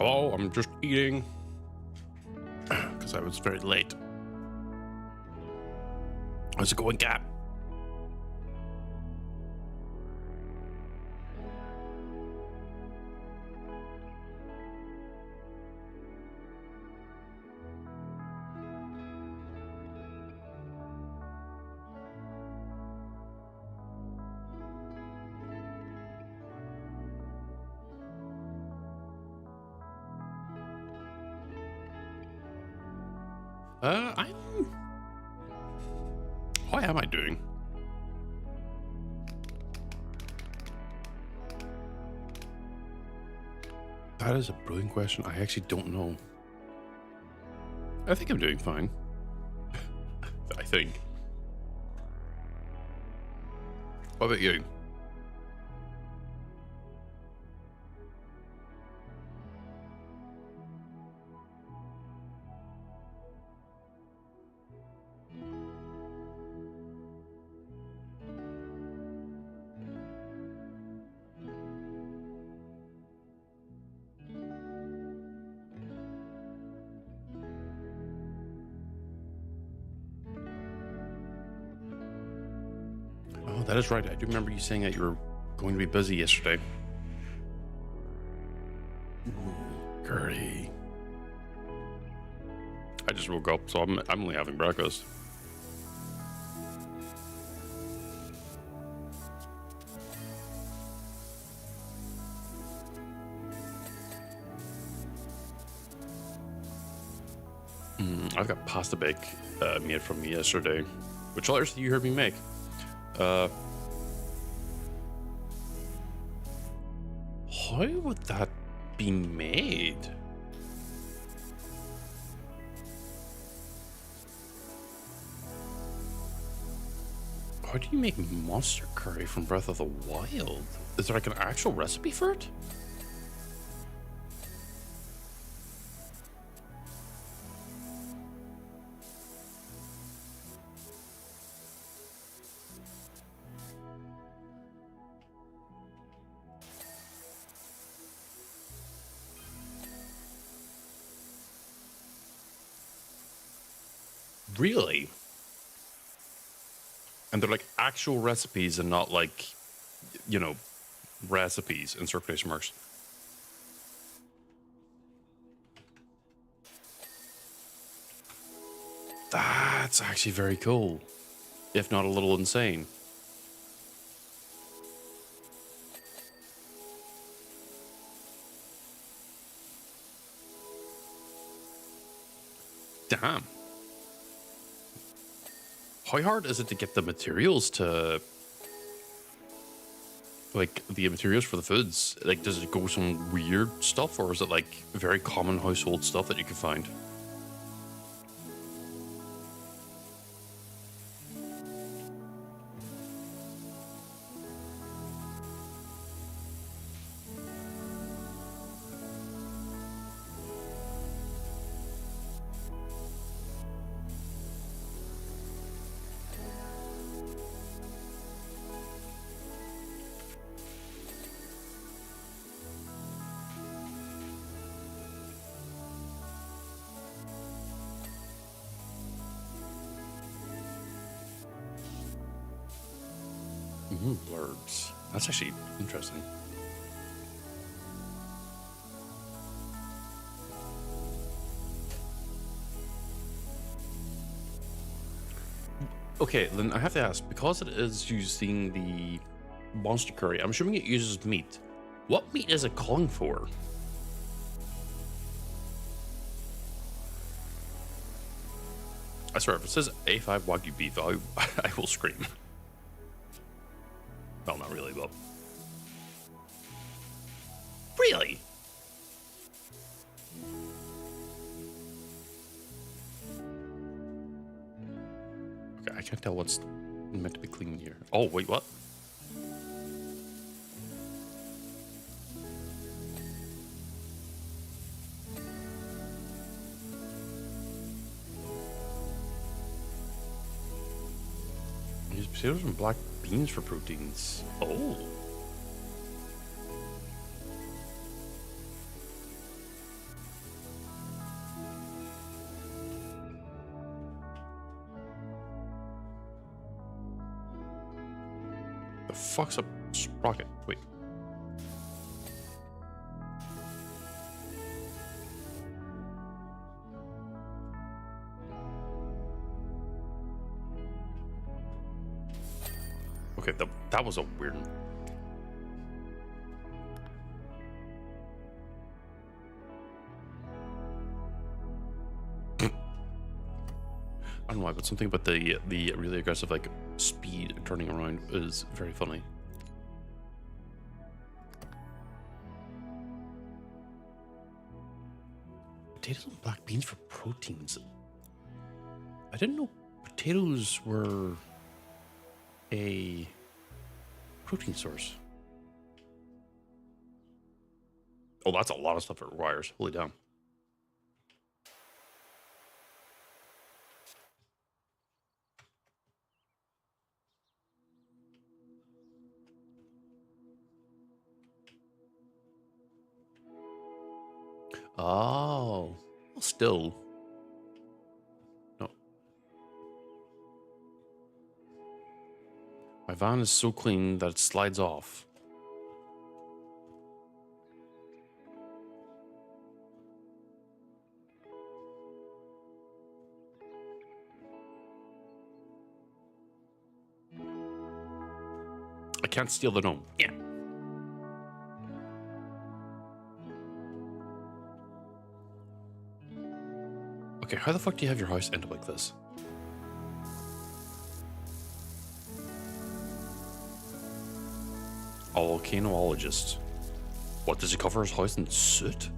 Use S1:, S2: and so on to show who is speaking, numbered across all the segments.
S1: Oh, I'm just eating because I was very late. How's it going, Cap? I'm. How am I doing? That is a brilliant question. I actually don't know. I think I'm doing fine. I think. What about you? Oh, that is right. I do remember you saying that you were going to be busy yesterday. Ooh, curry. I just woke up, so I'm only having breakfast. I've got pasta bake made from me yesterday, which others you heard me make. How would that be made? How do you make monster curry from Breath of the Wild? Is there like an actual recipe for it? Really? And they're like actual recipes and not like, you know, recipes in circulation marks. That's actually very cool, if not a little insane. Damn. How hard is it to get the materials to, like, the materials for the foods? Like, does it go some weird stuff, or is it like very common household stuff that you can find? Blurbs. That's actually interesting. Okay, then I have to ask, because it is using the monster curry, I'm assuming it uses meat. What meat is it calling for? I swear, if it says A5 Wagyu beef, I will scream. Well, not really, but... Really? Okay, I can't tell what's meant to be clean here. Oh, wait, what? Use potatoes and black beans for proteins. Oh. The fuck's a sprocket? Wait. Okay, that was a weird one. I don't know why, but something about the really aggressive like speed turning around is very funny. Potatoes and black beans for proteins. I didn't know potatoes were a protein source. Oh, that's a lot of stuff it requires. Holy damn. Oh, well, still. No. My van is so clean that it slides off. I can't steal the gnome. Yeah. Okay, how the fuck do you have your house end up like this? A volcanologist. What, does he cover his house in soot?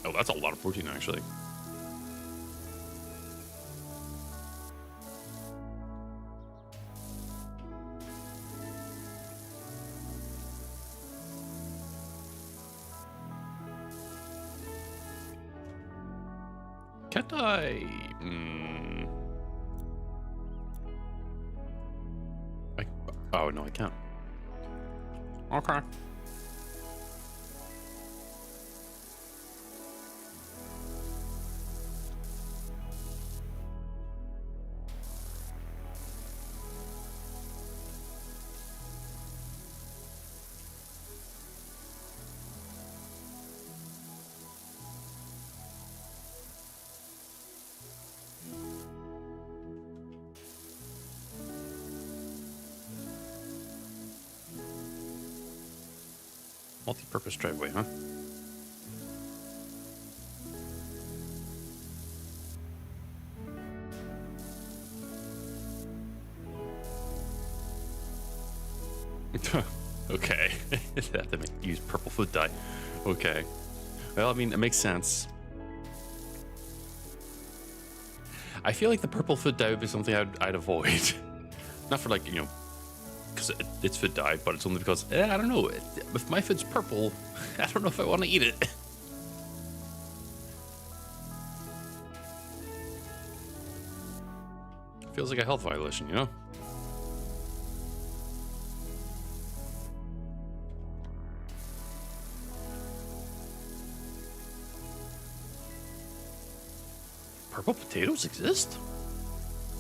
S1: Oh, that's a lot of protein, actually. Can't I? Oh, no, I can't. Okay. Multi-purpose driveway, huh? Okay. They use purple food dye. Okay. Well, I mean, it makes sense. I feel like the purple food dye would be something I'd avoid. Not for like, you know, because it's food dye, but it's only because, I don't know, if my food's purple, I don't know if I want to eat it. Feels like a health violation, you know? Purple potatoes exist?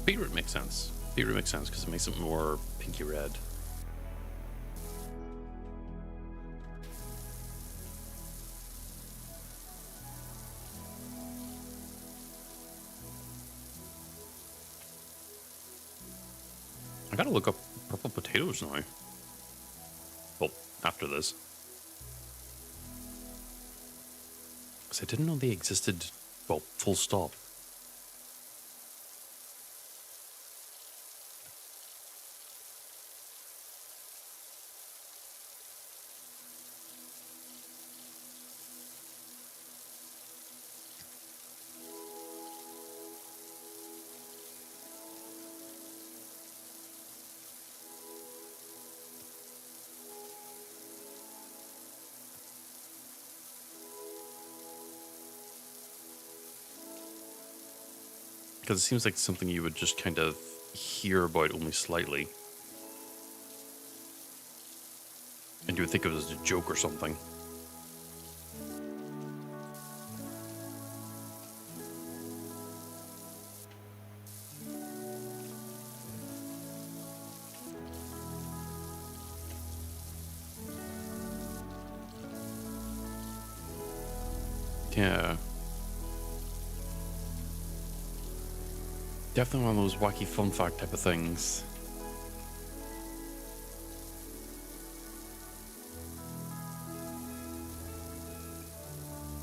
S1: Beetroot makes sense. Beetroot makes sense because it makes it more pinky red. I gotta look up purple potatoes now. Well, after this. Because I didn't know they existed, well, full stop. Because it seems like something you would just kind of hear about only slightly. And you would think it was a joke or something. Yeah. Definitely one of those wacky fun fact type of things.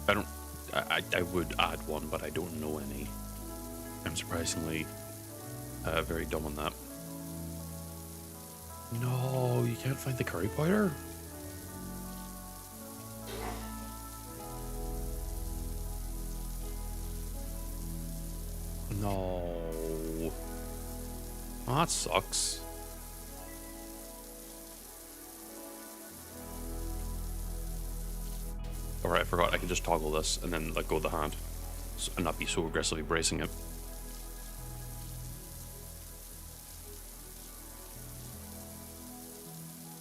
S1: I don't... I would add one, but I don't know any. I'm surprisingly very dumb on that. No, you can't find the curry powder? No. Oh, that sucks. Alright, I forgot I can just toggle this and then let go of the hand and not be so aggressively bracing it.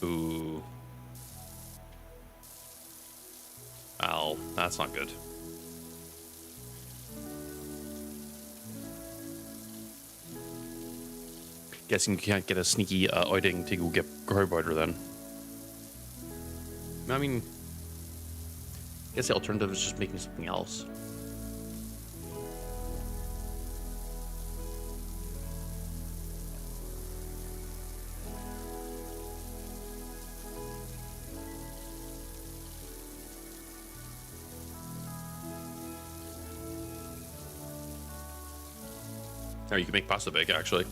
S1: Ooh. Ow, that's not good. Guessing you can't get a sneaky outing to go get curry powder then. I mean, I guess the alternative is just making something else. Or you can make pasta bake, actually.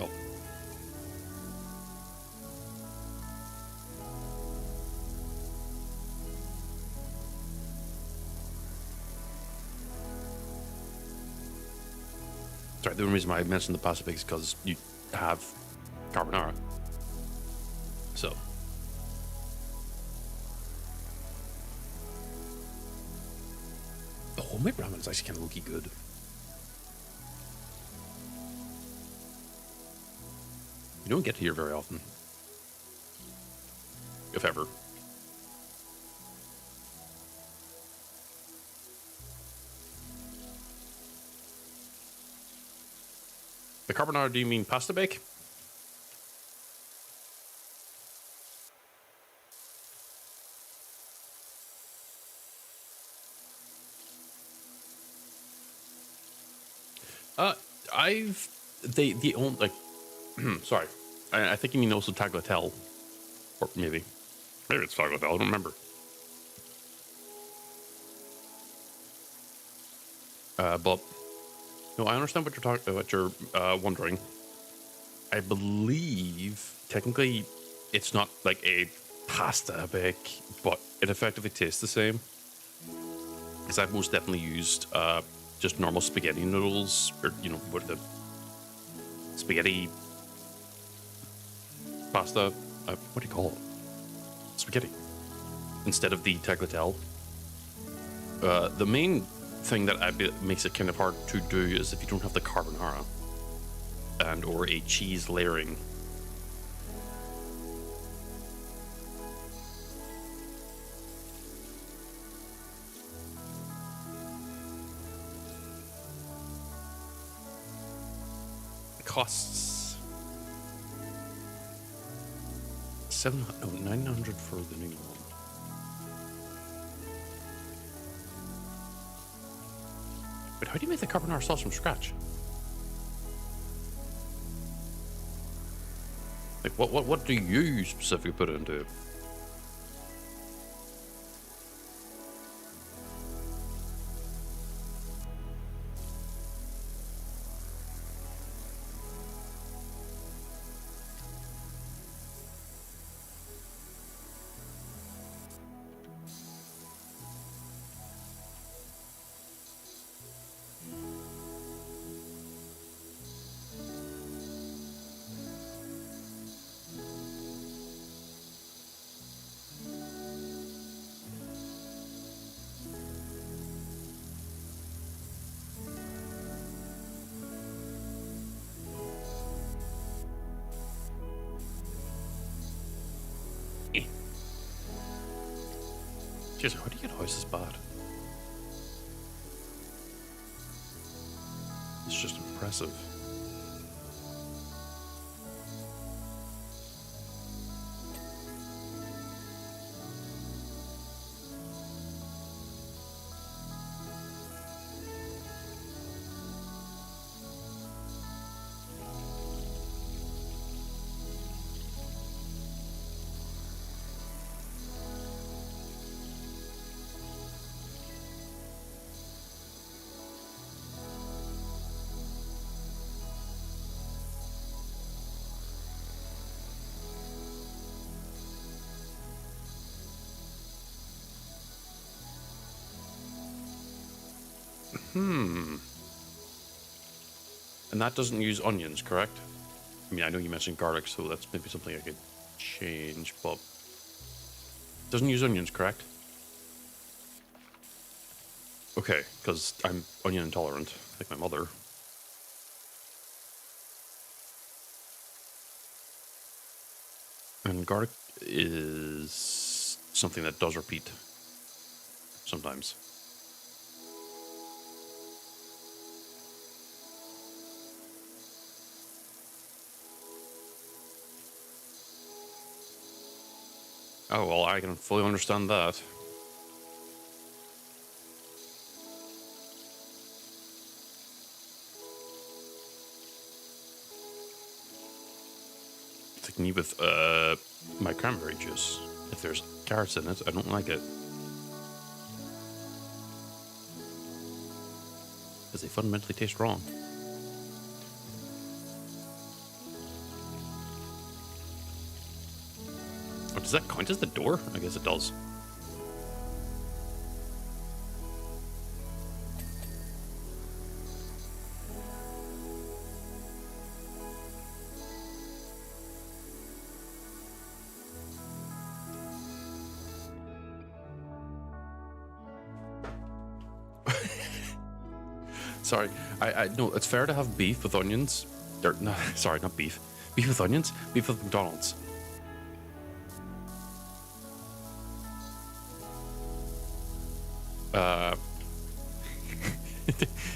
S1: Oh. Sorry, the only reason why I mentioned the pasta bake is because you have carbonara. So. Oh, my ramen is actually kind of looky good. You don't get here very often. If ever. The carbonara, do you mean pasta bake? The only, like, sorry. I think you mean also tagliatelle. Or maybe it's tagliatelle, I don't remember. But, no, I understand what you're wondering. I believe, technically, it's not like a pasta bake, but it effectively tastes the same. Because I've most definitely used, just normal spaghetti noodles, or, you know, what the spaghetti pasta, what do you call it? Spaghetti. Instead of the tagliatelle. The main thing that makes it kind of hard to do is if you don't have the carbonara and or a cheese layering. It costs 900 for the new one. But how do you make the carbonara sauce from scratch? Like, what do you specifically put into it? Jeez, how do you get house this bad? It's just impressive. And that doesn't use onions, correct? I mean, I know you mentioned garlic, so that's maybe something I could change, but doesn't use onions, correct? Okay, because I'm onion intolerant, like my mother. And garlic is something that does repeat sometimes. Oh, well, I can fully understand that. It's like me with my cranberry juice. If there's carrots in it, I don't like it. Because they fundamentally taste wrong. Oh, does that count as the door? I guess it does. Sorry, I no, it's fair to have beef with onions. Or, no, sorry, not beef. Beef with onions? Beef with McDonald's.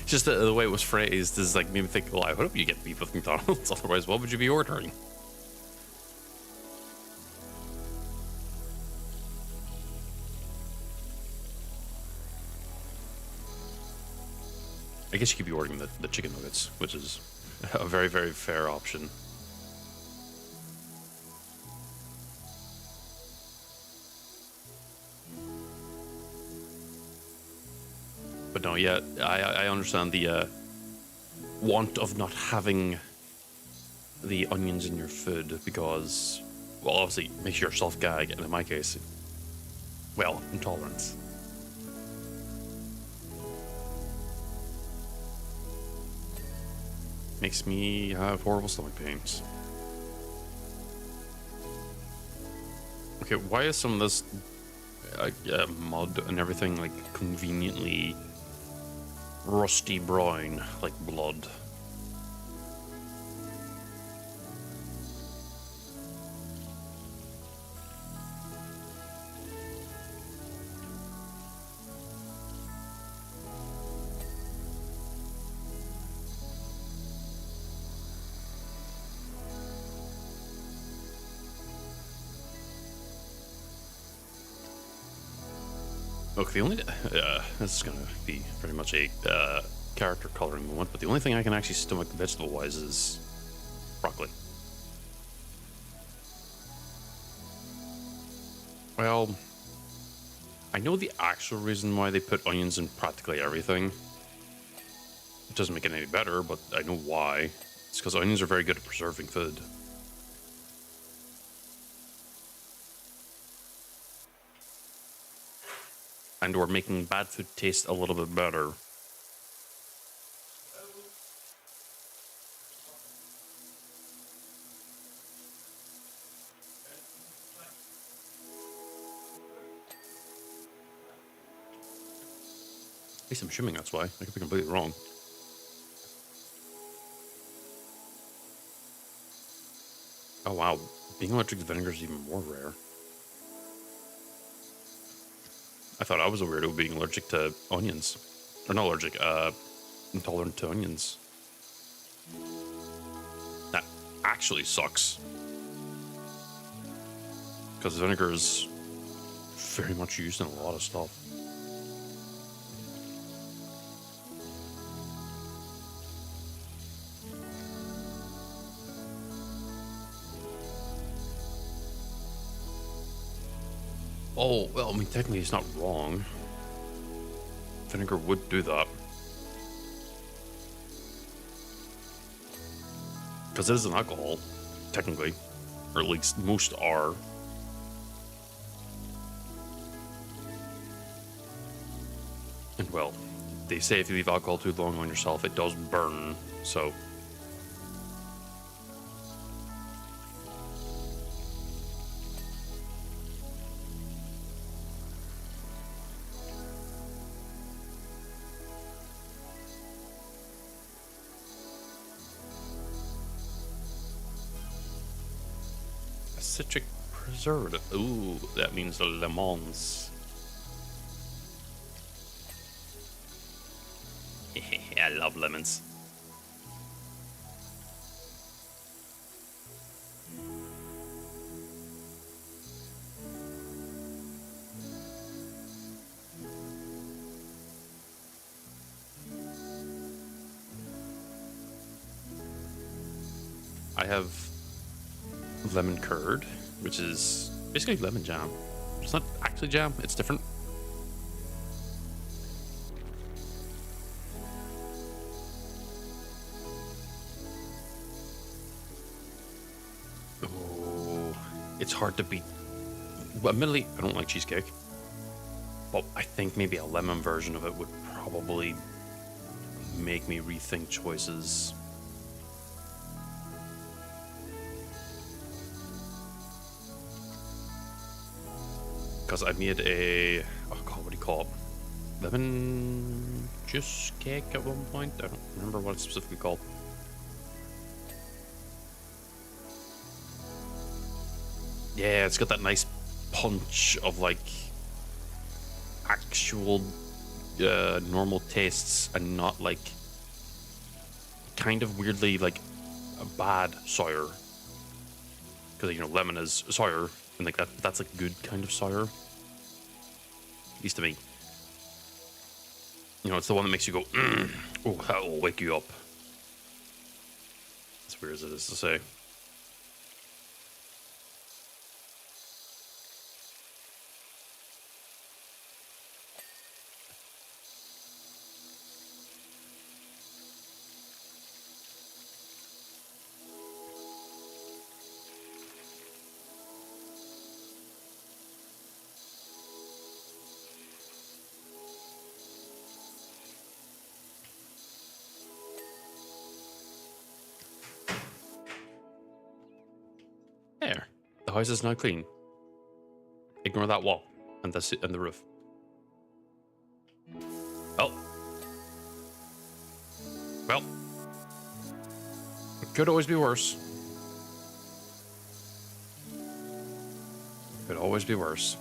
S1: Just the way it was phrased is like made me think, well, I hope you get beef with McDonald's. Otherwise, what would you be ordering? I guess you could be ordering the chicken nuggets, which is a very, very fair option. But no, yeah, I understand the want of not having the onions in your food because, well, obviously, it makes yourself gag, and in my case, well, intolerance. Makes me have horrible stomach pains. Okay, why is some of this mud and everything like conveniently rusty brown, like blood? Look, the only this is gonna be pretty much a character coloring moment, but the only thing I can actually stomach vegetable-wise is broccoli. Well, I know the actual reason why they put onions in practically everything. It doesn't make it any better, but I know why. It's because onions are very good at preserving food. And we're making bad food taste a little bit better. At least I'm assuming that's why. I could be completely wrong. Oh wow, being allergic to vinegar is even more rare. I thought I was a weirdo being allergic to onions. Or not allergic, intolerant to onions. That actually sucks. Because vinegar is very much used in a lot of stuff. Oh, well, I mean, technically it's not wrong. Vinegar would do that. Because it is an alcohol, technically. Or at least most are. And well, they say if you leave alcohol too long on yourself, it does burn. So a citric preservative. Ooh, that means lemons. I love lemons. I have lemon curd, which is basically lemon jam. It's not actually jam, it's different. Oh, it's hard to beat. Well, admittedly, I don't like cheesecake, but I think maybe a lemon version of it would probably make me rethink choices. Because I made a, oh god, what do you call it? Lemon juice cake at one point. I don't remember what it's specifically called. Yeah, it's got that nice punch of like actual normal tastes and not like kind of weirdly like a bad sour. Because, you know, lemon is sour. And like that's a good kind of sour. At least to me. You know, it's the one that makes you go, oh, that will wake you up. As weird as it is to say. There. The house is now clean. Ignore that wall and the roof. Well. It could always be worse. Could always be worse.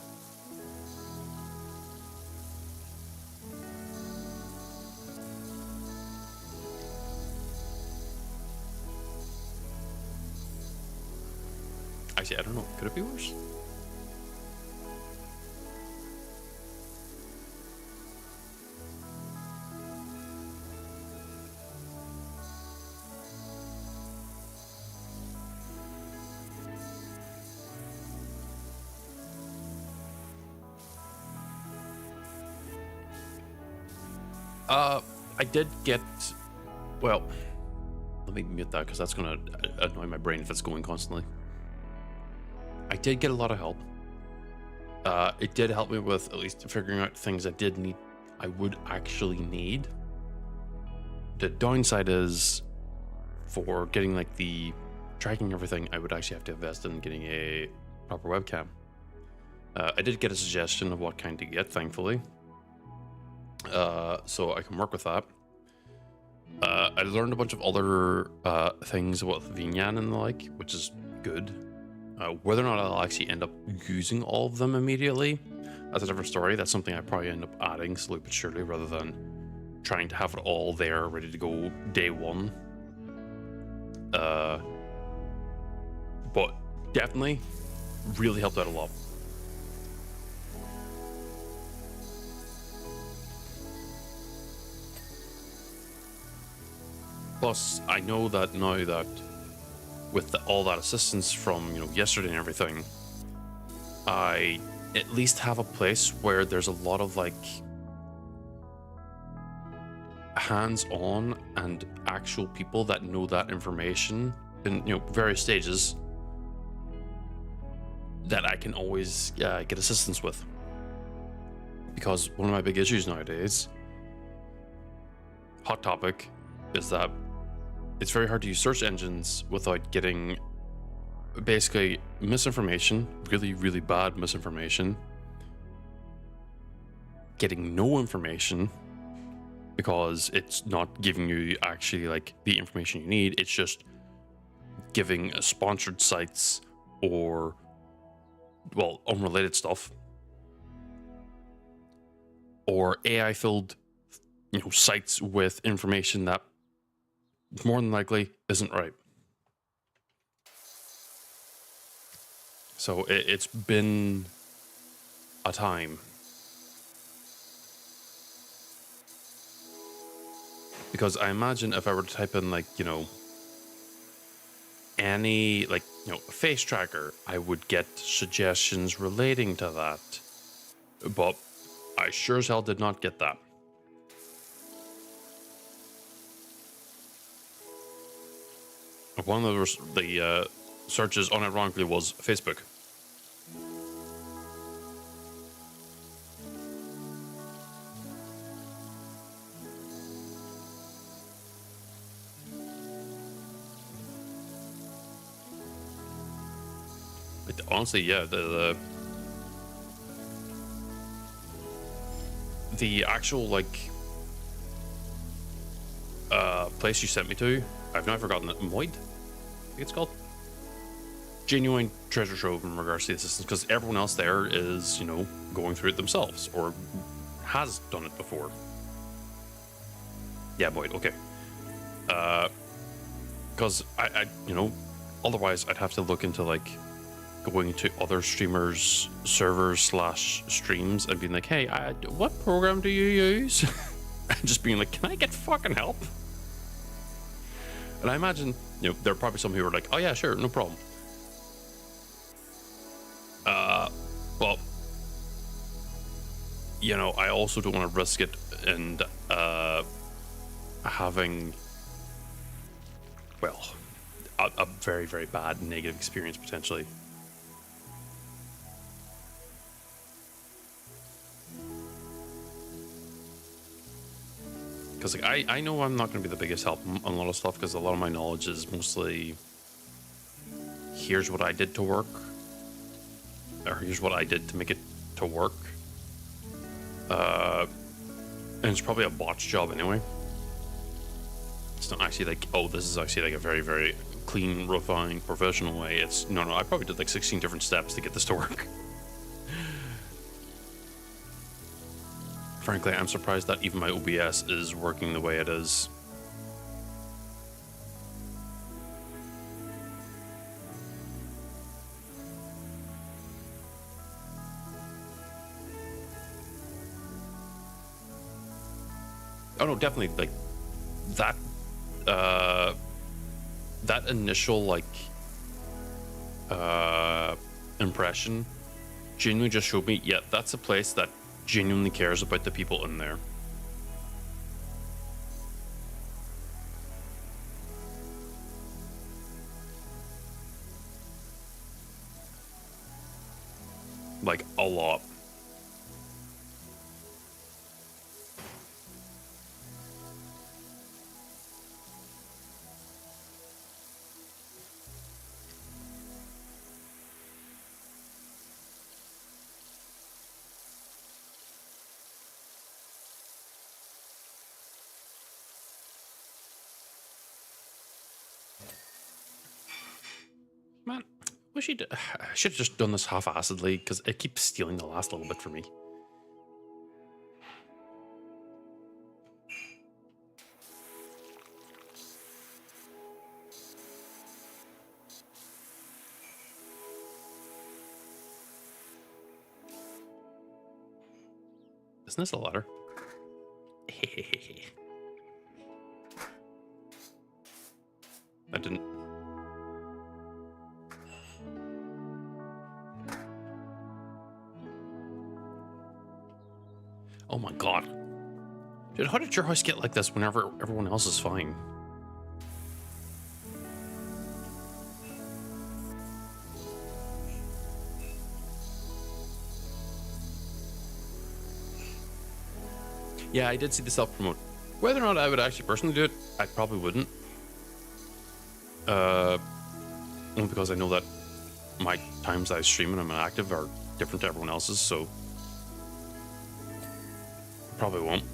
S1: Actually, I don't know. Could it be worse? I did get, well, let me mute that because that's going to annoy my brain if it's going constantly. I did get a lot of help. It did help me with at least figuring out things I would actually need. The downside is for getting like the tracking everything, I would actually have to invest in getting a proper webcam. I did get a suggestion of what kind to get, thankfully. So I can work with that. I learned a bunch of other things about VNyan and the like, which is good. Whether or not I'll actually end up using all of them immediately, that's a different story. That's something I probably end up adding slowly but surely, rather than trying to have it all there ready to go day one. But definitely really helped out a lot. Plus, I know that now that with all that assistance from, yesterday and everything, I at least have a place where there's a lot of like hands-on and actual people that know that information in various stages that I can always get assistance with. Because one of my big issues nowadays hot topic is that it's very hard to use search engines without getting basically misinformation, really, really bad misinformation, getting no information because it's not giving you actually like the information you need. It's just giving sponsored sites or, well, unrelated stuff, or AI filled, sites with information that more than likely isn't right. So it's been a time. Because I imagine if I were to type in any face tracker, I would get suggestions relating to that. But I sure as hell did not get that. One of the searches unironically was Facebook. Honestly, yeah, the actual place you sent me to, I've now forgotten it. Moid, I think it's called. Genuine treasure trove in regards to the assistance, because everyone else there is, going through it themselves or has done it before. Yeah, Moid, okay. Because I otherwise I'd have to look into going to other streamers' servers / streams and being like, hey, what program do you use? And just being like, can I get fucking help? And I imagine, there are probably some who are like, oh yeah, sure, no problem. But, I also don't want to risk it and having, well, a very, very bad negative experience potentially. Because I know I'm not going to be the biggest help on a lot of stuff, because a lot of my knowledge is mostly here's what I did to work, or here's what I did to make it to work. And it's probably a botch job anyway. It's not actually like, oh, this is actually a very, very clean, refined, professional way. It's no, I probably did 16 different steps to get this to work. Frankly, I'm surprised that even my OBS is working the way it is. Oh no, definitely that that initial impression genuinely just showed me, yeah, that's a place that genuinely cares about the people in there. A lot. Man, I should have just done this half-assedly, because it keeps stealing the last little bit from me. Isn't this a ladder? I didn't. Oh my god. Dude, how did your house get like this whenever everyone else is fine? Yeah, I did see the self-promote. Whether or not I would actually personally do it, I probably wouldn't. Only because I know that my times I stream and I'm active are different to everyone else's, so probably won't.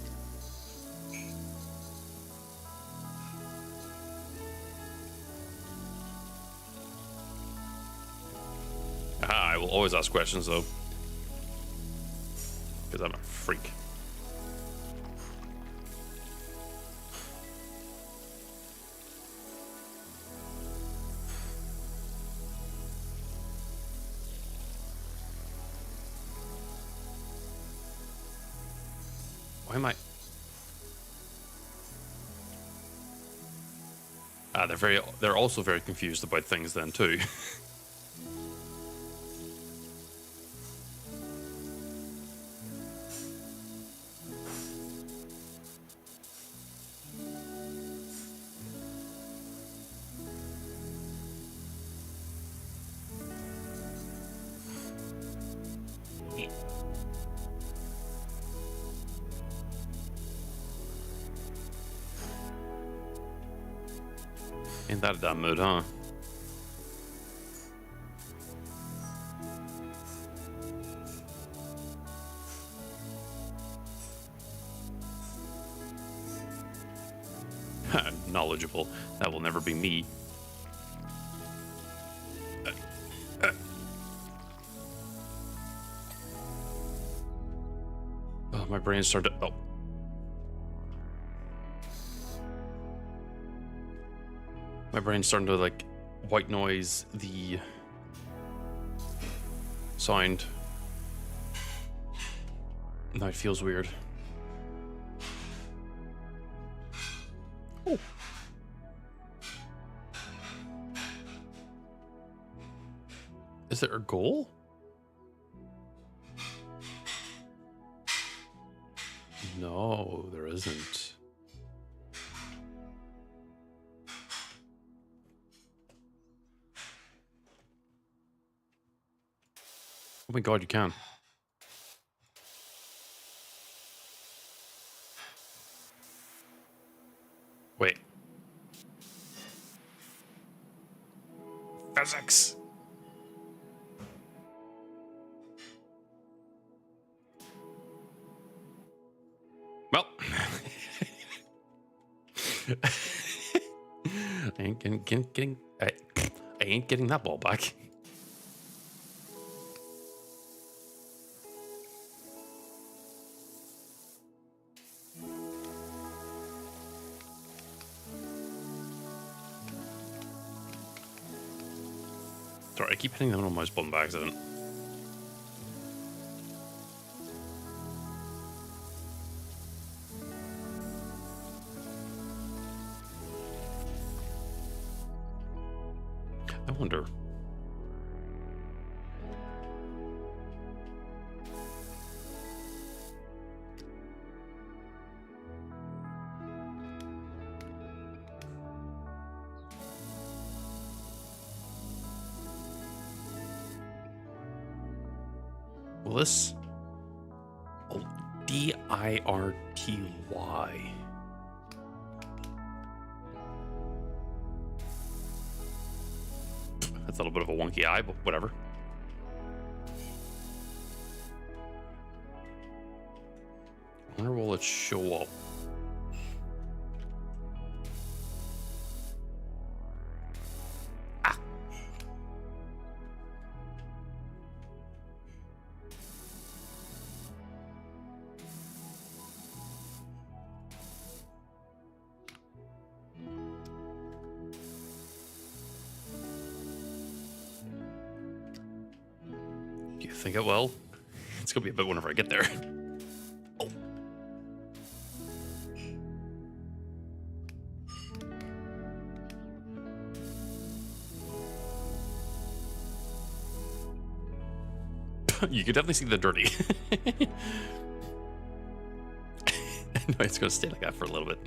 S1: I will always ask questions though, because I'm a freak. Why am I? They're also very confused about things then too. Ain't that a damn mood, huh? Knowledgeable. That will never be me. Oh, my brain's starting to... Oh. My brain's starting to, like, white noise the sound. Now it feels weird. Oh. Is there a goal? No, there isn't. Oh my god, you can. Wait. Physics. Well. I ain't I ain't getting that ball back. Sorry, I keep hitting the little mouse button by accident. I wonder. Will this? Oh, D-I-R-T-Y. That's a little bit of a wonky eye, but whatever. I wonder will it show up? Ah. Do you think it will? It's gonna be a bit whenever I get there. Oh. You could definitely see the dirty. No, it's gonna stay like that for a little bit.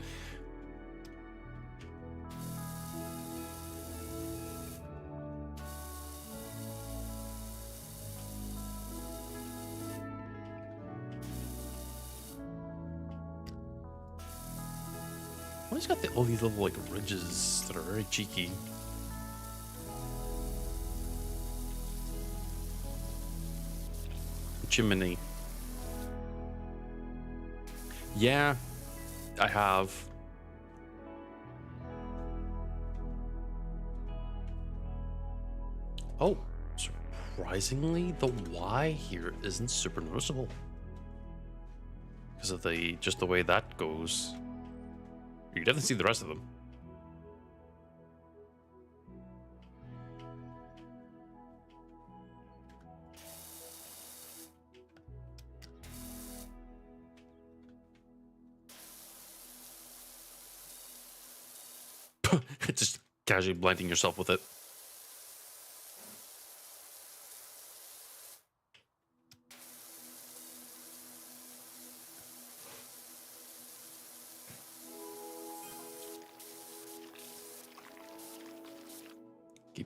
S1: Always got all these little like ridges that are very cheeky. Chimney. Yeah, I have. Oh, surprisingly, the Y here isn't super noticeable because of just the way that goes. You can definitely see the rest of them. Just casually blinding yourself with it.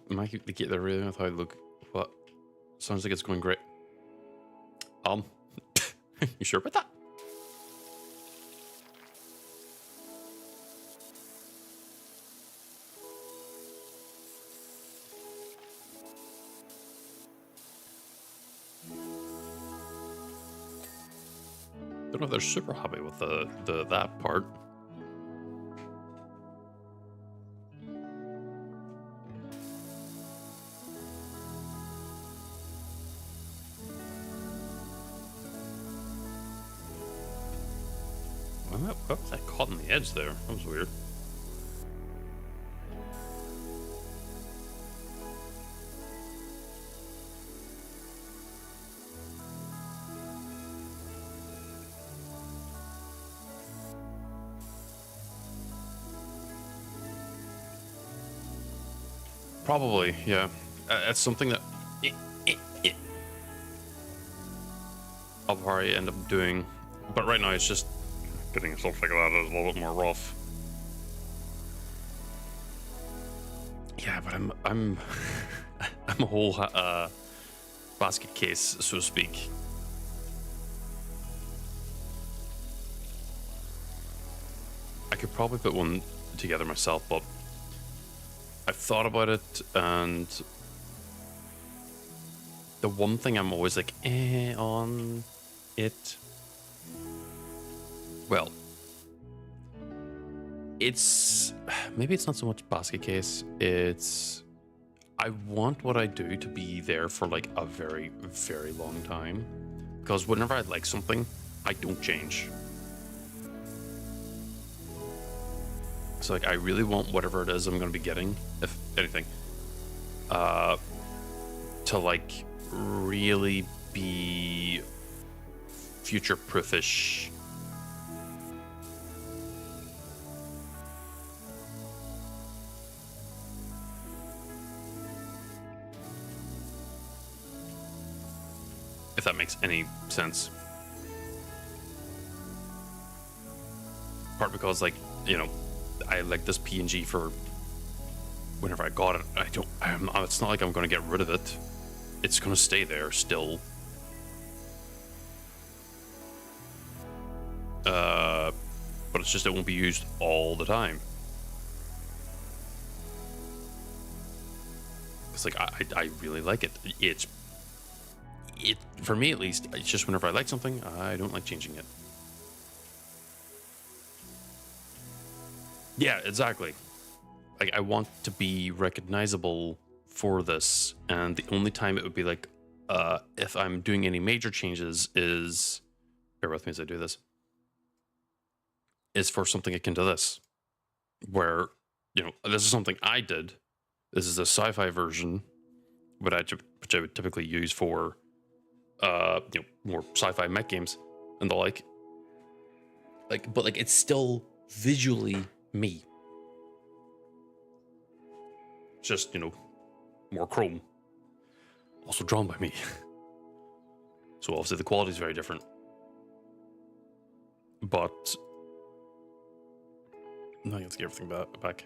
S1: Might get the rhythm with how I look. What? Sounds like it's going great. You sure about that? Don't know if they're super happy with that part. What was that caught on the edge there? That was weird. Probably, yeah. That's something that I'll probably end up doing. But right now it's just getting stuff like that is a little bit more rough. Yeah, but I'm I'm a whole basket case, so to speak. I could probably put one together myself, but I've thought about it, and the one thing I'm always like, on it. Well, maybe it's not so much basket case. It's I want what I do to be there for like a very, very long time, because whenever I like something, I don't change. So like I really want whatever it is I'm going to be getting, if anything, to like really be future-proofish. If that makes any sense. Part because like, you know, I like this PNG for whenever I got it. It's not like I'm going to get rid of it. It's going to stay there still. But it's just it won't be used all the time. It's like I really like it. It for me at least. It's just whenever I like something, I don't like changing it. Yeah, exactly. Like I want to be recognizable for this, and the only time it would be like, if I'm doing any major changes is, bear with me as I do this, is for something akin to this, where, you know, this is something I did. This is a sci-fi version, which I would typically use for, you know, more sci-fi mech games and the like. Like, but like it's still visually me. Just, you know, more chrome. Also drawn by me. So obviously the quality is very different. But now let's get everything back.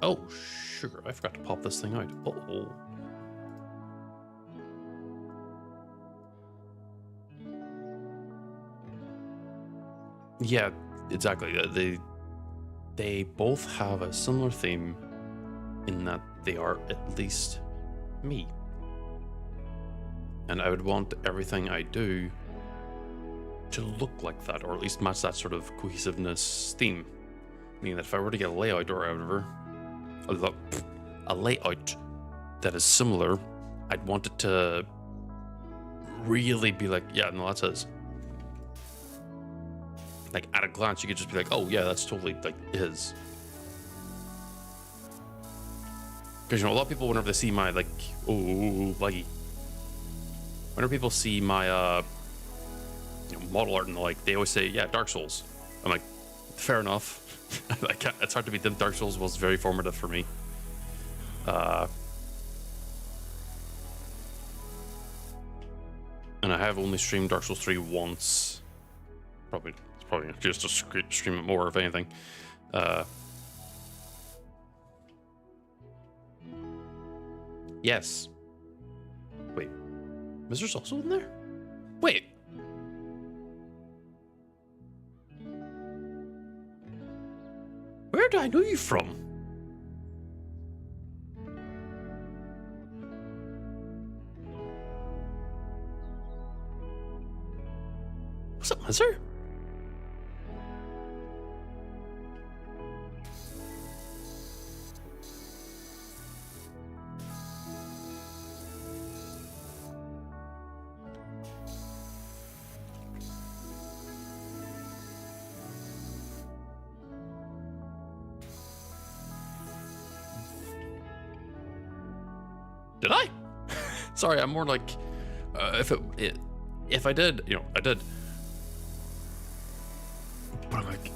S1: Oh, sugar. I forgot to pop this thing out. Uh-oh. Yeah, exactly. They both have a similar theme in that they are at least me. And I would want everything I do to look like that, or at least match that sort of cohesiveness theme. Meaning that if I were to get a layout or whatever, a layout that is similar, I'd want it to really be like, yeah, no, that's his. Like at a glance, you could just be like, oh yeah, that's totally like his. Because a lot of people, whenever they see my like, oh laggy, whenever people see my model art and the like, they always say, yeah, Dark Souls. I'm like, fair enough. It's hard to beat them. Dark Souls was very formative for me. And I have only streamed Dark Souls 3 once. It's probably just to stream it more, if anything. Yes. Wait. Mister's also in there? Wait. Where do I know you from? What's up, Mister? Did I? Sorry, I'm more like, if I did, I did. But I'm like,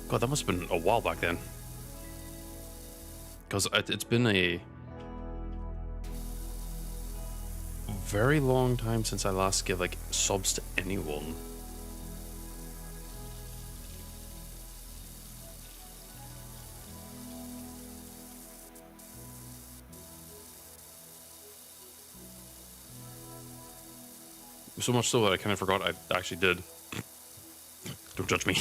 S1: God, that must have been a while back then. Because it's been a very long time since I last gave like subs to anyone. So much so that I kind of forgot I actually did. Don't judge me.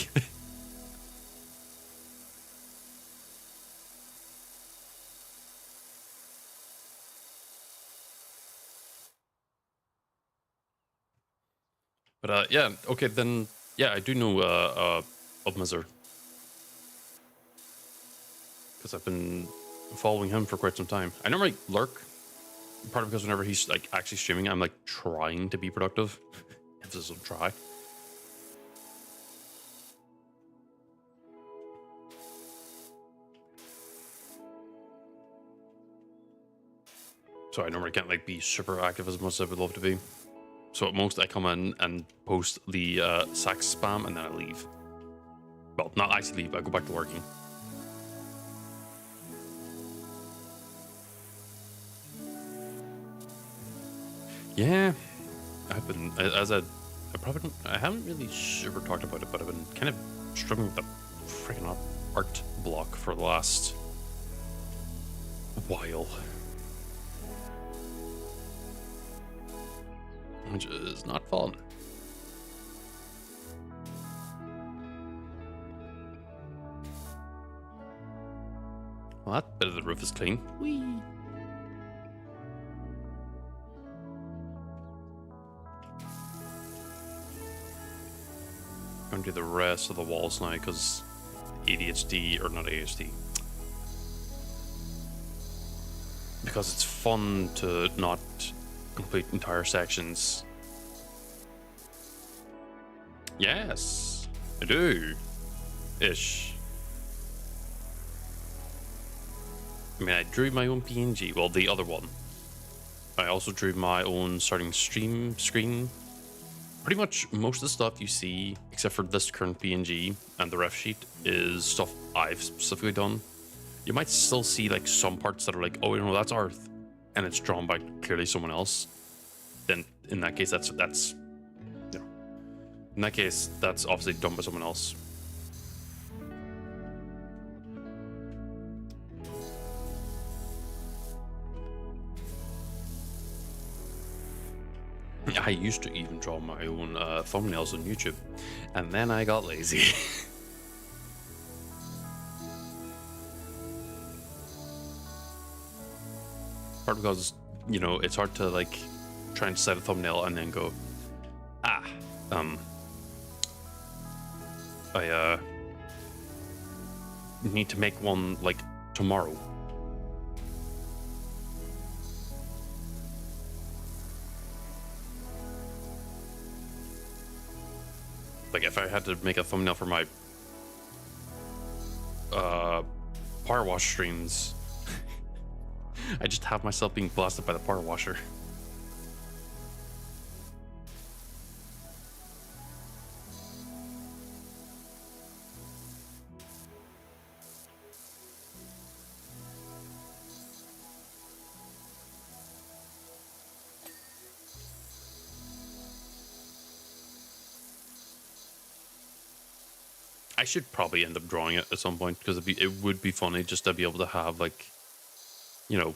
S1: But yeah, okay, then yeah, I do know of Mizzer. Because I've been following him for quite some time. I normally lurk. Part of because whenever he's like actually streaming, I'm like trying to be productive. Emphasis on try. So I normally can't like be super active as much as I would love to be. So at most I come in and post the sax spam and then I leave. Well, not actually leave, I go back to working. Yeah, I've been, I haven't really super talked about it, but I've been kind of struggling with the freaking art block for the last while. Which is not fun. Well, that bit of the roof is clean. Whee! I'm gonna do the rest of the walls now because ADHD, or not ADHD. Because it's fun to not complete entire sections. Yes, I do. Ish. I mean, I drew my own PNG. Well, the other one. I also drew my own starting stream screen. Pretty much most of the stuff you see, except for this current PNG and the ref sheet, is stuff I've specifically done. You might still see like some parts that are like, oh, that's Earth, and it's drawn by clearly someone else. Then in that case, that's in that case, that's obviously done by someone else. I used to even draw my own thumbnails on YouTube, And then I got lazy. Part because, you know, it's hard to like try and decide a thumbnail and then go, I need to make one like tomorrow. Like if I had to make a thumbnail for my Powerwash streams, I just have myself being blasted by the power washer. I should probably end up drawing it at some point because it would be funny just to be able to have like, you know,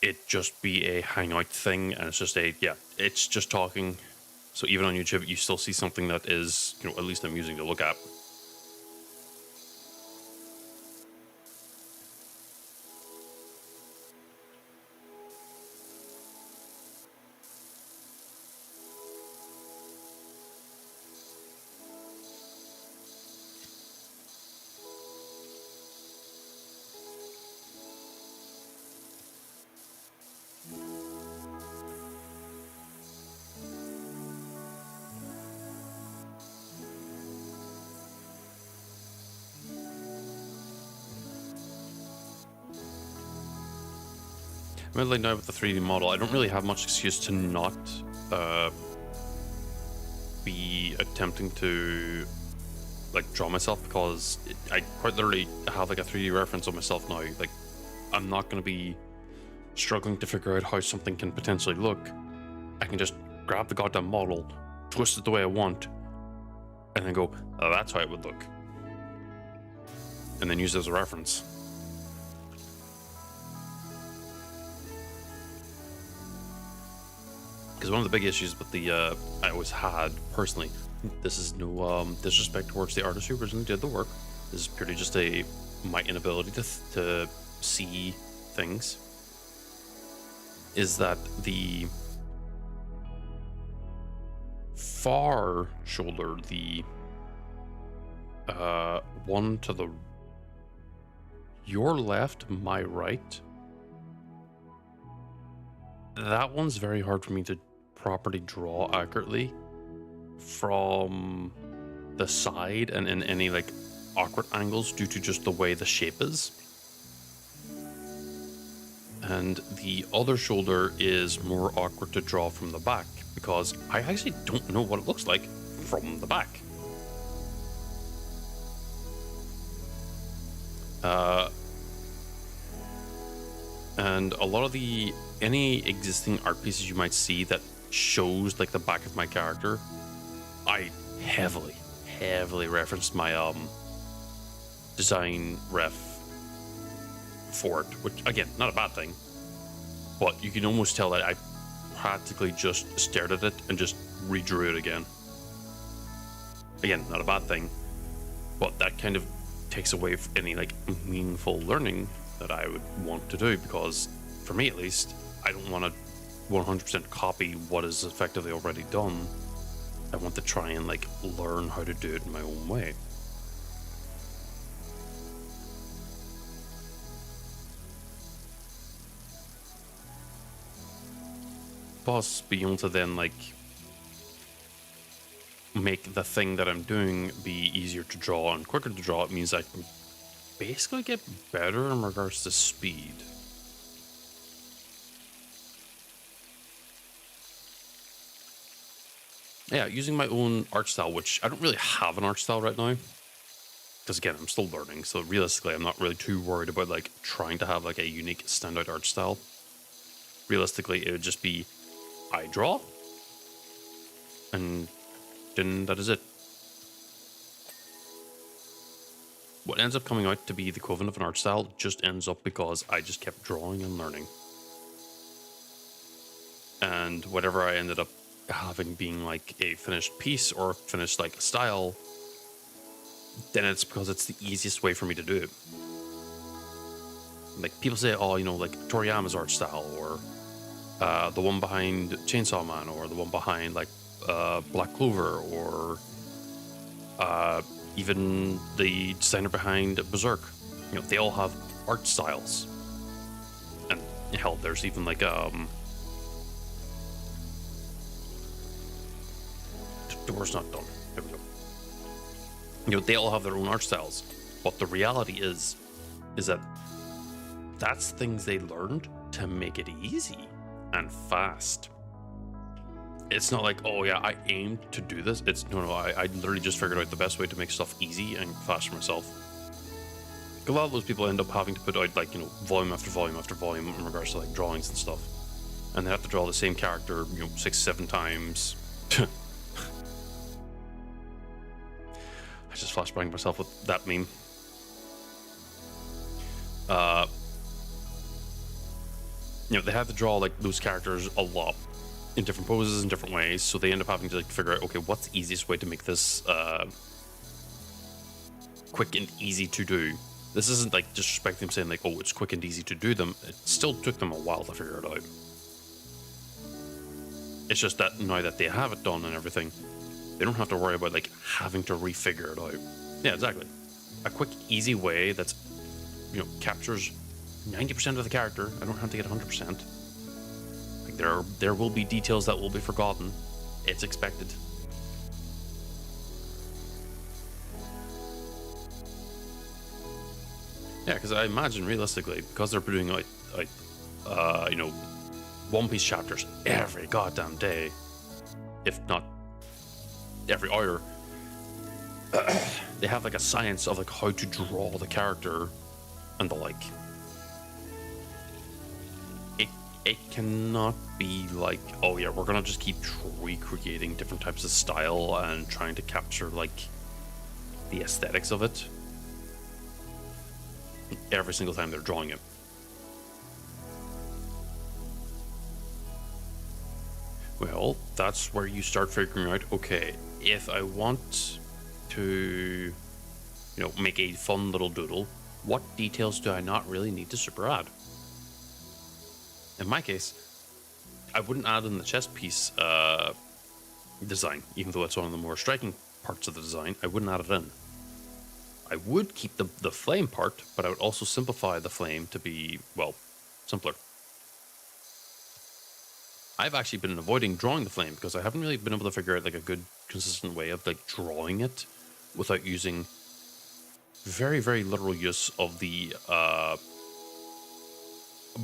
S1: it just be a hangout thing, and it's just it's just talking. So even on YouTube, you still see something that is, you know, at least amusing to look at. Really now with the 3D model, I don't really have much excuse to not be attempting to like draw myself, because I quite literally have like a 3D reference of myself now. Like I'm not going to be struggling to figure out how something can potentially look. I can just grab the goddamn model, twist it the way I want, and then go, oh, that's how it would look, and then use it as a reference. Because one of the big issues with the I always had personally, this is no disrespect towards the artist who originally did the work. This is purely just my inability to see things. Is that the far shoulder, the one to your left, my right, that one's very hard for me to properly draw accurately from the side and in any like awkward angles due to just the way the shape is. And the other shoulder is more awkward to draw from the back because I actually don't know what it looks like from the back. And a lot of any existing art pieces you might see that shows like the back of my character, I heavily referenced my design ref for it, which again, not a bad thing, but you can almost tell that I practically just stared at it and just redrew it again. Again, not a bad thing, but that kind of takes away any like meaningful learning that I would want to do, because for me at least, I don't want to 100% copy what is effectively already done. I want to try and like learn how to do it in my own way. Plus, being able to then like make the thing that I'm doing be easier to draw and quicker to draw, it means I can basically get better in regards to speed. Yeah, using my own art style, which I don't really have an art style right now, because again, I'm still learning, so realistically I'm not really too worried about like trying to have like a unique standout art style. Realistically, it would just be I draw, and then that is it. What ends up coming out to be the equivalent of an art style just ends up because I just kept drawing and learning. And whatever I ended up having being like a finished piece or finished like style, then it's because it's the easiest way for me to do it. Like people say, oh, you know, like Toriyama's art style, or the one behind Chainsaw Man, or the one behind like Black Clover, or even the designer behind Berserk. You know, they all have art styles. And hell, there's even like the door's not done. There we go. You know, they all have their own art styles. But the reality is that that's things they learned to make it easy and fast. It's not like, oh yeah, I aimed to do this. It's no, I literally just figured out the best way to make stuff easy and fast for myself. A lot of those people end up having to put out like, you know, volume after volume after volume in regards to like drawings and stuff. And they have to draw the same character, you know, 6-7 times. I just flashbanged myself with that meme. You know, they have to draw like those characters a lot in different poses in different ways, so they end up having to like figure out, okay, what's the easiest way to make this quick and easy to do. This isn't like disrespecting them saying like, oh, it's quick and easy to do them. It still took them a while to figure it out. It's just that now that they have it done and everything, they don't have to worry about like having to refigure it out. Yeah, exactly. A quick, easy way that's, you know, captures 90% of the character. I don't have to get 100%. Like there will be details that will be forgotten. It's expected. Yeah, because I imagine realistically, because they're doing like you know, One Piece chapters every goddamn day, if not every hour, they have like a science of like how to draw the character and the like. It cannot be like, oh yeah, we're gonna just keep recreating different types of style and trying to capture like the aesthetics of it every single time they're drawing it. Well, that's where you start figuring out, okay, if I want to, you know, make a fun little doodle, what details do I not really need to super add? In my case, I wouldn't add in the chest piece design, even though it's one of the more striking parts of the design. I wouldn't add it in. I would keep the flame part, but I would also simplify the flame to be, well, simpler. I've actually been avoiding drawing the flame because I haven't really been able to figure out like a good, consistent way of like drawing it without using very, very literal use of the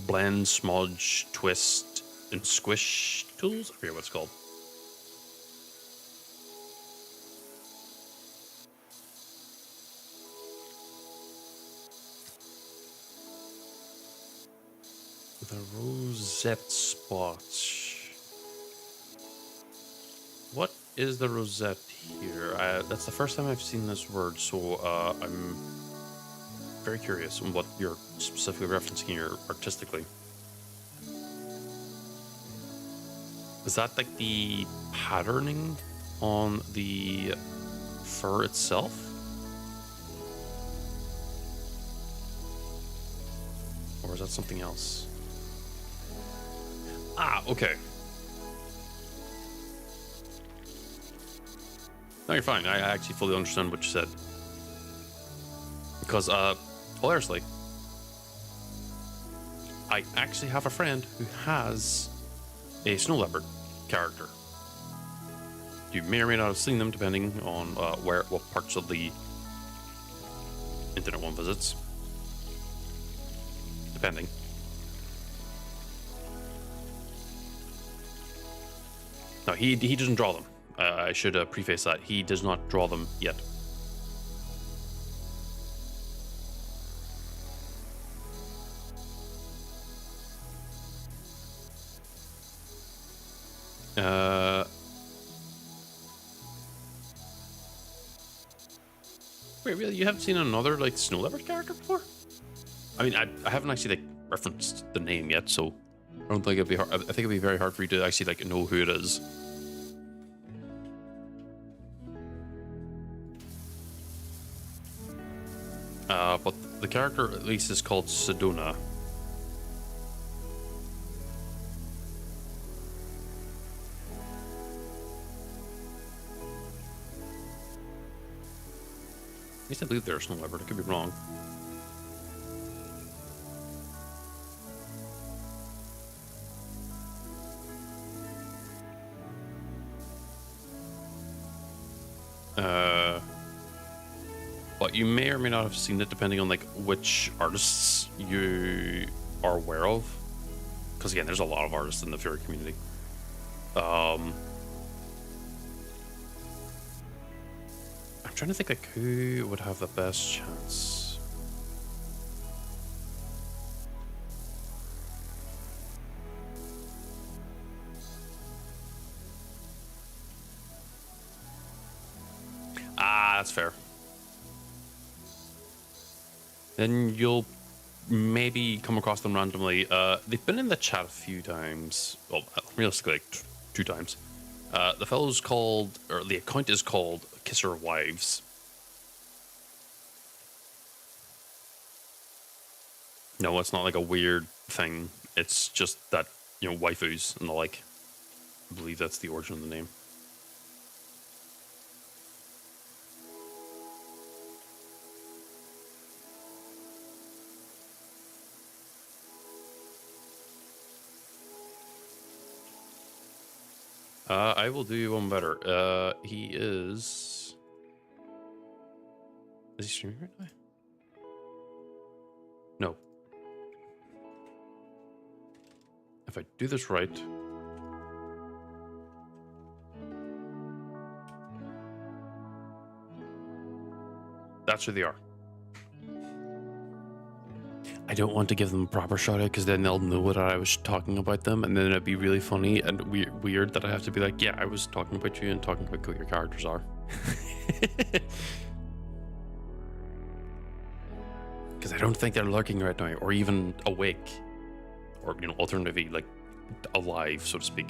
S1: blend, smudge, twist, and squish tools. I forget what it's called. The rosette spots. What is the rosette here? That's the first time I've seen this word, so I'm very curious on what you're specifically referencing here artistically. Is that like the patterning on the fur itself? Or is that something else? Ah, okay. No, you're fine. I actually fully understand what you said. Because, hilariously, I actually have a friend who has a snow leopard character. You may or may not have seen them, depending on what parts of the internet one visits. Depending. No, he doesn't draw them. I should preface that. He does not draw them yet. Wait, really? You haven't seen another like snow leopard character before? I mean, I haven't actually like referenced the name yet, so I don't think it'd be hard. I think it'd be very hard for you to actually like know who it is. the character at least is called Sedona. At least I believe there's no leopard. I could be wrong. But you may or may not have seen it depending on like which artists you are aware of. Because again, there's a lot of artists in the Fury community. I'm trying to think like who would have the best chance. Ah, that's fair. Then you'll maybe come across them randomly. They've been in the chat a few times. Well, realistically, like 2 times. The fellow's called, or the account is called Kisser Wives. No, it's not like a weird thing. It's just that, you know, waifus and the like. I believe that's the origin of the name. I will do you one better. He is... Is he streaming right now? No. If I do this right... That's who they are. I don't want to give them a proper shout out because then they'll know what I was talking about them, and then it'd be really funny and weird that I have to be like, yeah, I was talking about you and talking about who your characters are. Because I don't think they're lurking right now, or even awake, or, you know, alternatively, like, alive, so to speak.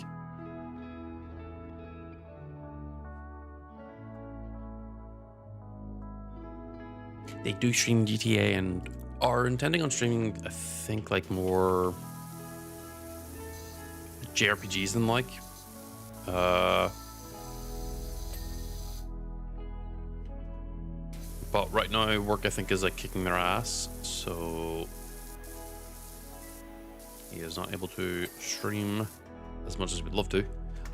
S1: They do stream GTA and are intending on streaming, I think, like more JRPGs than like. But right now, work I think is like kicking their ass, so he is not able to stream as much as we'd love to.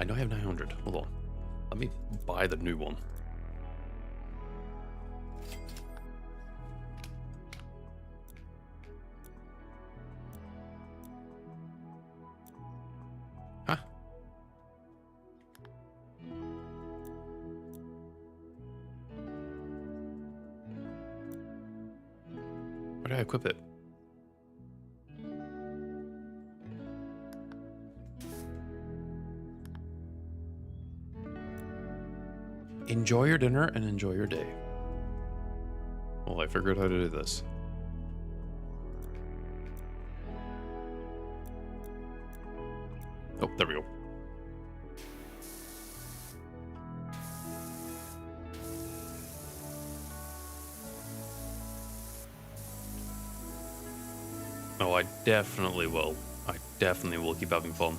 S1: I know I have 900. Hold on, let me buy the new one. Huh? Where do I equip it? Enjoy your dinner and enjoy your day. Well, I figured out how to do this. Oh, there we go. Oh, I definitely will. I definitely will keep having fun.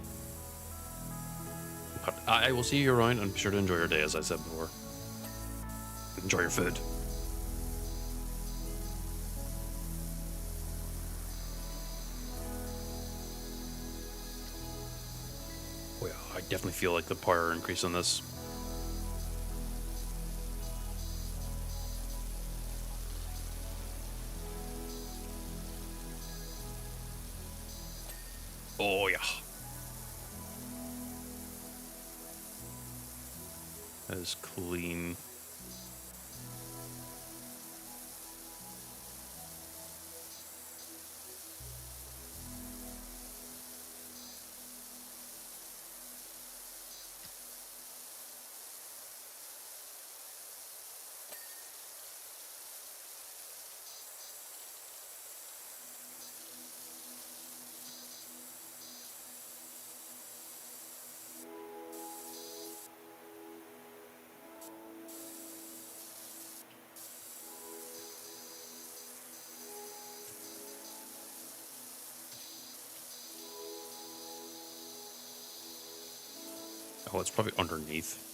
S1: But I will see you around and be sure to enjoy your day, as I said before. Enjoy your food. Oh yeah, I definitely feel like the power increase on this. Oh yeah. That is clean. Oh, it's probably underneath.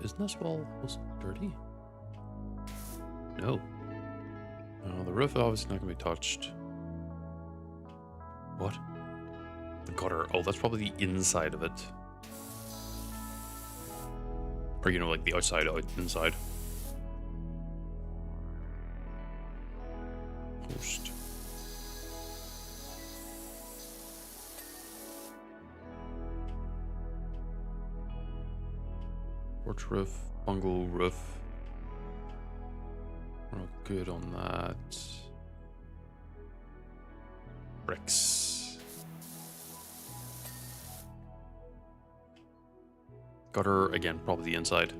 S1: Isn't this wall also dirty? No. No, the roof obviously not going to be touched. What? The gutter. Oh, that's probably the inside of it. Or, you know, like the outside, inside. Post. Porch roof, bungalow roof. We're not good on that. Bricks. Gutter, again, probably the inside.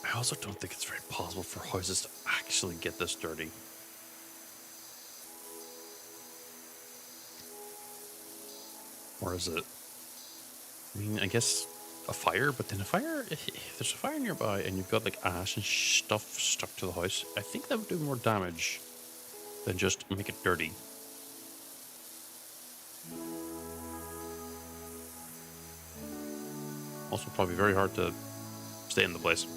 S1: I also don't think it's very possible for houses to actually get this dirty. Or is it? I mean, I guess a fire, but then a fire, if there's a fire nearby and you've got like ash and stuff stuck to the house, I think that would do more damage than just make it dirty. Also, probably very hard to stay in the place.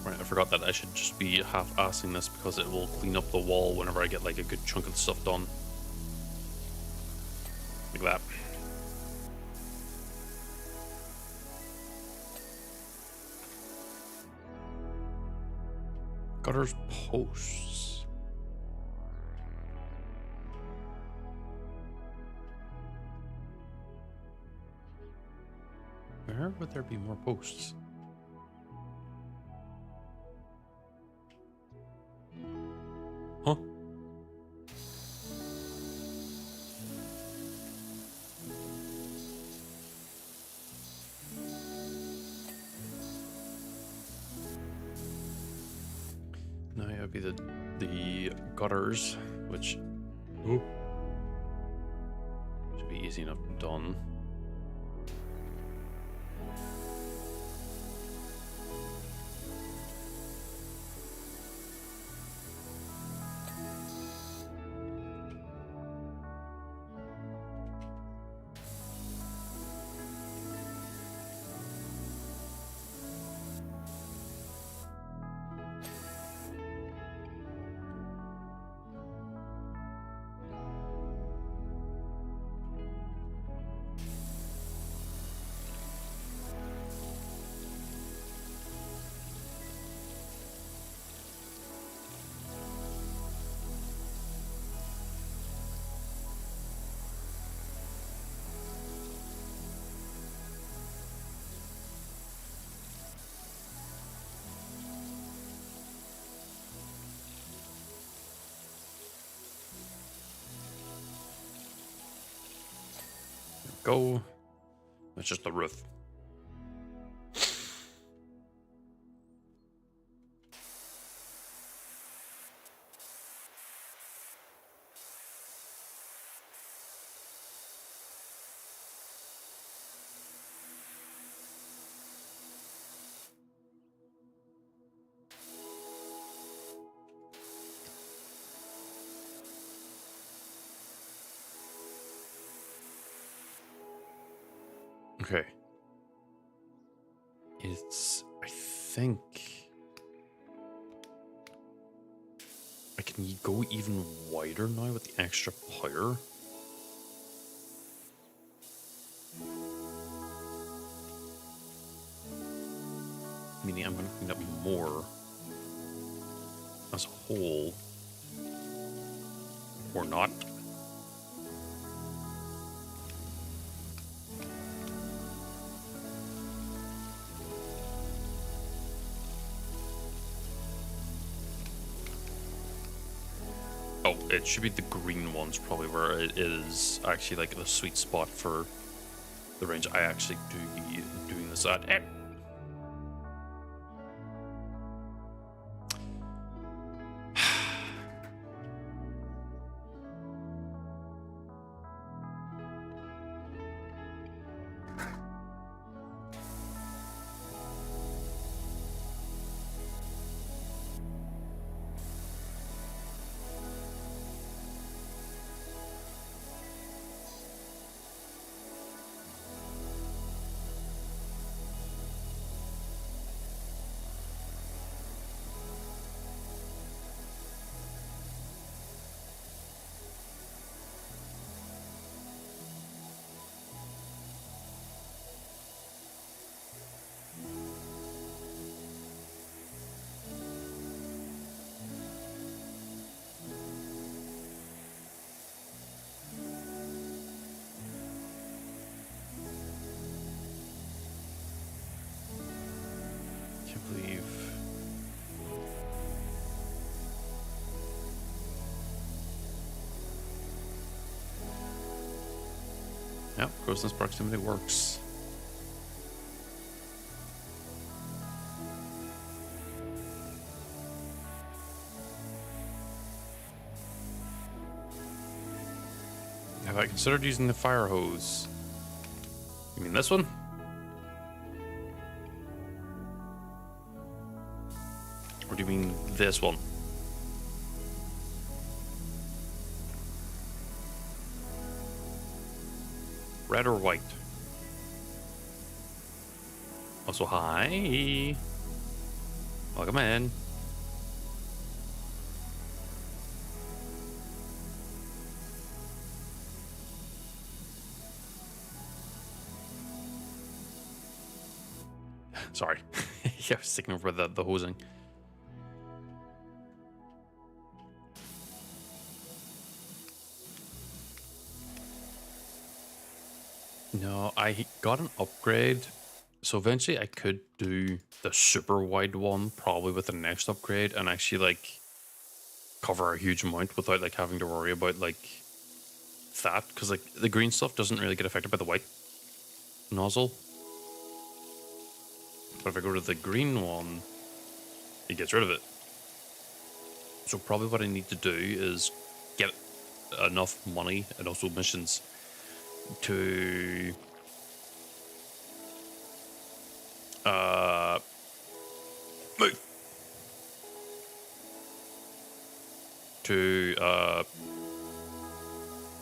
S1: Right, I forgot that I should just be half-assing this because it will clean up the wall whenever I get like a good chunk of the stuff done. Like that. Gutters posts. Where would there be more posts? Huh? would be the gutters, which should be easy enough done. Go. That's just the roof. Okay. I think I can go even wider now with the extra power. Meaning I'm going to clean up more as a whole, or not. Oh, it should be the green ones probably where it is actually like the sweet spot for the range I actually do be doing this at. Can't believe. Yep, closeness proximity works. Have I considered using the fire hose? You mean this one? Or do you mean this one? Red or white? Also, hi. Welcome in. Sorry. Yeah, I was sticking over the hosing. No, I got an upgrade. So eventually I could do the super wide one probably with the next upgrade and actually like cover a huge amount without like having to worry about like that, because like the green stuff doesn't really get affected by the white nozzle. But if I go to the green one, it gets rid of it. So probably what I need to do is get enough money and also missions to move to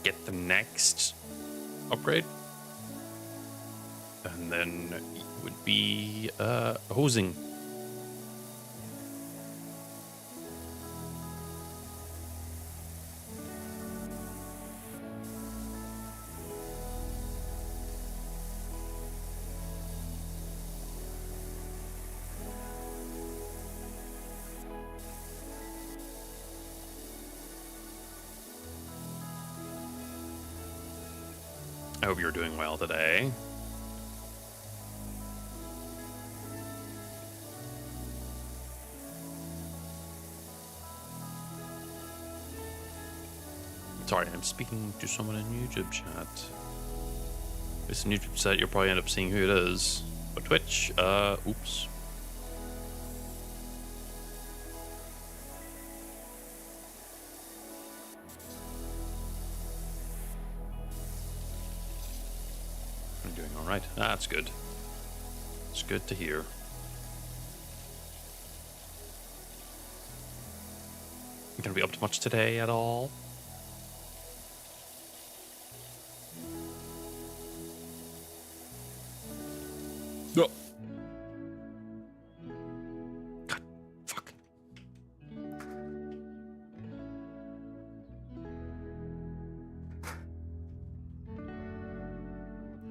S1: get the next upgrade, and then it would be hosing. I hope you're doing well today. Sorry, I'm speaking to someone in YouTube chat. If it's in YouTube chat, you'll probably end up seeing who it is. But Twitch, oops. I'm doing all right. That's good. It's good to hear. You gonna be up to much today at all? No. God, fuck.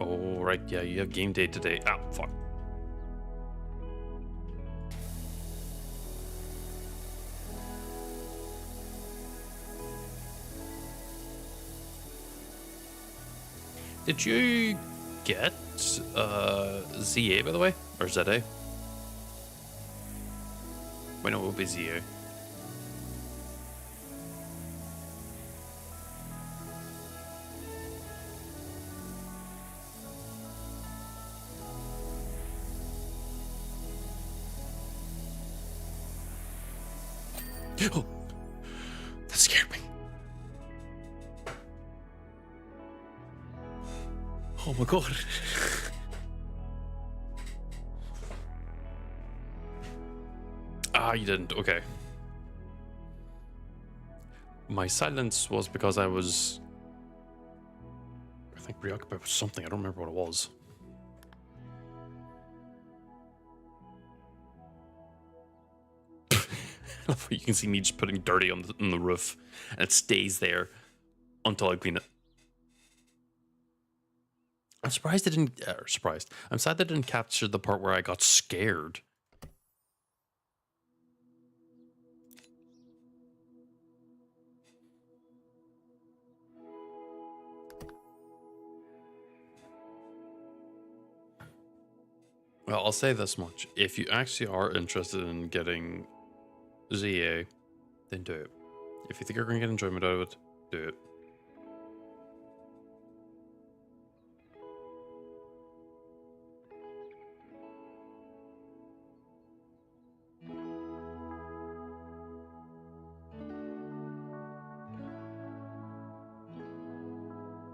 S1: Oh, right, yeah, you have game day today. Ah, fuck. Did you get ZA, by the way? Or ZA? Wait, no, it will be ZA. Oh, that scared me. Oh my god. Ah, you didn't. Okay. My silence was because I was, I think, preoccupied with something. I don't remember what it was. You can see me just putting dirty on the roof, and it stays there until I clean it. I'm surprised I didn't. Surprised. I'm sad they didn't capture the part where I got scared. Well, I'll say this much: if you actually are interested in getting ZA, then do it. If you think you're going to get enjoyment out of it, do it.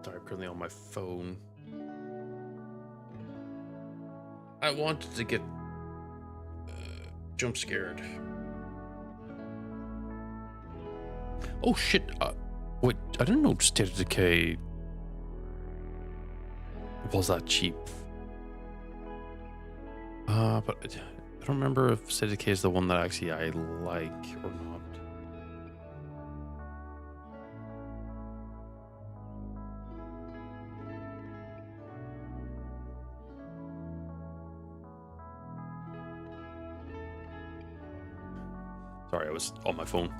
S1: Sorry, I'm currently on my phone. I wanted to get jump scared. Oh shit! Wait, I didn't know State of Decay was that cheap. But I don't remember if State of Decay is the one that actually I like or not. Sorry, I was on my phone.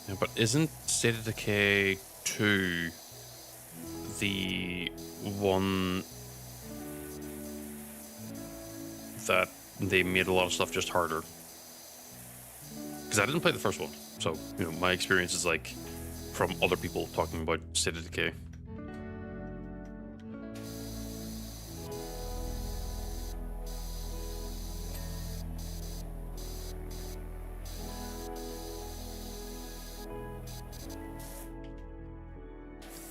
S1: Yeah, but isn't State of Decay 2 the one that they made a lot of stuff just harder. Because I didn't play the first one, so my experience is like from other people talking about State of Decay.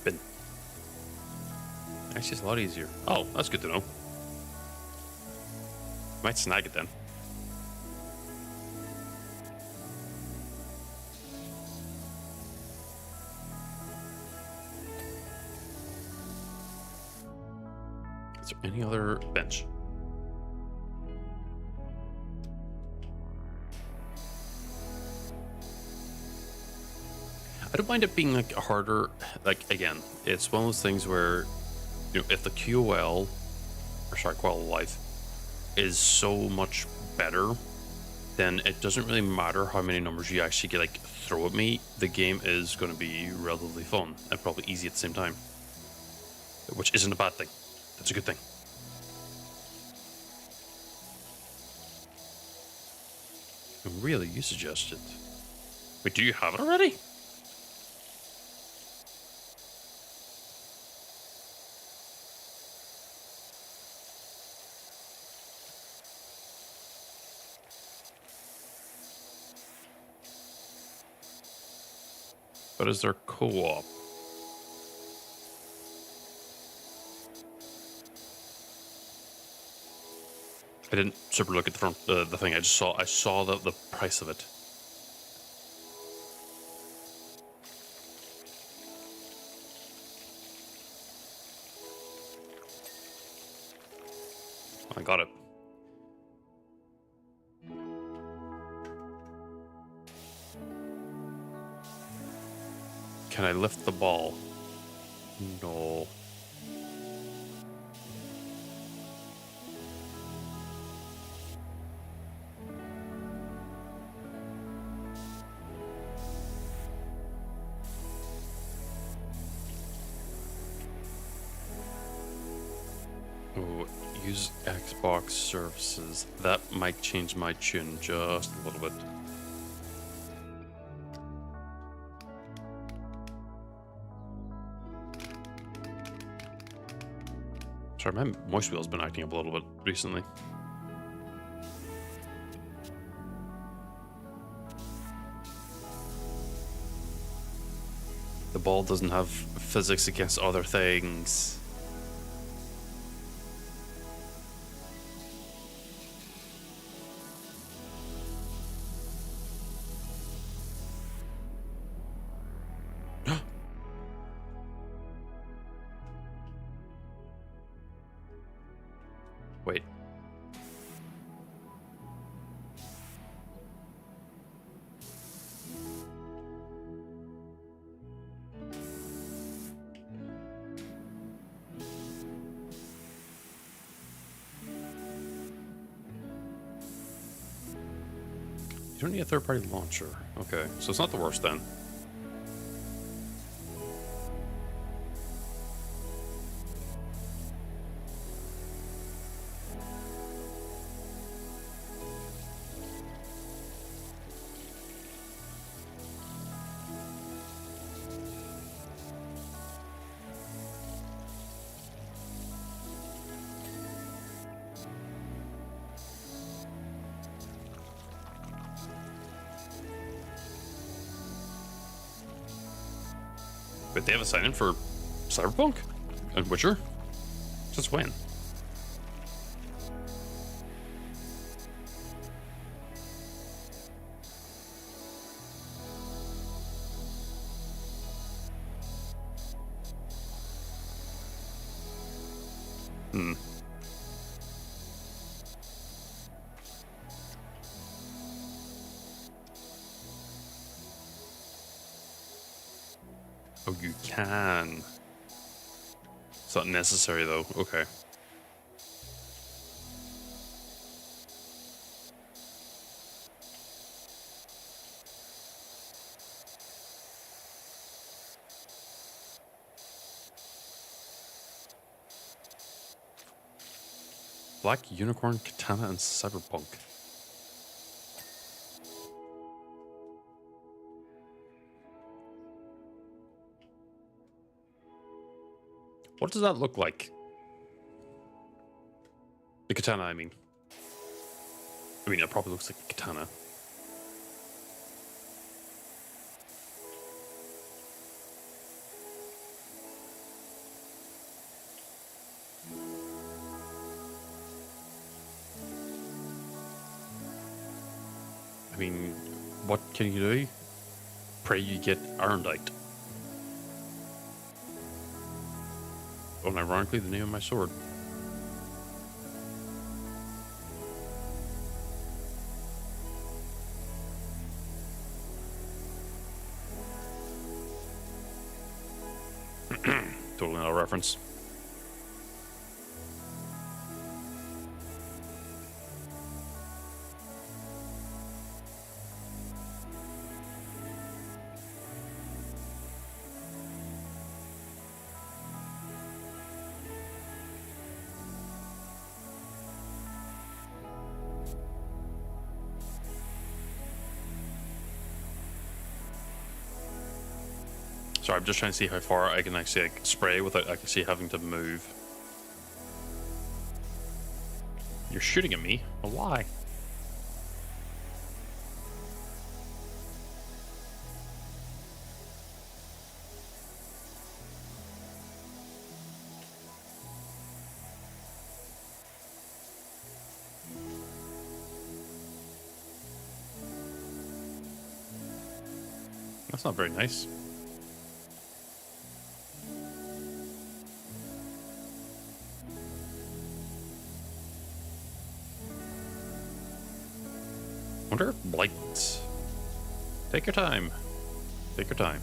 S1: Bin. Actually, it's a lot easier. Oh, that's good to know. Might snag it then. Is there any other bench? I don't mind it being like harder. Like again, it's one of those things where if the QOL, or sorry, quality of life, is so much better, then it doesn't really matter how many numbers you actually get like throw at me. The game is going to be relatively fun and probably easy at the same time, which isn't a bad thing. That's a good thing. Really, you suggested. Wait, do you have it already? But is there co-op? I didn't super look at the front the thing. I saw the price of it. I got it. Can I lift the ball? No. Oh, use Xbox services. That might change my tune just a little bit. Sorry, my mouse wheel's been acting up a little bit recently. The ball doesn't have physics against other things. Wait. You don't need a third-party launcher. Okay, so it's not the worst then. But they have a sign-in for Cyberpunk and Witcher? Since when? Oh, you can. It's not necessary, though. Okay. Black Unicorn, Katana, and Cyberpunk. What does that look like? The katana, I mean. It probably looks like a katana. I mean, what can you do? Pray you get Arendite. Unironically, the name of my sword. Totally not a reference. Sorry, I'm just trying to see how far I can actually spray without actually having to move. You're shooting at me? Well, why? That's not very nice. Wonder if blights. Take your time. Take your time.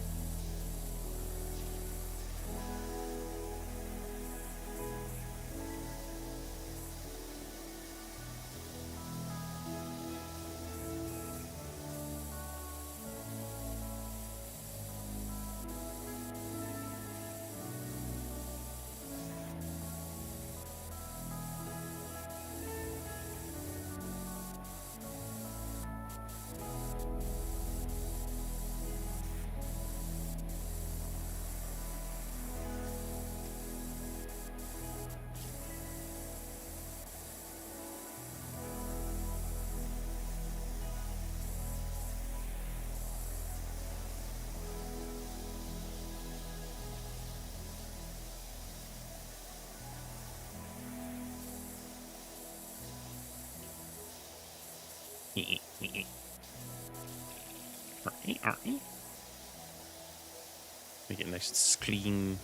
S1: Make it nice and clean.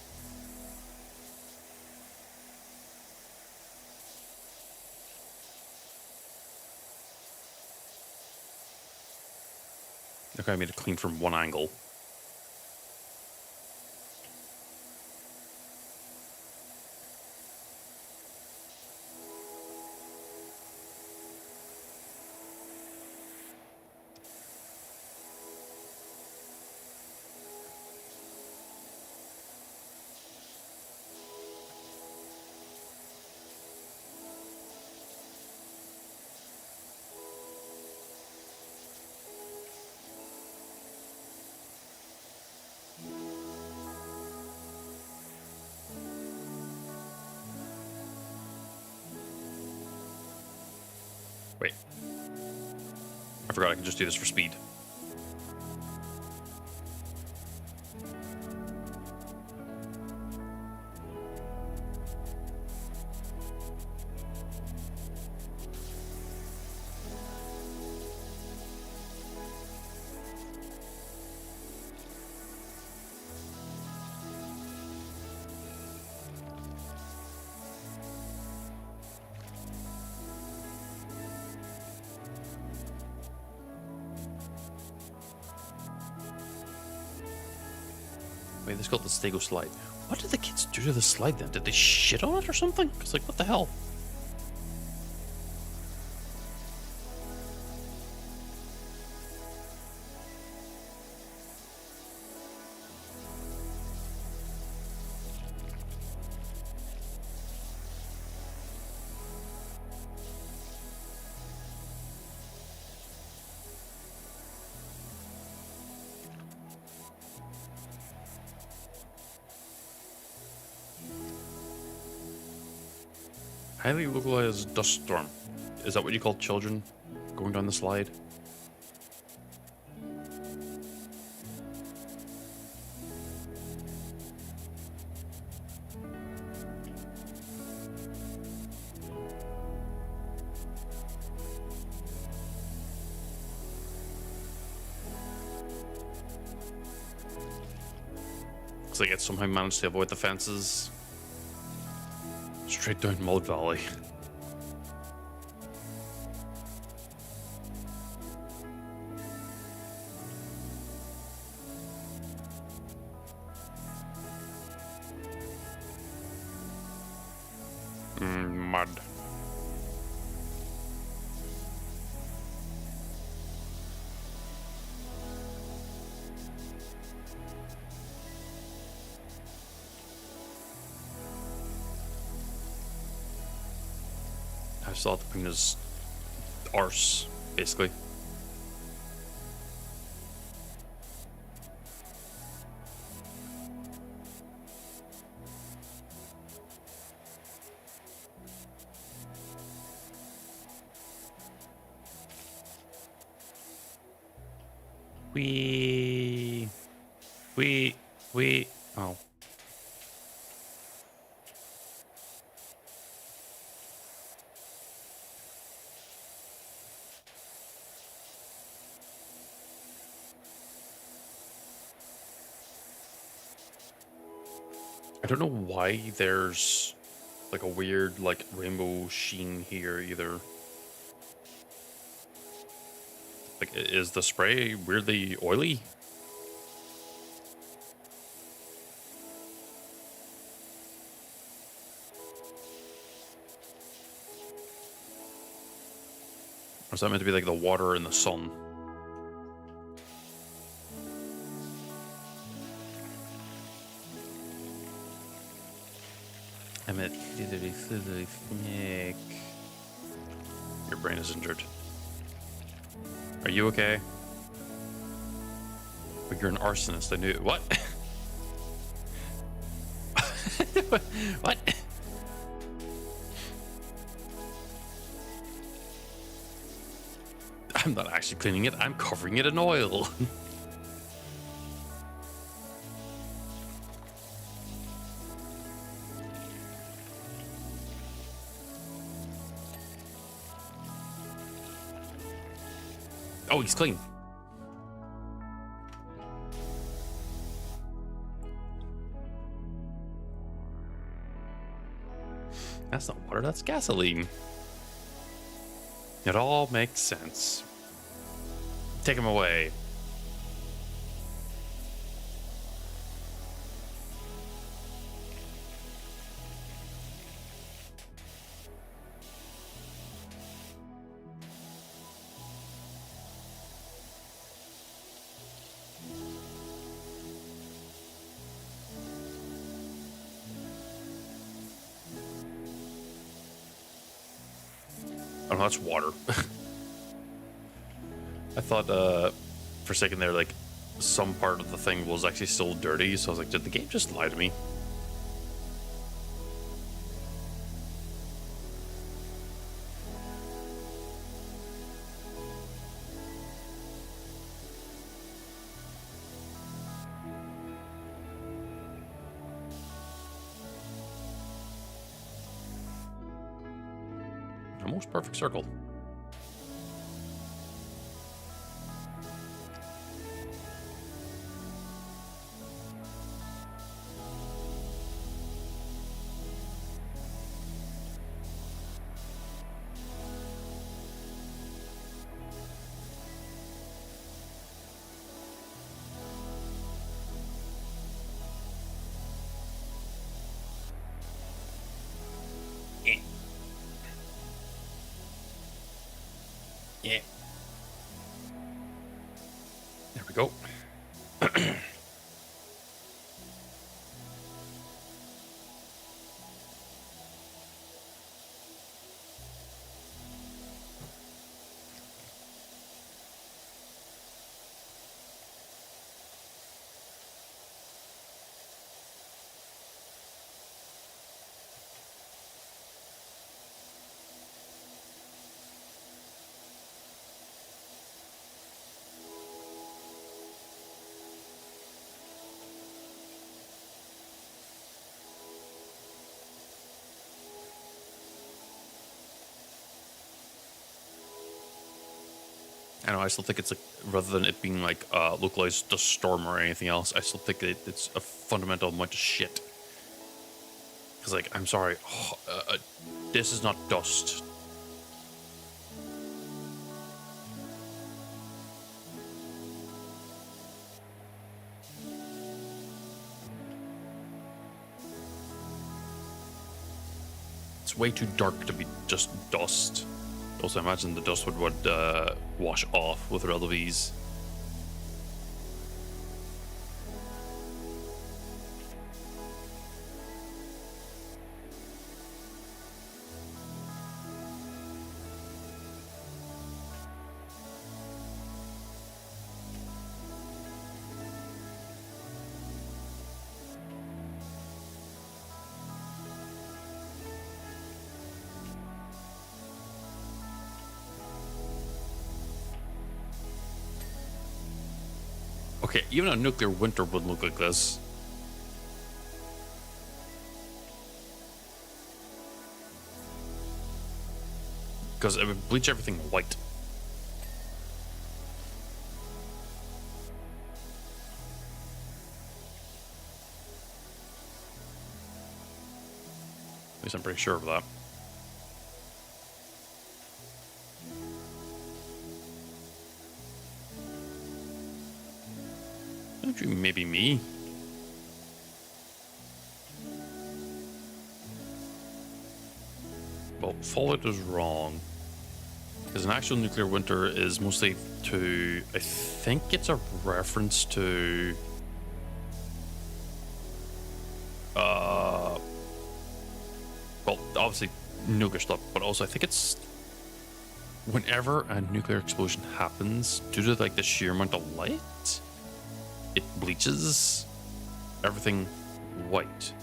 S1: Okay, I made it clean from one angle. Wait. I forgot I can just do this for speed. Wait, this called the Stego slide. What did the kids do to the slide then? Did they shit on it or something? Because, like, what the hell? Highly localized dust storm. Is that what you call children going down the slide? Looks like it somehow managed to avoid the fences. Straight down Mud Valley. Mud. I saw the thing as arse, basically. We. Oh. I don't know why there's like a weird like rainbow sheen here either. Like, is the spray weirdly oily? Or is that meant to be like the water in the sun? I'm at Nick. Your brain is injured. Are you okay? Oh, you're an arsonist. I knew it. What? What? I'm not actually cleaning it. I'm covering it in oil. Oh, he's clean. That's not water, that's gasoline. It all makes sense. Take him away. Oh, no, that's water. I thought for a second there, like, some part of the thing was actually still dirty, so I was like, did the game just lie to me? Almost perfect circle. Yeah. There we go. I know, I still think it's like, rather than it being like localized dust storm or anything else, I still think it's a fundamental amount of shit. Because, like, I'm sorry, this is not dust. It's way too dark to be just dust. Also, I imagine the dust would wash off with relative ease. Okay, even a nuclear winter wouldn't look like this. Because it would bleach everything white. At least I'm pretty sure of that. Maybe me. Well, Fallout is wrong. Because an actual nuclear winter is mostly to... I think it's a reference to... well, obviously nuclear stuff, but also I think it's... whenever a nuclear explosion happens, due to like the sheer amount of light, it bleaches everything white.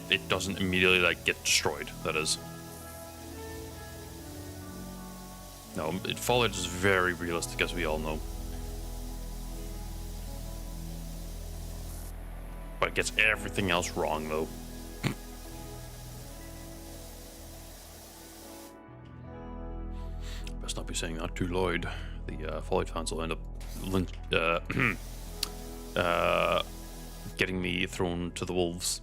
S1: It doesn't immediately like get destroyed, that is. No, Fallout is very realistic, as we all know. But it gets everything else wrong, though. Best not be saying that too loud. The Fallout fans will end up getting me thrown to the wolves.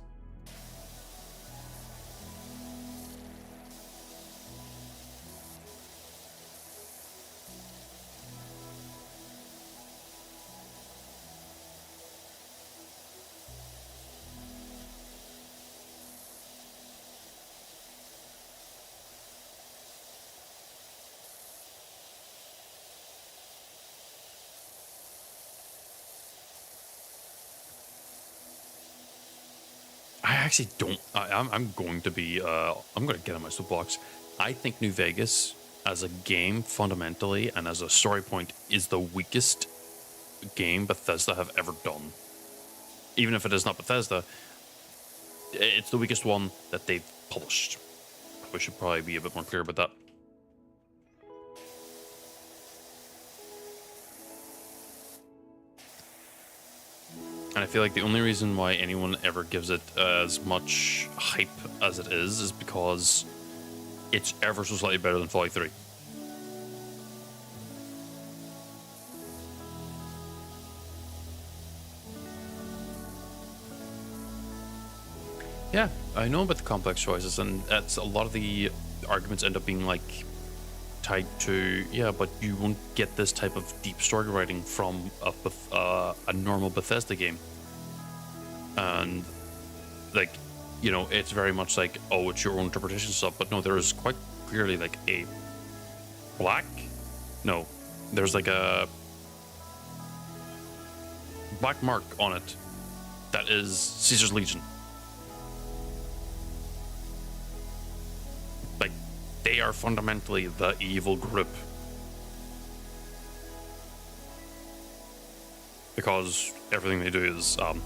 S1: I actually don't. I'm going to be. I'm going to get on my soapbox. I think New Vegas, as a game fundamentally and as a story point, is the weakest game Bethesda have ever done. Even if it is not Bethesda, it's the weakest one that they've published. We should probably be a bit more clear about that. And I feel like the only reason why anyone ever gives it as much hype as it is because it's ever so slightly better than Fallout 3. Yeah, I know about the complex choices, and that's a lot of the arguments end up being like tied to, yeah, but you won't get this type of deep story writing from a normal Bethesda game. And like, you know, it's very much like, oh, it's your own interpretation stuff, but no, there is quite clearly like a there's like a black mark on it that is Caesar's Legion. Like, they are fundamentally the evil group. Because everything they do is, well,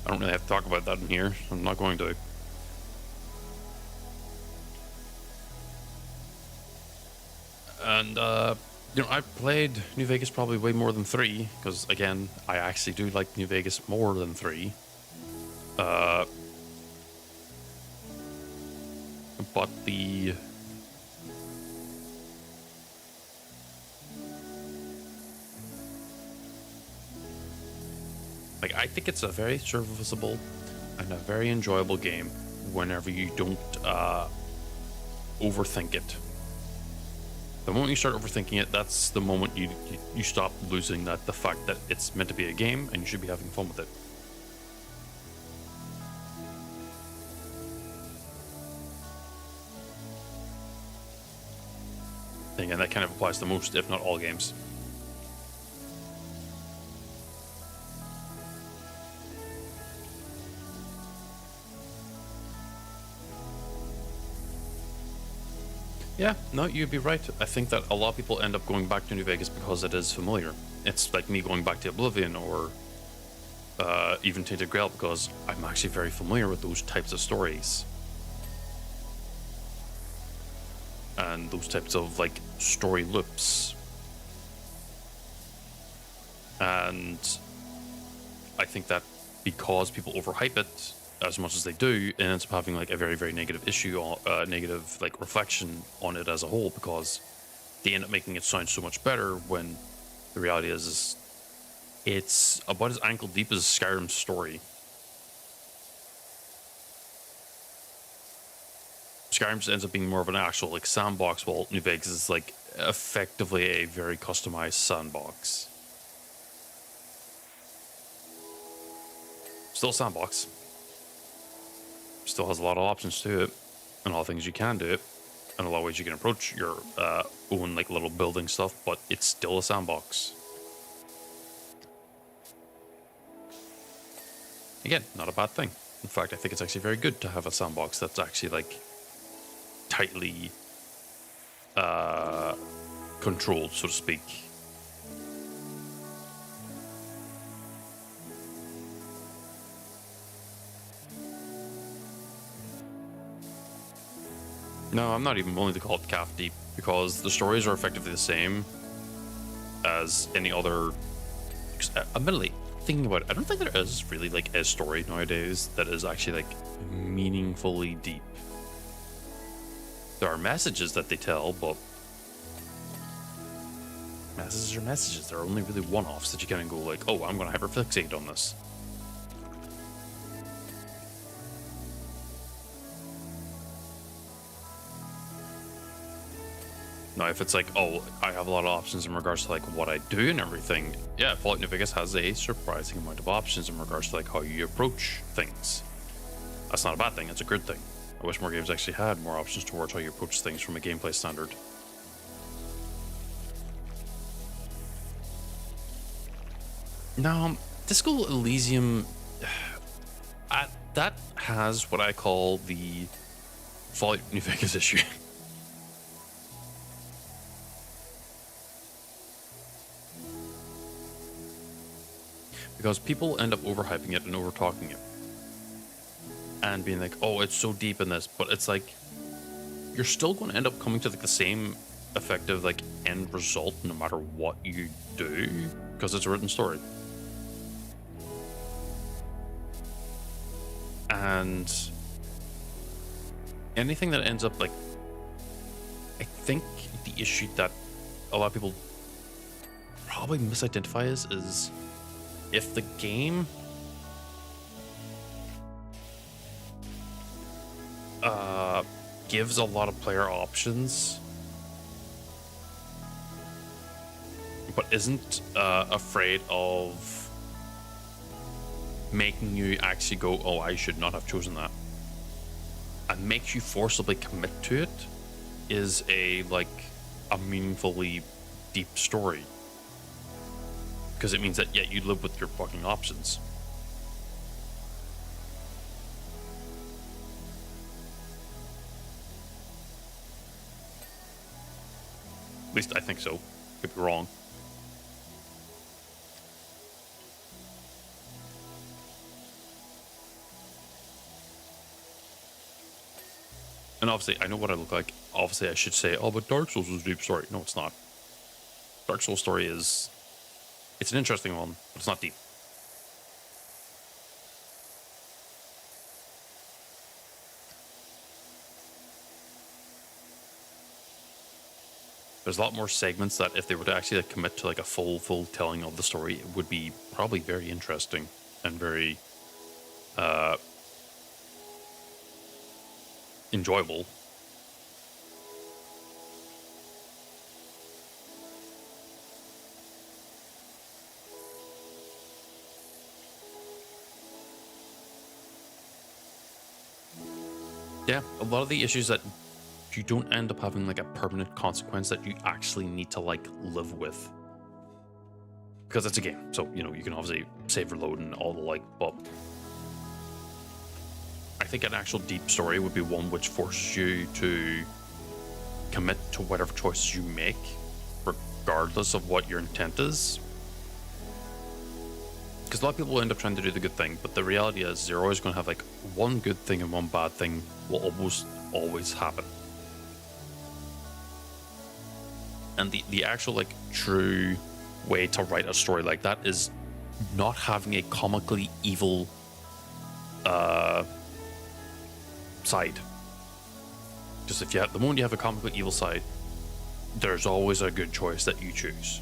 S1: I don't really have to talk about that in here. I'm not going to. And, you know, I've played New Vegas probably way more than 3, because, again, I actually do like New Vegas more than 3. But Like, I think it's a very serviceable and a very enjoyable game whenever you don't overthink it. The moment you start overthinking it, that's the moment you stop losing the fact that it's meant to be a game and you should be having fun with it. And that kind of applies to most, if not all, games. Yeah, no, you'd be right. I think that a lot of people end up going back to New Vegas because it is familiar. It's like me going back to Oblivion or even Tainted Grail, because I'm actually very familiar with those types of stories. And those types of like story loops. And I think that because people overhype it as much as they do, it ends up having like a very, very negative issue, or negative like reflection on it as a whole, because they end up making it sound so much better when the reality is it's about as ankle deep as Skyrim's story. Skyrim just ends up being more of an actual like sandbox, while New Vegas is like effectively a very customized sandbox. Still a sandbox. Still has a lot of options to it, and a lot of things you can do it, and a lot of ways you can approach your own like little building stuff, but it's still a sandbox. Again, not a bad thing. In fact, I think it's actually very good to have a sandbox that's actually like tightly controlled, so to speak. No, I'm not even willing to call it calf deep, because the stories are effectively the same as any other. Admittedly, thinking about it, I don't think there is really like a story nowadays that is actually like meaningfully deep. There are messages that they tell, but messages are messages. They're only really one-offs that you kind of go like, oh, I'm going to hyperfixate on this. Now, if it's like, oh, I have a lot of options in regards to like what I do and everything, yeah, Fallout New Vegas has a surprising amount of options in regards to like how you approach things. That's not a bad thing, it's a good thing. I wish more games actually had more options towards how you approach things from a gameplay standard. Now, Disco Elysium, that has what I call the Fallout New Vegas issue. Because people end up overhyping it and overtalking it. And being like, oh, it's so deep in this, but it's like, you're still going to end up coming to like the same effective like end result no matter what you do, because it's a written story. And anything that ends up like, I think the issue that a lot of people probably misidentify is if the game gives a lot of player options, but isn't afraid of making you actually go, oh, I should not have chosen that, and makes you forcibly commit to it, is a meaningfully deep story. Because it means that, yeah, you live with your fucking options. At least I think so. Could be wrong. And obviously, I know what I look like. Obviously, I should say, oh, but Dark Souls is a deep story. No, it's not. Dark Souls story is... It's an interesting one, but it's not deep. There's a lot more segments that if they were to actually commit to a full telling of the story, it would be probably very interesting. and very enjoyable. Yeah, a lot of the issues that you don't end up having like a permanent consequence that you actually need to like live with, because it's a game, so you know you can obviously save, reload, and all the like, but I think an actual deep story would be one which forces you to commit to whatever choices you make, regardless of what your intent is. Because a lot of people will end up trying to do the good thing, but the reality is they're always going to have like one good thing and one bad thing will almost always happen. And the actual like true way to write a story like that is not having a comically evil side. Because if you have, the moment you have a comically evil side, there's always a good choice that you choose.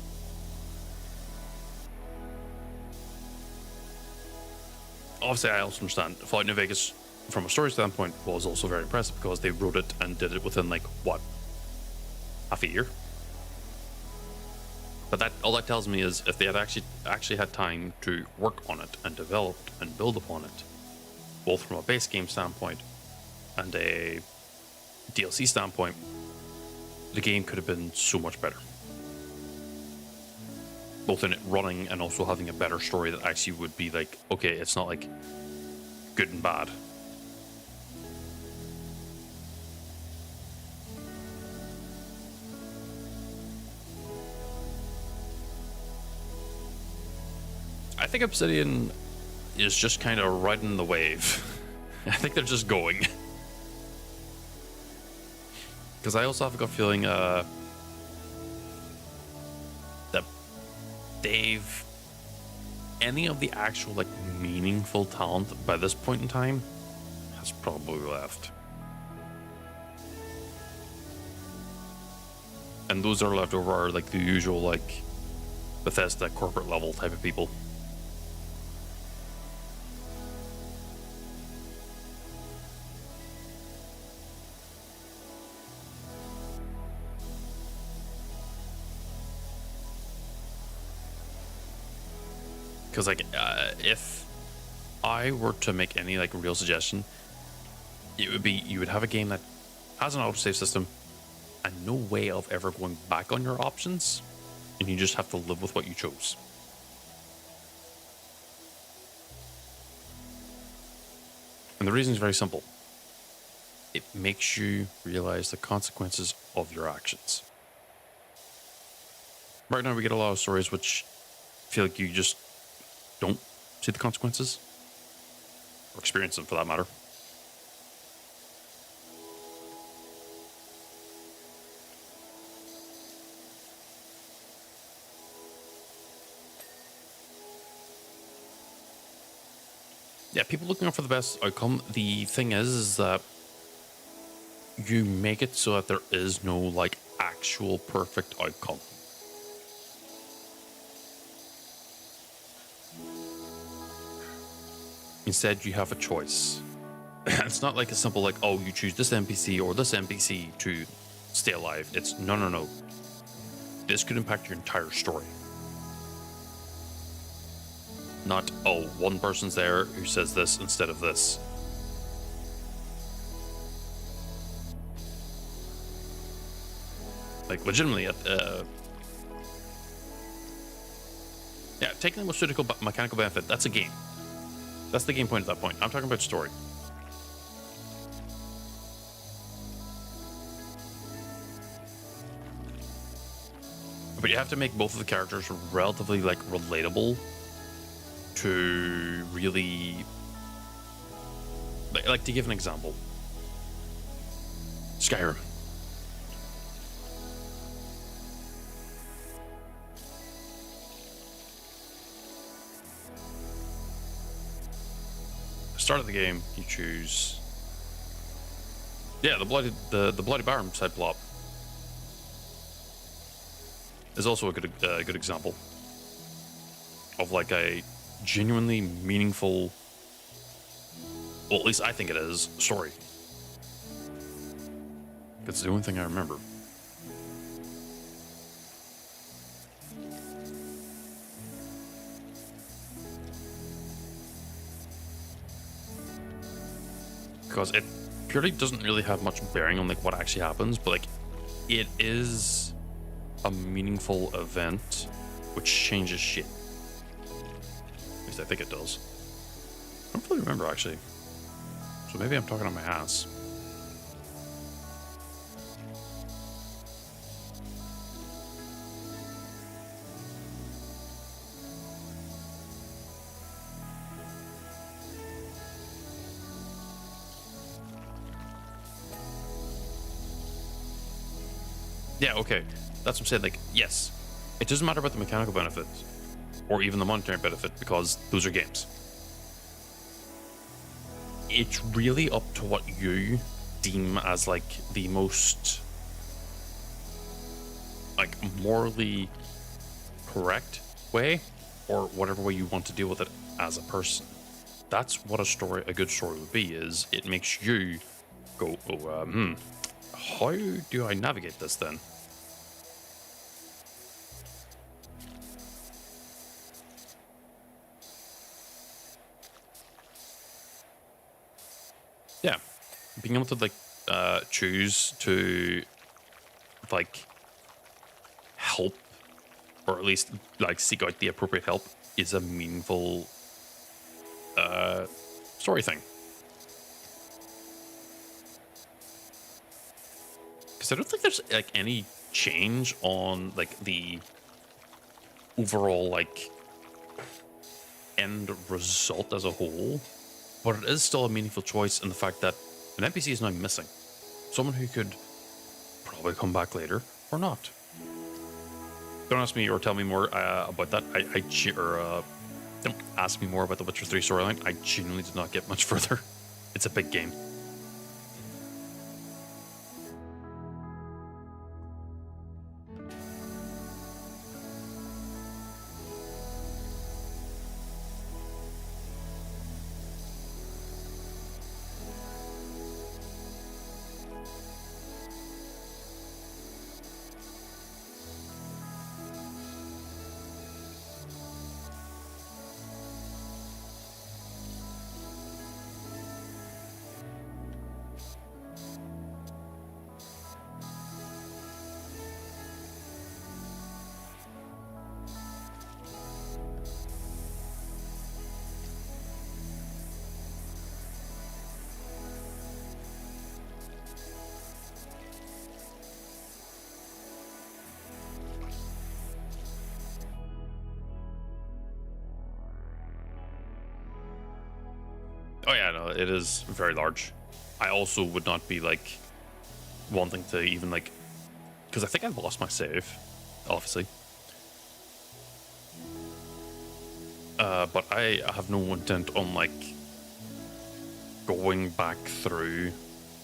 S1: Obviously, I also understand Fallout New Vegas, from a story standpoint, was also very impressive because they wrote it and did it within like what, half a year. But that all that tells me is if they had actually had time to work on it and develop and build upon it, both from a base game standpoint and a DLC standpoint, the game could have been so much better. Both in it running and also having a better story that actually would be like, okay, it's not like good and bad. I think Obsidian is just kind of riding the wave. I think they're just going. Because I also have a gut feeling that they've any of the actual like meaningful talent by this point in time has probably left. And those that are left over are like the usual like Bethesda corporate level type of people. Because like if I were to make any like real suggestion, it would be you would have a game that has an autosave system and no way of ever going back on your options, and you just have to live with what you chose. And the reason is very simple. It makes you realize the consequences of your actions. Right now we get a lot of stories which feel like you just don't see the consequences, or experience them for that matter. Yeah, people looking out for the best outcome. The thing is that you make it so that there is no like actual perfect outcome. Instead, you have a choice. It's not like a simple like, oh, you choose this NPC or this NPC to stay alive. It's no. This could impact your entire story. Not, oh, one person's there who says this instead of this. Like, legitimately, yeah, taking the most critical mechanical benefit, that's a game. That's the game point at that point. I'm talking about story. But you have to make both of the characters relatively, like, relatable to really... Like, to give an example. Skyrim. Start of the game, you choose, yeah, the bloody barn side plot is also a good example of like a genuinely meaningful, well, at least I think it is, story. It's the only thing I remember. Because it purely doesn't really have much bearing on like what actually happens, but like it is a meaningful event which changes shit. At least I think it does. I don't really remember actually. So maybe I'm talking on my ass. Yeah, okay. That's what I'm saying. Like, yes, it doesn't matter about the mechanical benefits or even the monetary benefit because those are games. It's really up to what you deem as like the most like morally correct way or whatever way you want to deal with it as a person. That's what a good story would be, is it makes you go, oh, how do I navigate this then? Yeah, being able to like choose to like help or at least like seek out the appropriate help is a meaningful story thing. Because I don't think there's like any change on like the overall like end result as a whole, but it is still a meaningful choice in the fact that an NPC is now missing. Someone who could probably come back later or not. Don't ask me or tell me more about that. Don't ask me more about the Witcher 3 storyline. I genuinely did not get much further. It's a big game. Oh yeah, no, it is very large. I also would not be like wanting to even like, because I think I lost my save, obviously. But I have no intent on like going back through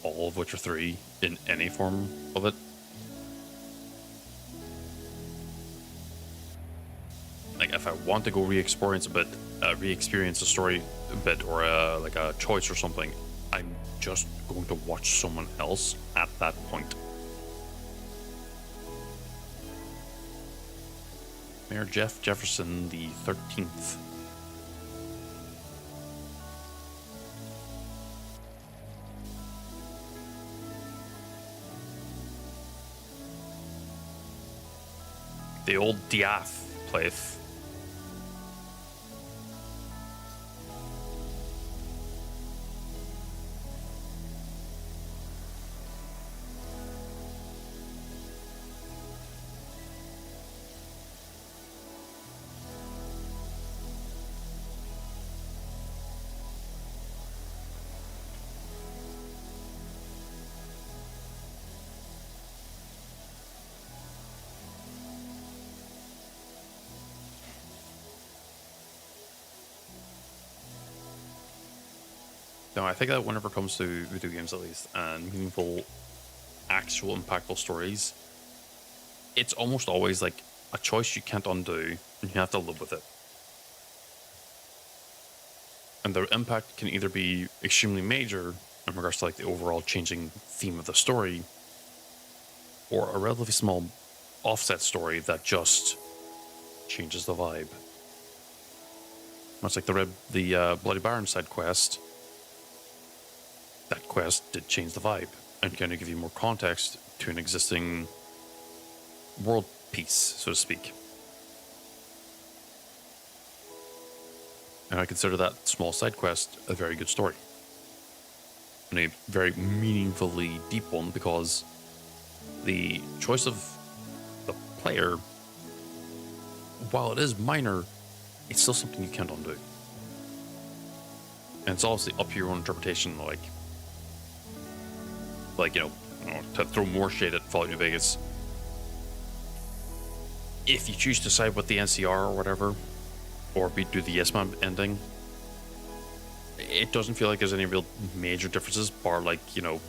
S1: all of Witcher 3 in any form of it. Like if I want to go re-experience a bit, re-experience the story a bit, or like a choice or something, I'm just going to watch someone else at that point. Mayor Jeff Jefferson the 13th. The old Diath place. No, I think that whenever it comes to video games, at least, and meaningful, actual, impactful stories, it's almost always like a choice you can't undo, and you have to live with it. And the impact can either be extremely major in regards to like the overall changing theme of the story, or a relatively small offset story that just changes the vibe. Much like the Bloody Baron side quest, that quest did change the vibe and kind of give you more context to an existing world piece, so to speak. And I consider that small side quest a very good story. And a very meaningfully deep one, because the choice of the player, while it is minor, it's still something you can't undo. And it's obviously up to your own interpretation, like, you know, to throw more shade at Fallout New Vegas. If you choose to side with the NCR or whatever, or do the Yes Man ending, it doesn't feel like there's any real major differences, bar like, you know,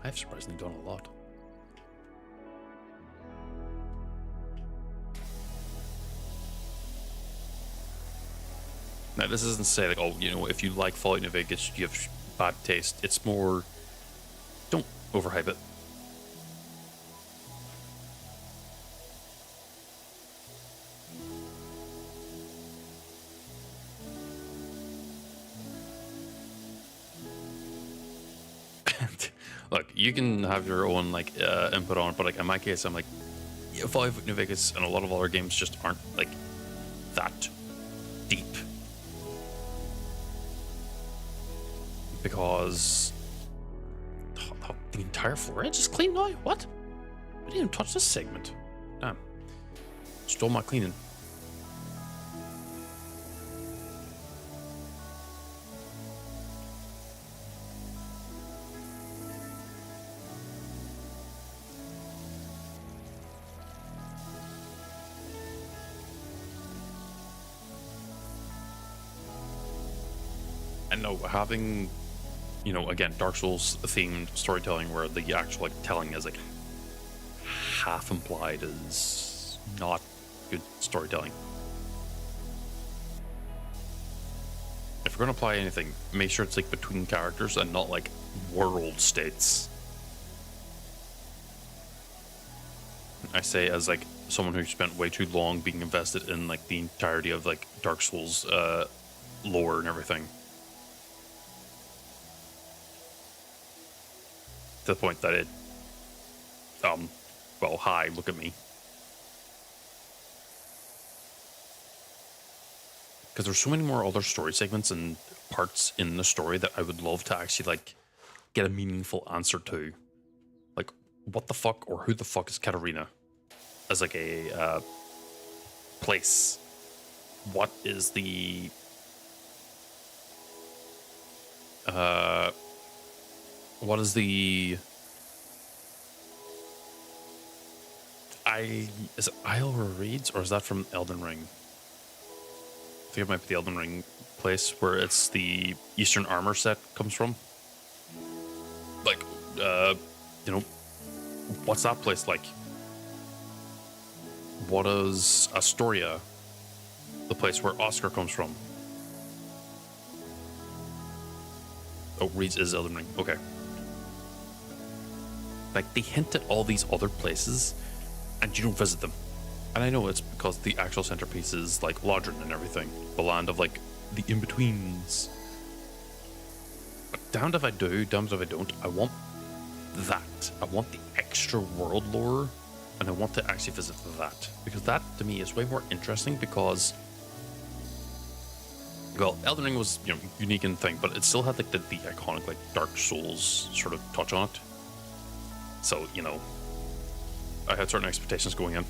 S1: I've surprisingly done a lot. Now, this isn't to say like, oh, you know, if you like Fallout New Vegas, you have bad taste. It's more, don't overhype it. Look, you can have your own like input on it, but like in my case, I'm like, yeah, Fallout New Vegas and a lot of other games just aren't like that deep, because the entire floor edge is clean now. What? I didn't even touch this segment. Damn, stole my cleaning. And no, having, you know, again, Dark Souls themed storytelling where the actual like telling is like half implied is not good storytelling. If we're gonna apply anything, make sure it's like between characters and not like world states. I say as like someone who spent way too long being invested in like the entirety of like Dark Souls lore and everything. To the point that it, well, hi, look at me. Because there's so many more other story segments and parts in the story that I would love to actually, like, get a meaningful answer to. Like, what the fuck or who the fuck is Katarina? As, like, a place. What is the... what is the... Is it Isle Reeds, or is that from Elden Ring? I think it might be the Elden Ring place where it's the Eastern armor set comes from. Like, you know, what's that place like? What is Astoria, the place where Oscar comes from? Oh, Reeds is Elden Ring. Okay. Like, they hint at all these other places, and you don't visit them. And I know it's because the actual centerpiece is, like, Lodrin and everything. The land of, like, the in-betweens. But damned if I do, damned if I don't. I want that. I want the extra world lore, and I want to actually visit that. Because that, to me, is way more interesting because... Well, Elden Ring was, you know, unique and thing, but it still had, like, the iconic, like, Dark Souls sort of touch on it. So, you know, I had certain expectations going in.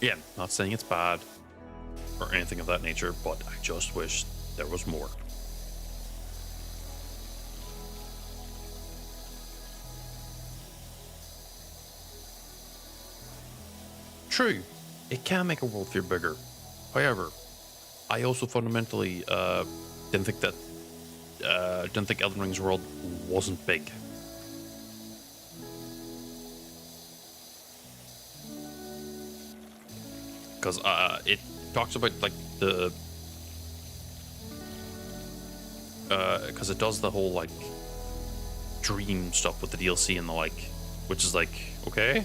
S1: Yeah, not saying it's bad. or anything of that nature, but I just wish there was more. True, it can make a world feel bigger. However, I also fundamentally didn't think that didn't think Elden Ring's world wasn't big. Because it talks about like the because it does the whole like dream stuff with the DLC and the like, which is like, okay,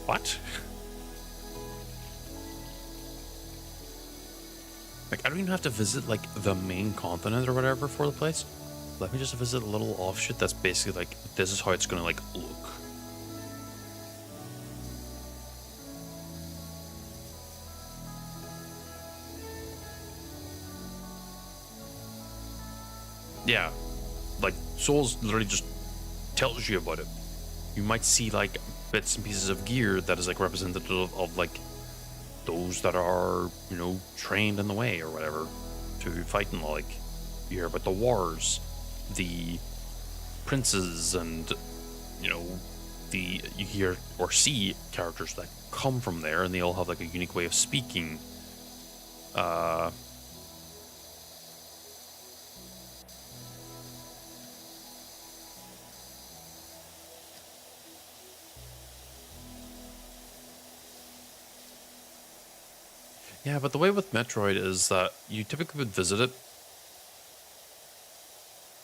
S1: what? Like, I don't even have to visit like the main continent or whatever for the place. Let me just visit a little offshoot that's basically like, this is how it's gonna like look. Yeah, like Souls literally just tells you about it. You might see like bits and pieces of gear that is like representative of like those that are, you know, trained in the way or whatever to fight in. Like, you hear about the wars, the princes, and you know, you hear or see characters that come from there, and they all have like a unique way of speaking. Yeah, but the way with Metroid is that you typically would visit it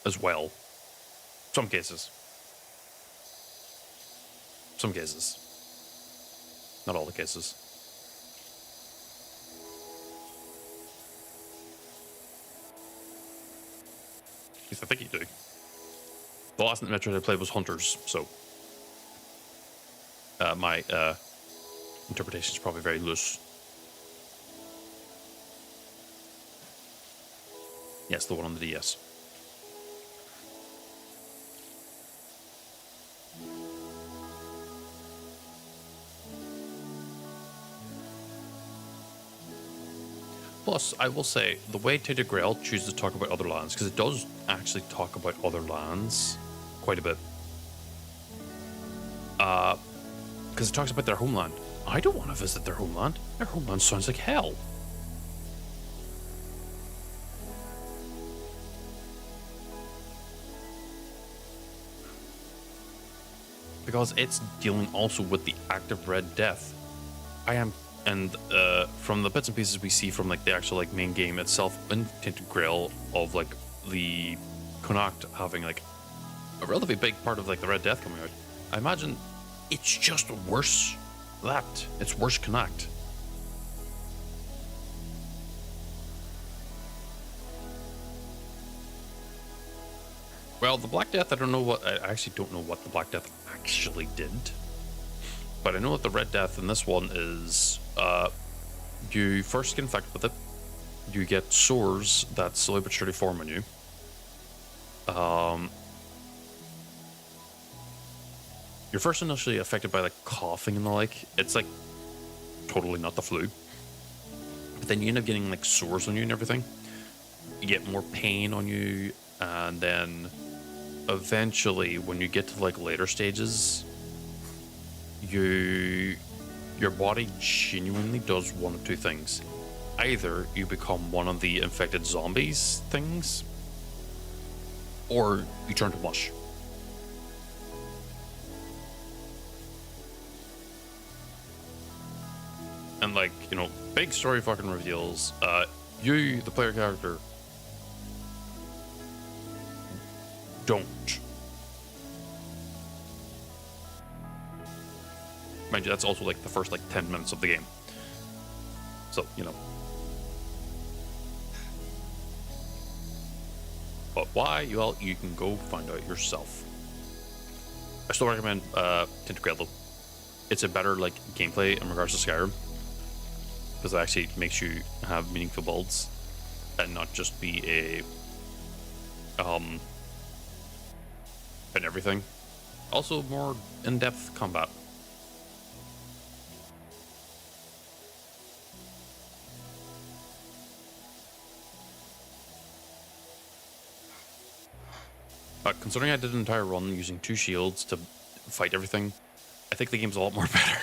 S1: as well. Some cases. Some cases. Not all the cases. At least I think you do. The last Metroid I played was Hunters, so my interpretation is probably very loose. Yes, the one on the DS. Plus, I will say, the way Tainted Grail chooses to talk about other lands, because it does actually talk about other lands quite a bit. Because it talks about their homeland. I don't want to visit their homeland. Their homeland sounds like hell. Because it's dealing also with the active Red Death. And from the bits and pieces we see from like the actual like main game itself in Tainted Grail of like the Connacht having like a relatively big part of like the Red Death coming out, I imagine it's just worse. It's worse Connacht. Well, the Black Death, I actually don't know what the Black Death actually did. But I know that the Red Death in this one is, you first get infected with it. You get sores that slowly but surely form on you. You're first initially affected by like coughing and the like. It's like totally not the flu. But then you end up getting like sores on you and everything. You get more pain on you, and then eventually when you get to like later stages, your body genuinely does one of two things. Either you become one of the infected zombies things, or you turn to mush. And like, you know, big story fucking reveals, you, the player character, don't. Mind you, that's also like the first like 10 minutes of the game. So, you know. But why? Well, you can go find out yourself. I still recommend Tainted Grail though. It's a better like gameplay in regards to Skyrim, because it actually makes you have meaningful builds and not just be a and everything. Also more in-depth combat. Considering I did an entire run using 2 shields to fight everything, I think the game's a lot more better.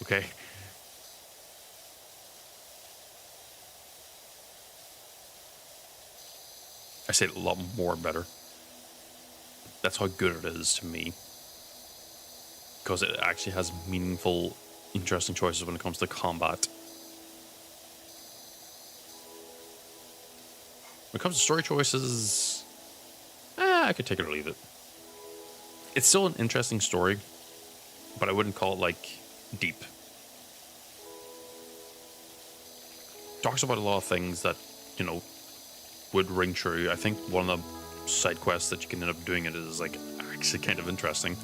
S1: Okay? I say a lot more better. That's how good it is to me. Because it actually has meaningful, interesting choices when it comes to combat. When it comes to story choices, I could take it or leave it. It's still an interesting story, but I wouldn't call it, like, deep. Talks about a lot of things that, you know, would ring true. I think one of the side quests that you can end up doing it is, like, actually kind of interesting.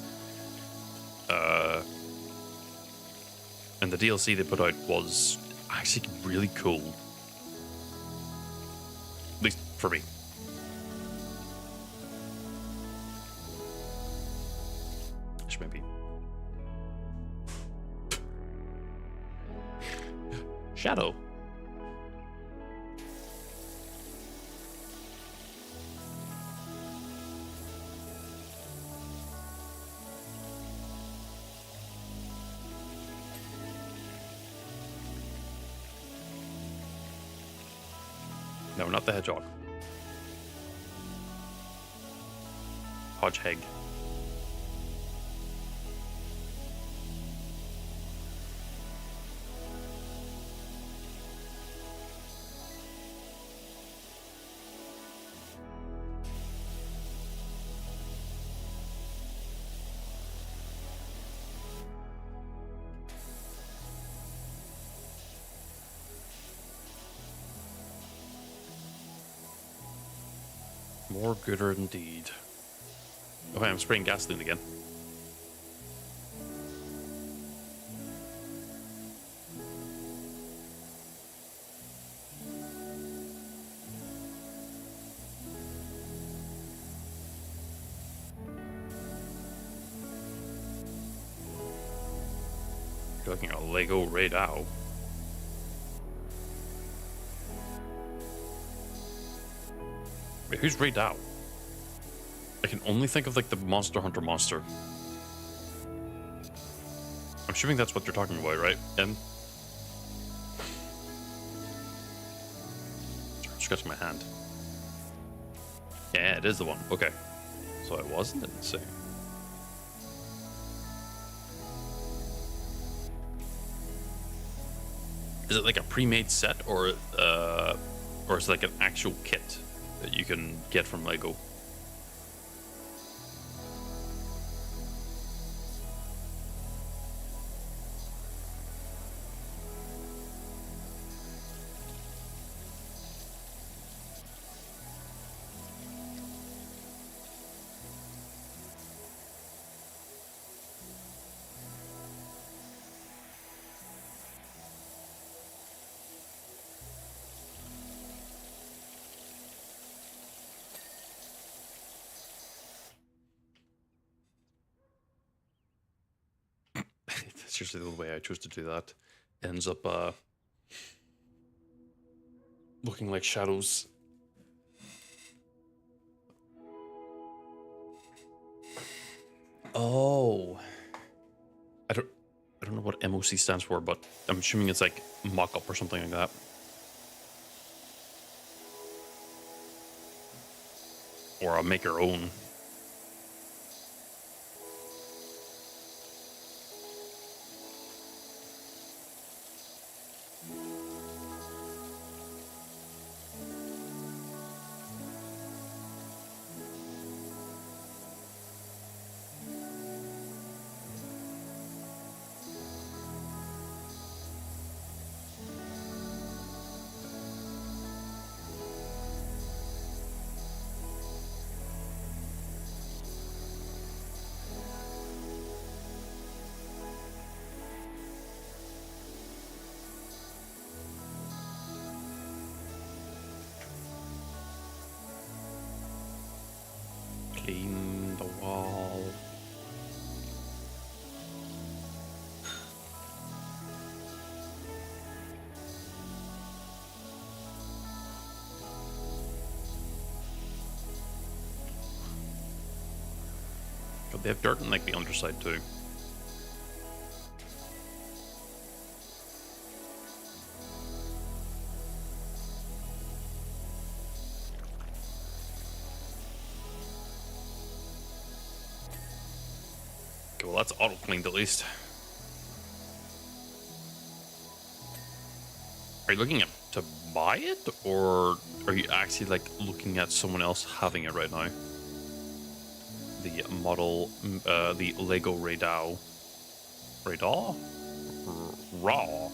S1: And the DLC they put out was actually really cool. At least for me. Maybe. Shadow. No, not the hedgehog. Hodgehog. More gooder indeed. Okay, I'm spraying gasoline again. You're looking at a Lego radar. Wait, who's Ray Dow? I can only think of, like, the Monster Hunter monster. I'm assuming that's what you're talking about, right? Scratching my hand. Yeah, it is the one. Okay. So I wasn't insane. Is it like a pre-made set, or is it like an actual kit that you can get from Lego? That's usually the way I choose to do that. It ends up looking like shadows. Oh, I don't know what MOC stands for, but I'm assuming it's like mock-up or something like that. Or I'll make your own. They have dirt on like the underside too. Okay, well that's auto cleaned at least. Are you looking at to buy it, or are you actually like looking at someone else having it right now? The model, the Lego Radau. Radau? Raw.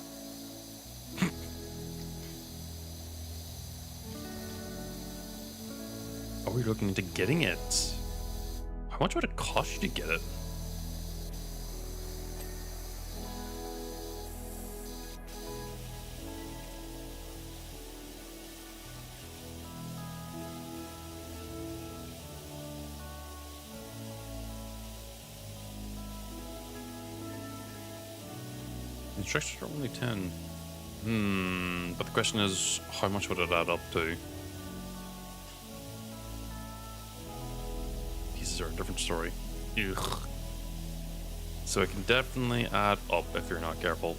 S1: Are we looking into getting it? How much would it cost you to get it? Instructions are only 10. But the question is, how much would it add up to? Pieces are a different story. Ugh. So it can definitely add up if you're not careful.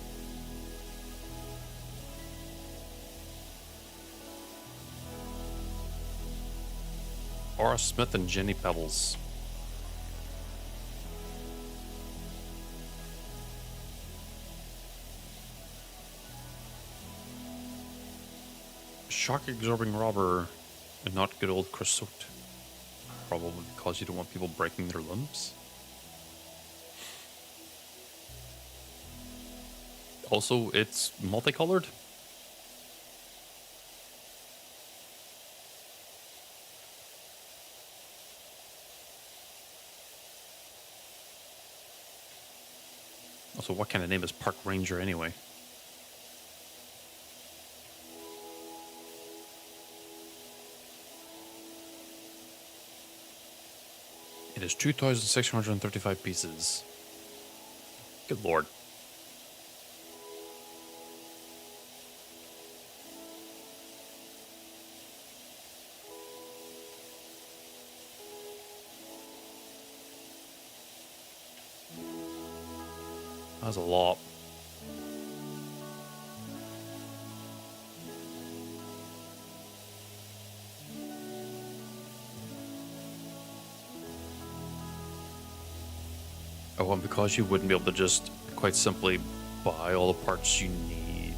S1: Aura Smith and Jenny Pebbles. Shock absorbing robber and not good old creosote. Probably because you don't want people breaking their limbs. Also, it's multicolored. Also, what kind of name is Park Ranger anyway? It is 2,635 pieces. Good lord. That's a lot. Oh, and because you wouldn't be able to just quite simply buy all the parts you need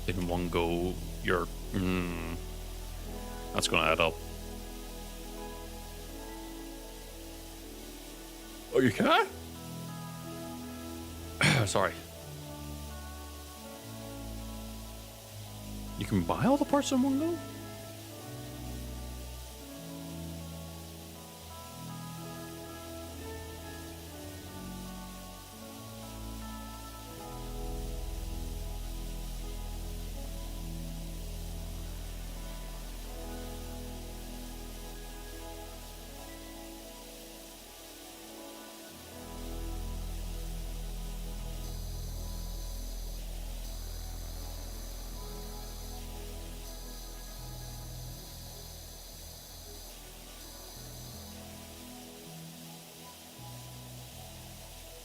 S1: in one go, you're... that's going to add up. Oh, you can? Sorry. You can buy all the parts in one go?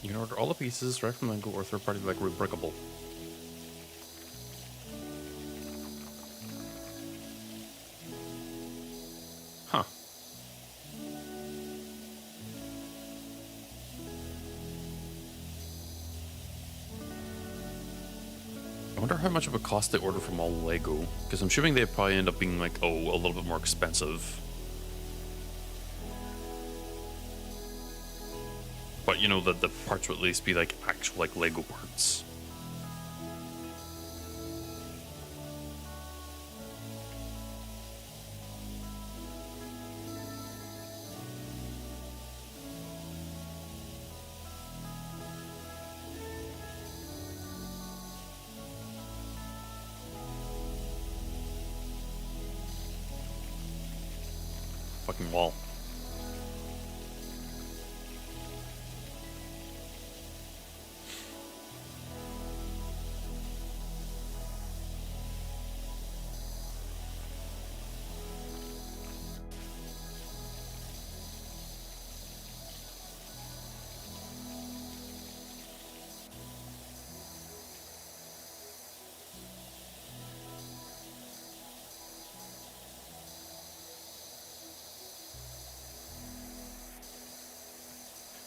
S1: You can order all the pieces direct from Lego or third party like Rebrickable. Huh. I wonder how much of a cost they order from all Lego, because I'm assuming they probably end up being like, a little bit more expensive. But you know that the parts would at least be like actual like Lego parts. Fucking wall.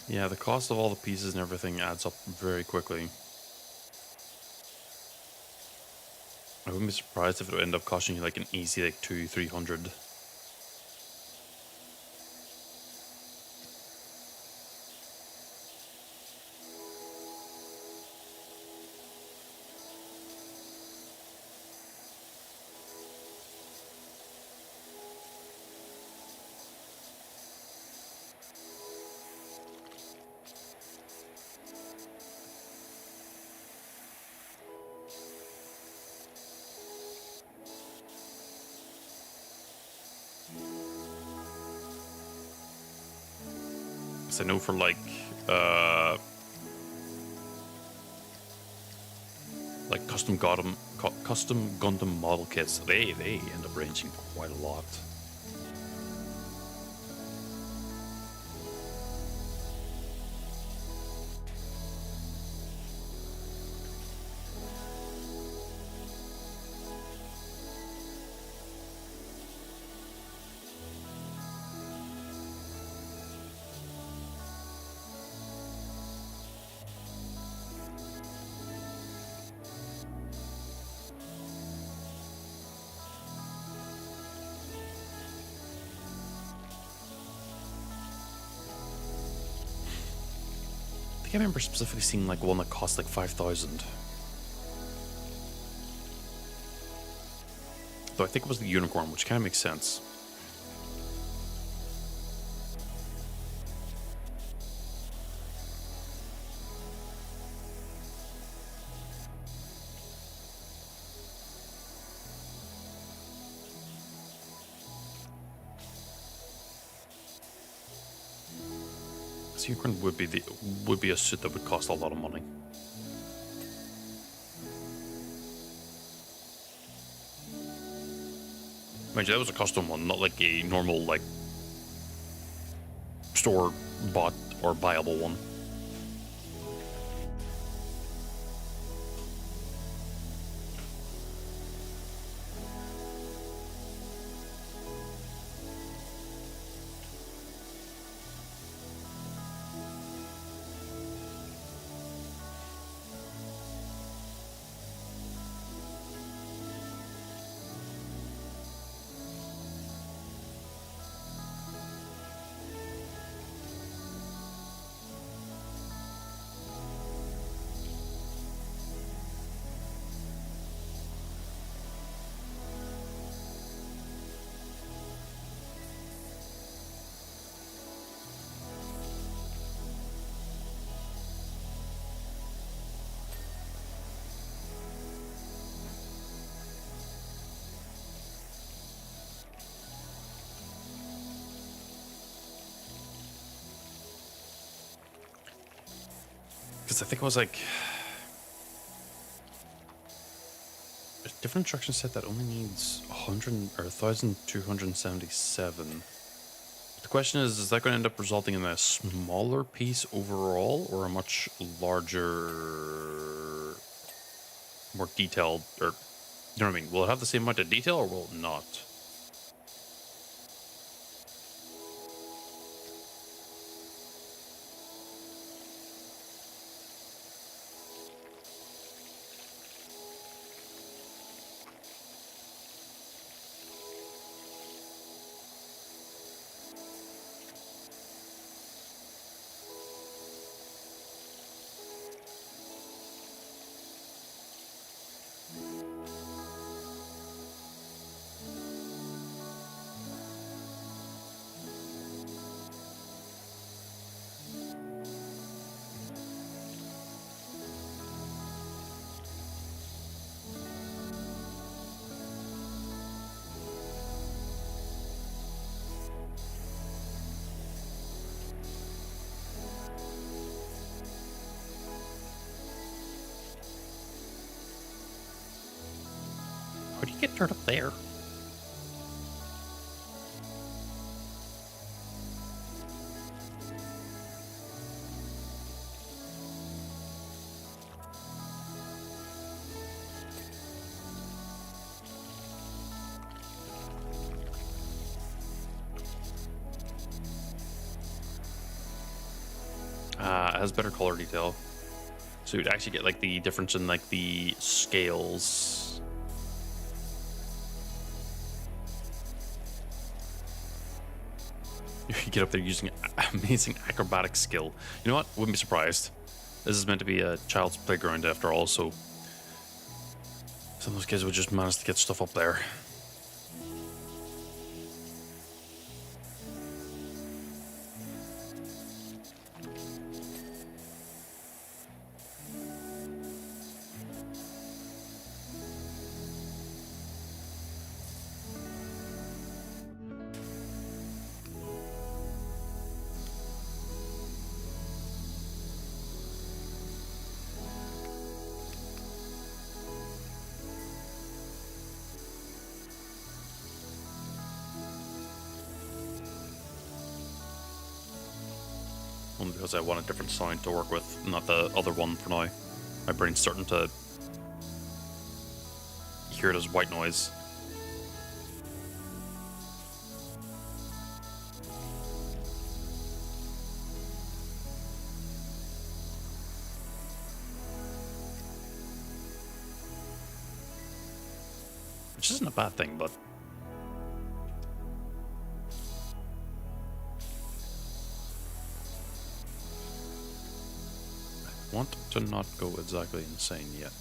S1: Yeah, the cost of all the pieces and everything adds up very quickly. I wouldn't be surprised if it would end up costing you like an easy like 200-300. Because I know for like custom Gundam model kits, they end up ranging quite a lot. I think I remember specifically seeing like one that cost like 5,000. Though I think it was the unicorn, which kind of makes sense. So unicorn would be a suit that would cost a lot of money. Mind you, that was a custom one, not like a normal like store bought or buyable one. Because I think it was like a different instruction set that only needs 100 or 1,277. The question is that going to end up resulting in a smaller piece overall or a much larger, more detailed, or, you know what I mean? Will it have the same amount of detail or will it not? How do you get turned up there? It has better color detail. So you'd actually get like the difference in like the scales. You get up there using amazing acrobatic skill. You know what? Wouldn't be surprised. This is meant to be a child's playground after all, so some of those kids would just manage to get stuff up there. Only because I want a different sound to work with, not the other one for now. My brain's starting to hear it as white noise. Which isn't a bad thing, but I want to not go exactly insane yet.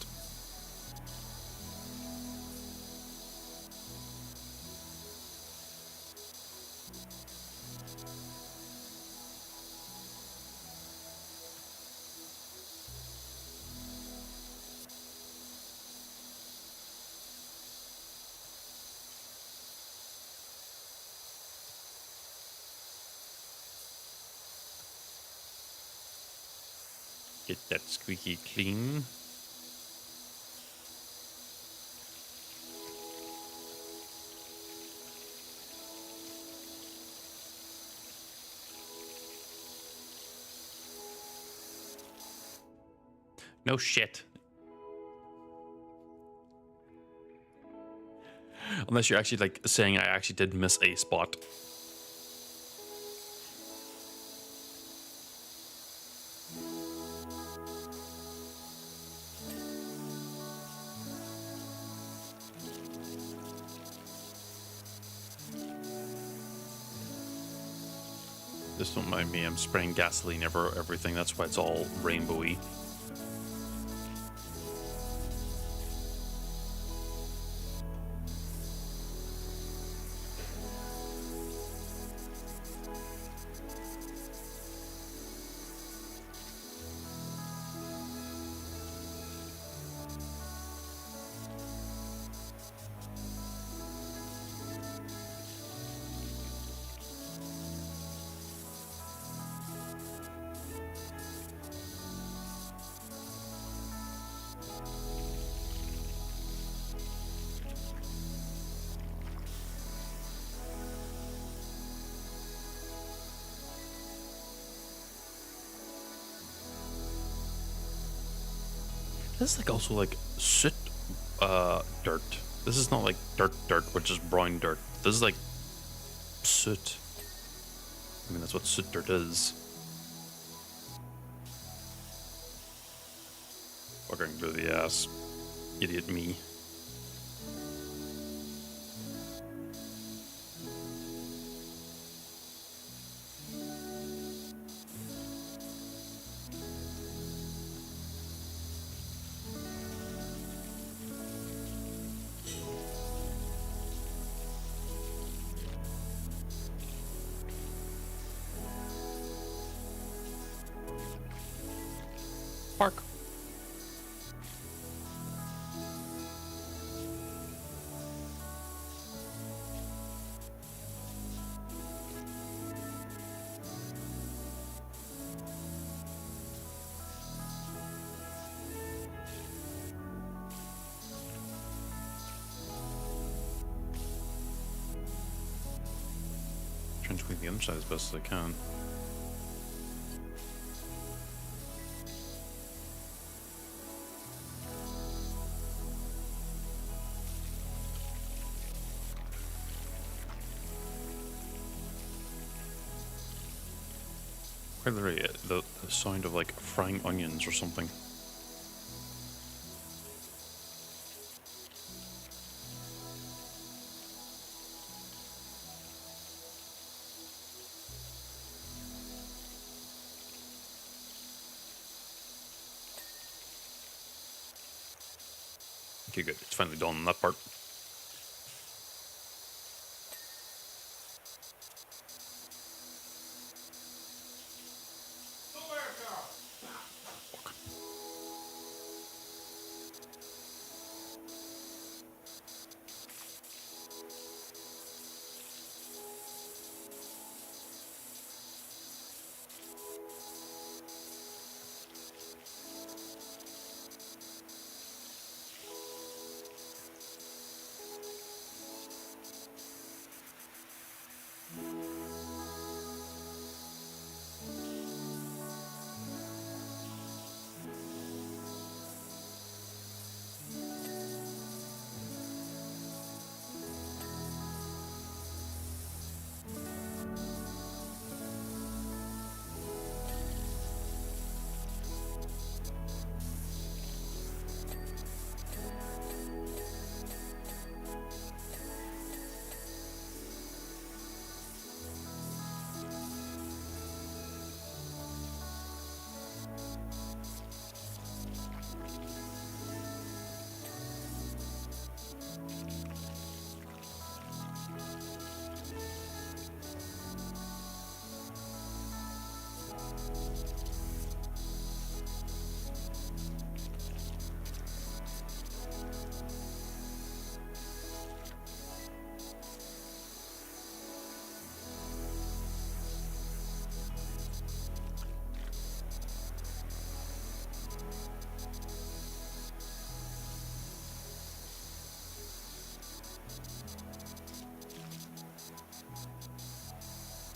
S1: Get that squeaky clean. No shit. Unless you're actually like saying I actually did miss a spot. Just don't mind me, I'm spraying gasoline over everything, that's why it's all rainbowy. This is like also like soot dirt. This is not like dirt, which is brown dirt. This is like soot. I mean, that's what soot dirt is. Fucking through the ass. Idiot me. Park. Trying to clean the other side as best as I can. Quite literally, the sound of like frying onions or something. Okay, good. It's finally done on that part.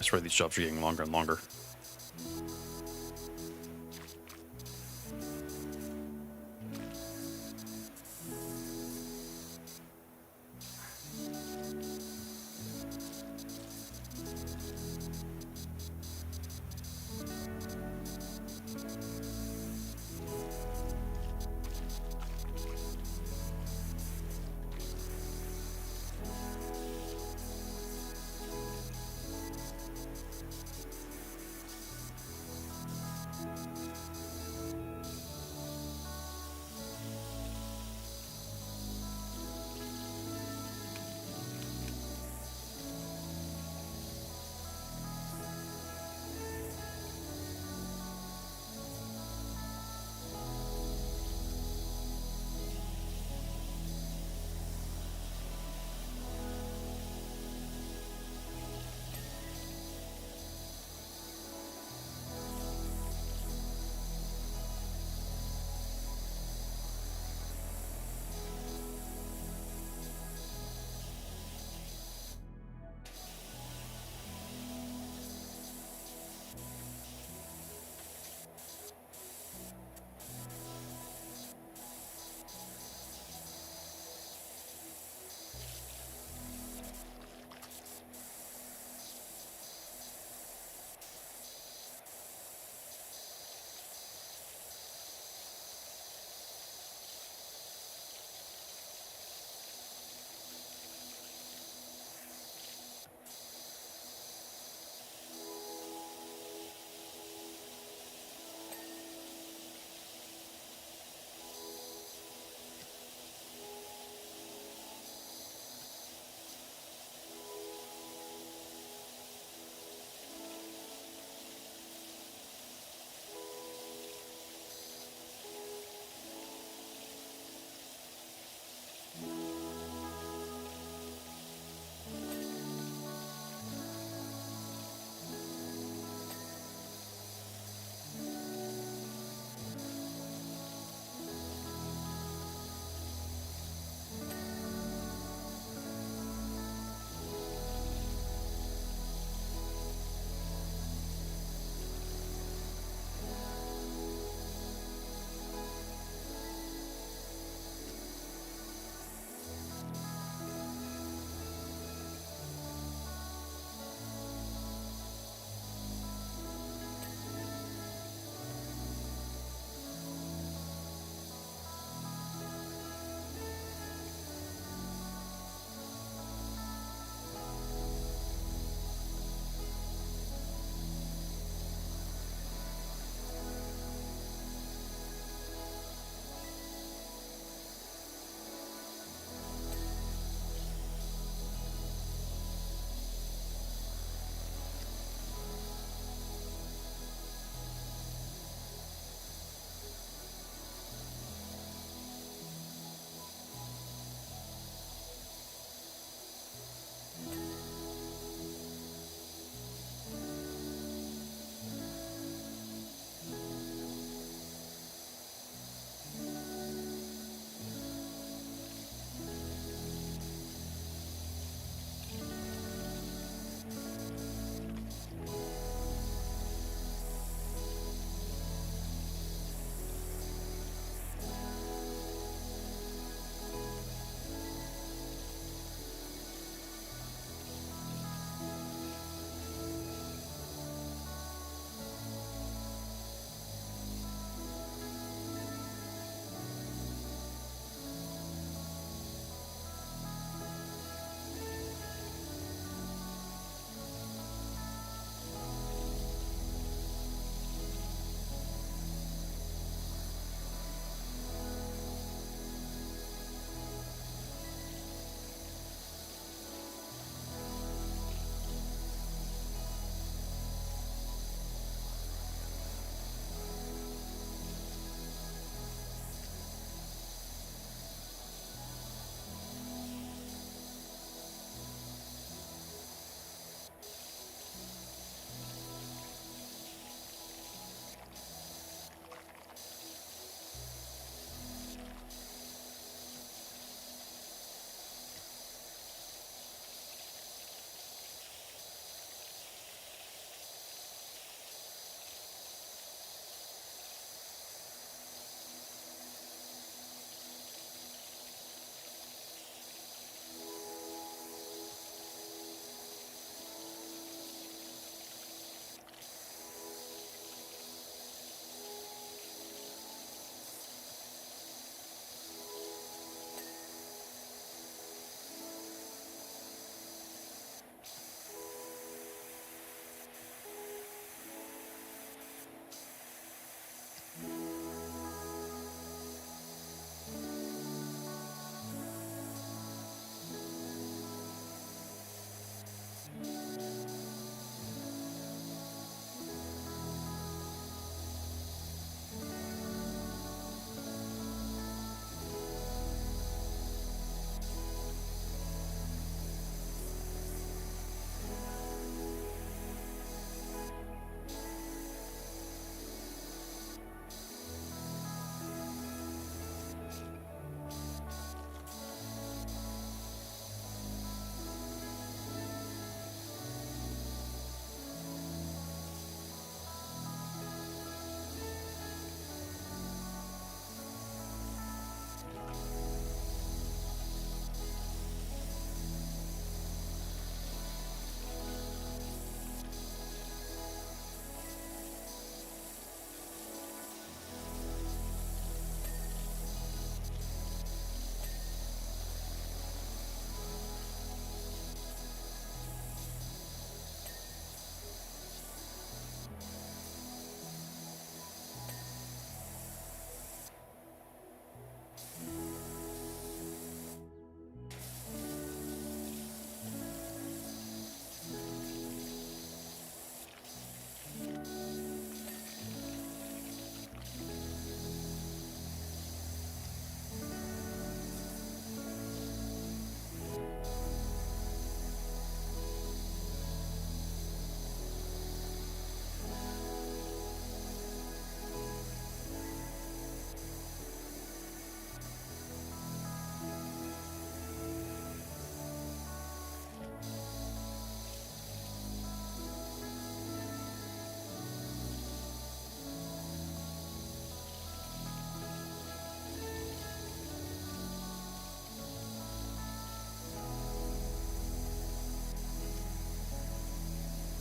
S1: I swear these jobs are getting longer and longer.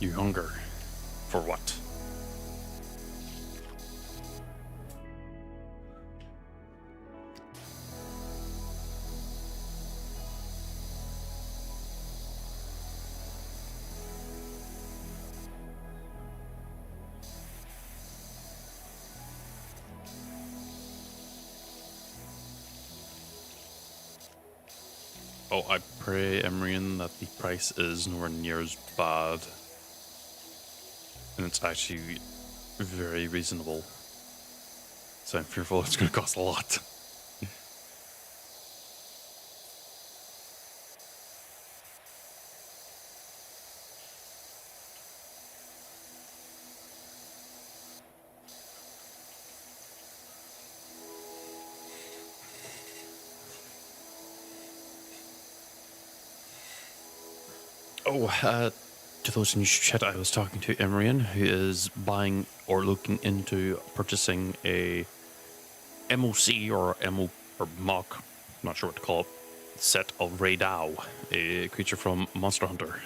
S1: You hunger. For what? Oh, I pray, Emrian, that the price is nowhere near as bad. And it's actually very reasonable. So I'm fearful it's going to cost a lot. To those in chat, I was talking to Emrian, who is buying or looking into purchasing a MOC or MO or MOC, I'm not sure what to call it, set of Raydao, a creature from Monster Hunter.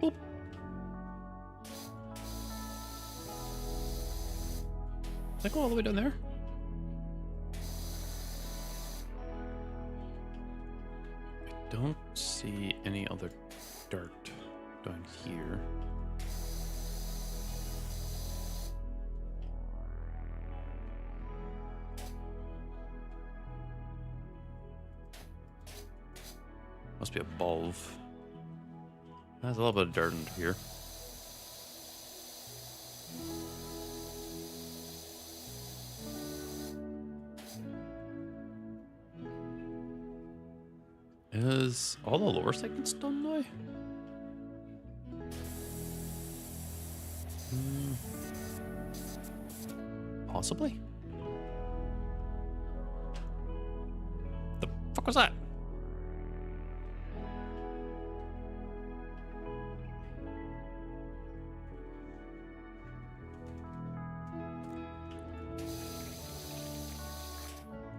S1: Boop. Does that go all the way down there? I don't see any other dirt down here. Must be above. There's a little bit of dirt under here. Is all the lower segments done now? Possibly. The fuck was that?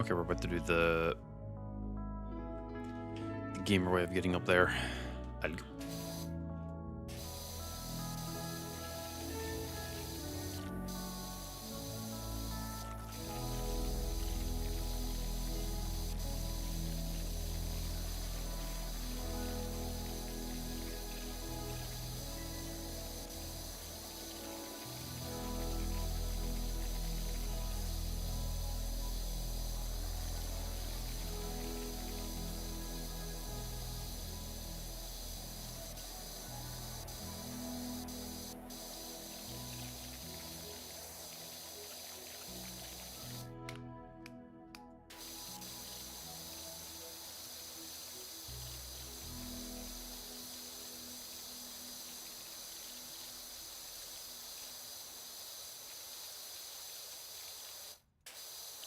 S1: Okay, we're about to do the gamer way of getting up there. I'll go.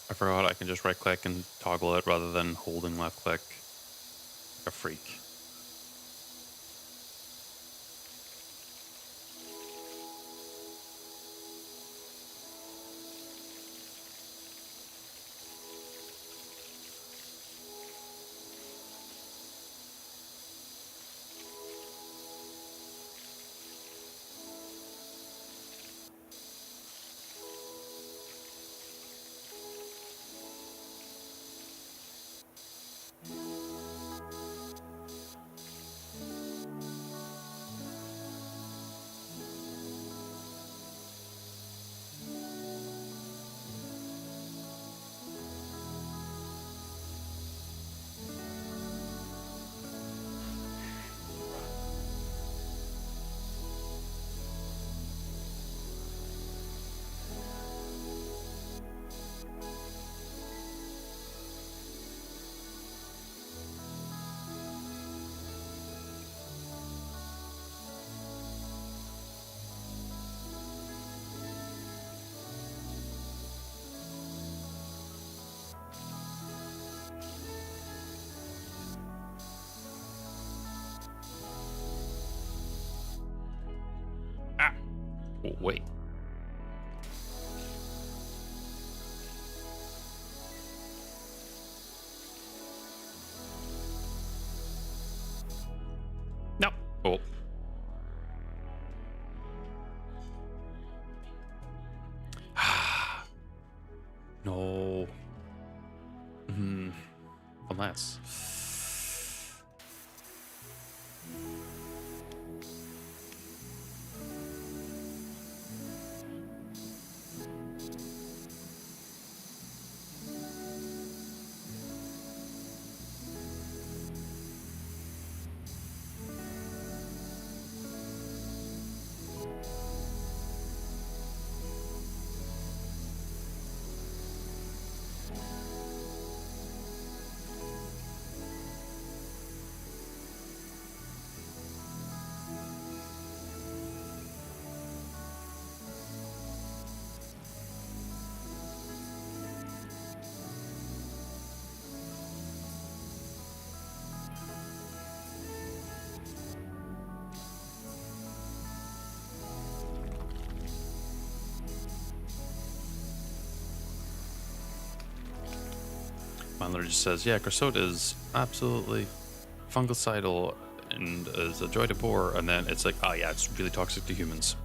S1: I forgot I can just right click and toggle it rather than holding left click like a freak. Wait. No. Oh. No. Unless. Mandler just says, yeah, creosote is absolutely fungicidal and is a joy to bore. And then it's like, oh yeah, it's really toxic to humans.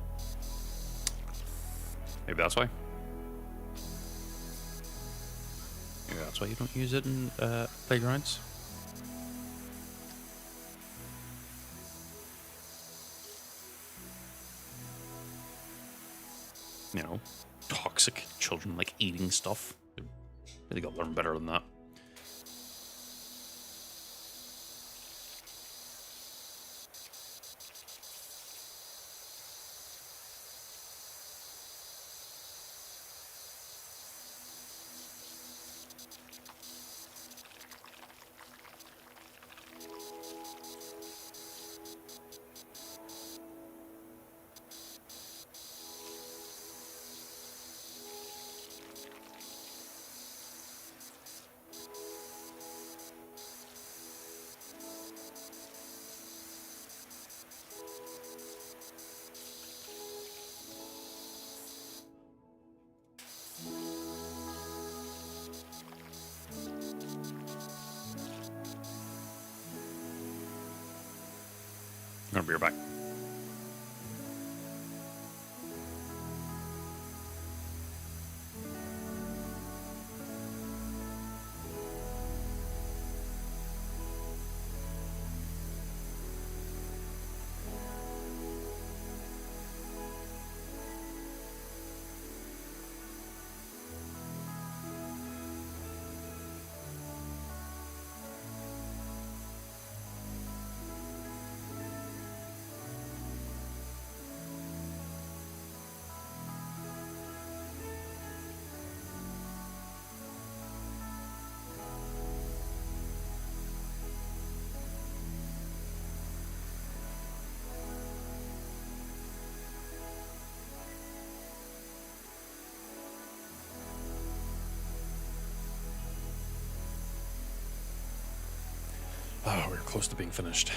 S1: Maybe that's why. Maybe that's why you don't use it in playgrounds. You know, toxic children like eating stuff. They gotta learn better than that. I'm gonna be right back. Oh, we're close to being finished.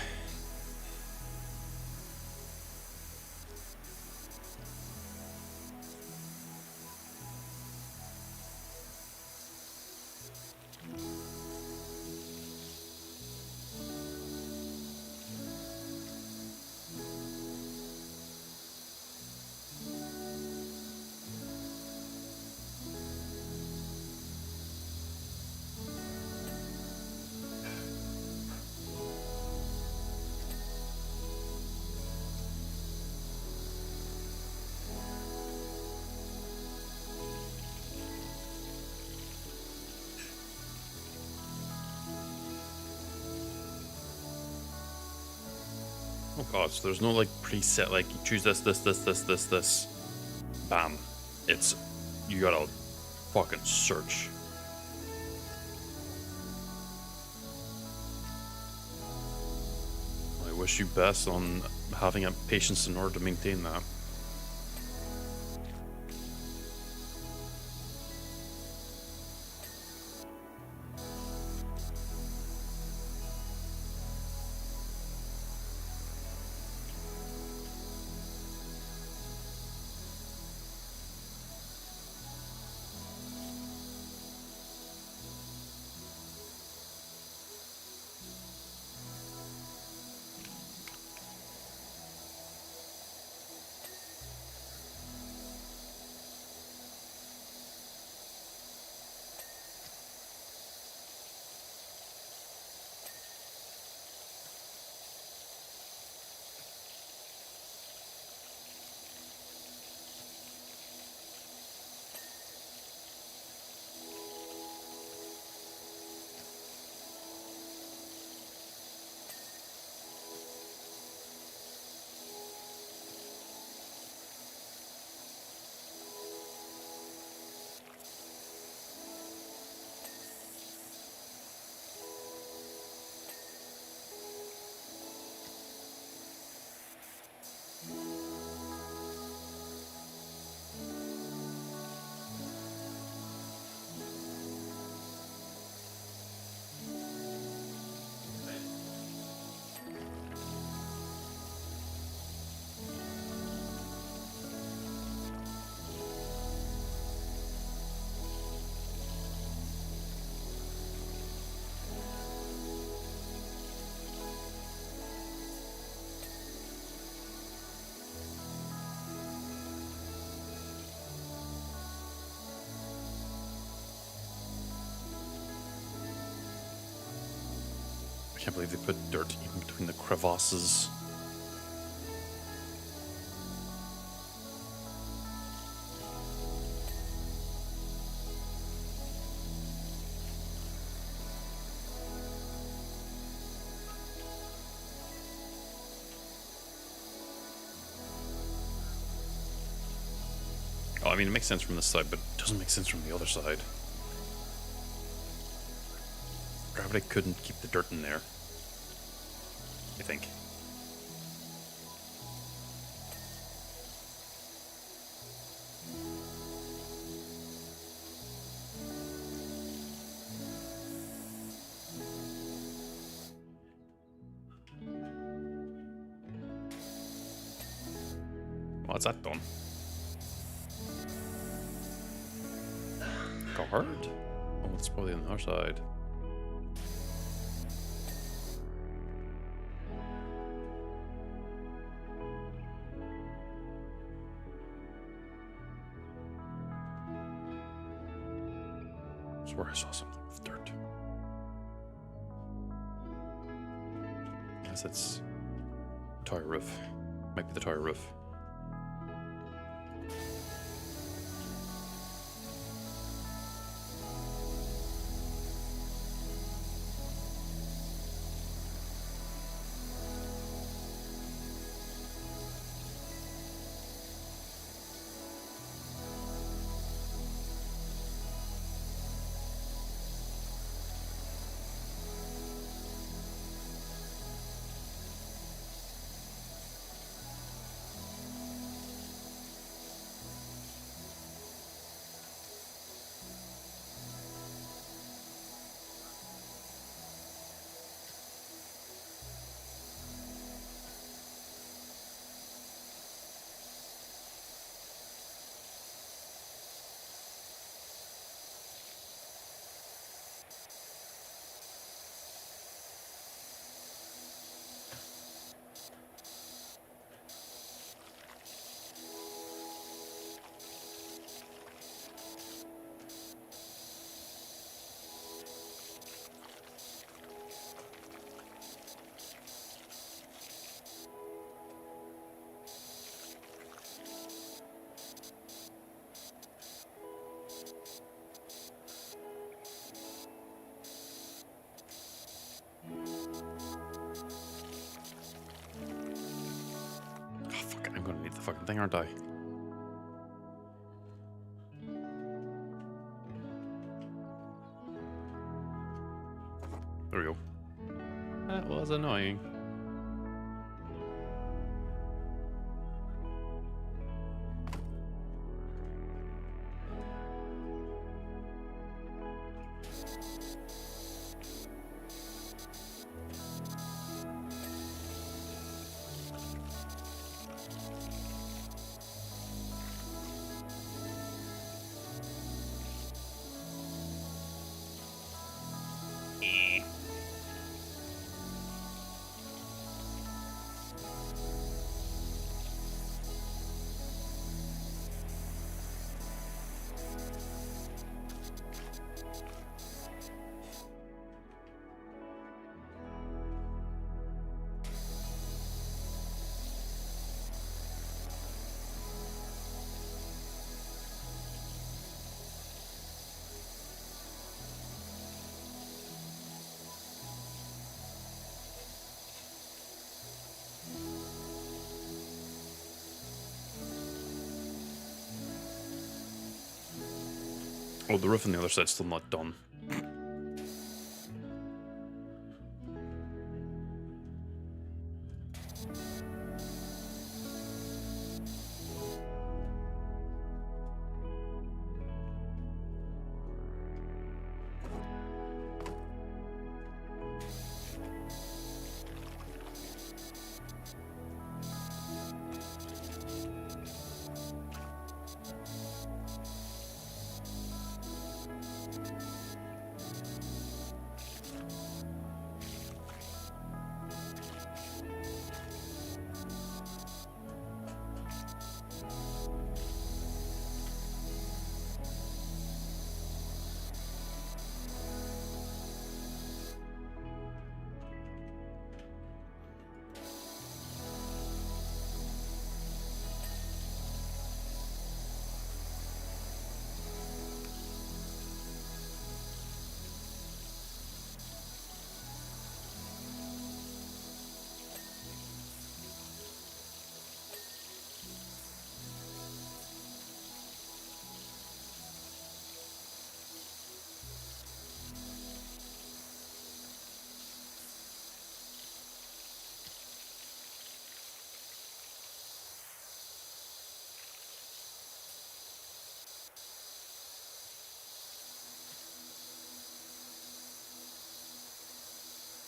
S1: Oh god, so there's no like preset, like you choose this. Bam. It's, you gotta fucking search. I wish you best on having patience in order to maintain that. can't believe they put dirt in between the crevasses. Oh, I mean, it makes sense from this side, but it doesn't make sense from the other side. Gravity couldn't keep the dirt in there, I think. Well, that's that done. Guard? Oh, it's probably on the other side. I swear I saw something with dirt. Yes, it's tire roof. Might be the tire roof. I'm gonna need the fucking thing, aren't I? There we go. That was annoying. Oh, the roof on the other side's still not done.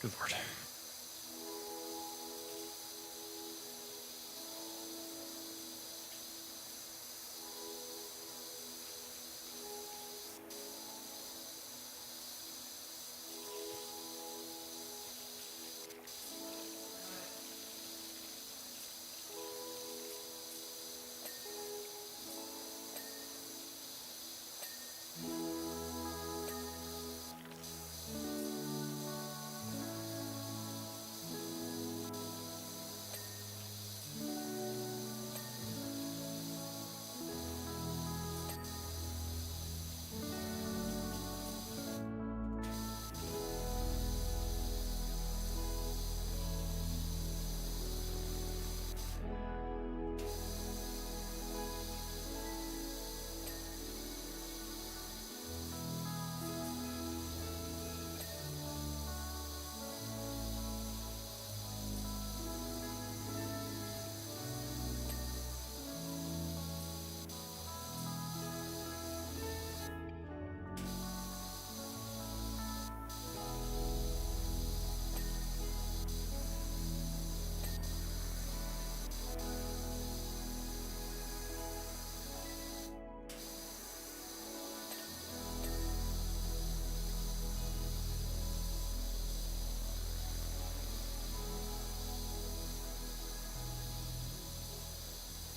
S1: Good lord.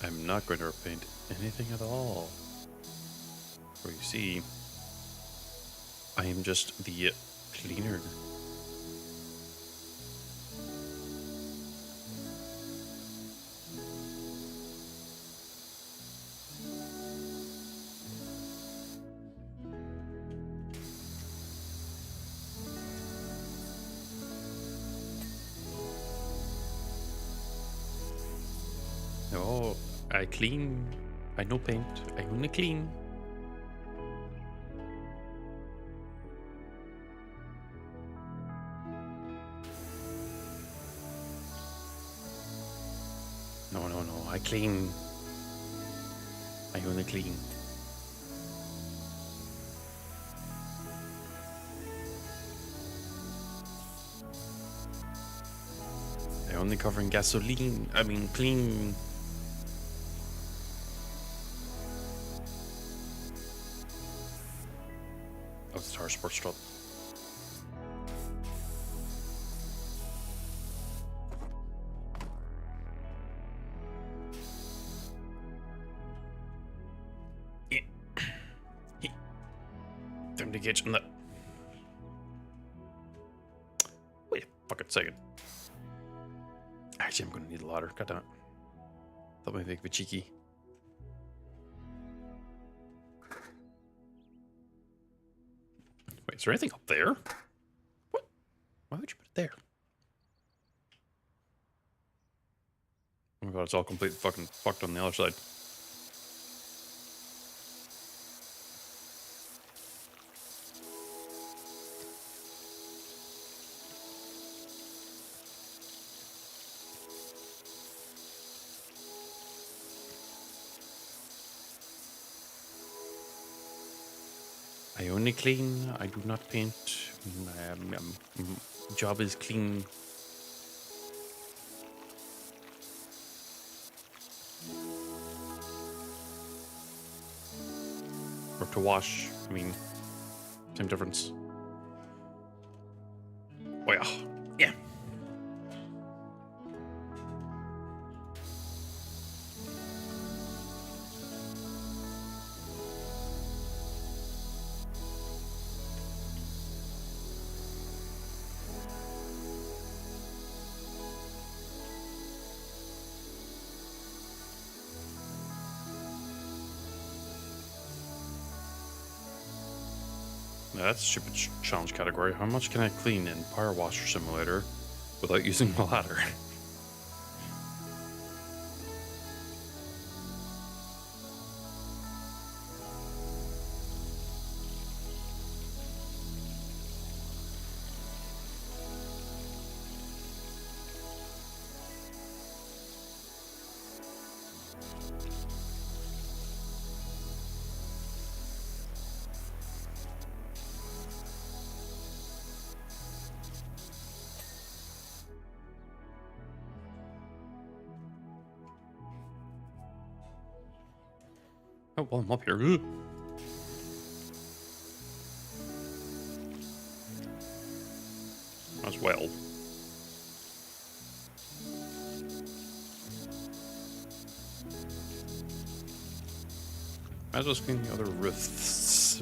S1: I'm not going to repaint anything at all. For you see, I am just the cleaner. No, I clean. I no paint. I only clean. No, no, no. I clean. I only clean. I only cover in gasoline. I mean, clean. Oh, Star Sports Drop. Time to get on that. Wait a fucking second. Actually, I'm gonna need a ladder. God damn it. Thought maybe I could be cheeky. Wait, is there anything up there? What? Why would you put it there? Oh my god, it's all completely fucking fucked on the other side. I only clean, I do not paint. Job is clean. Or to wash, I mean, same difference. Oh yeah, yeah. That's a stupid challenge category. How much can I clean in Powerwash Simulator without using the ladder? Oh, well, I'm up here. Ugh. As well. Might as well clean the other roofs.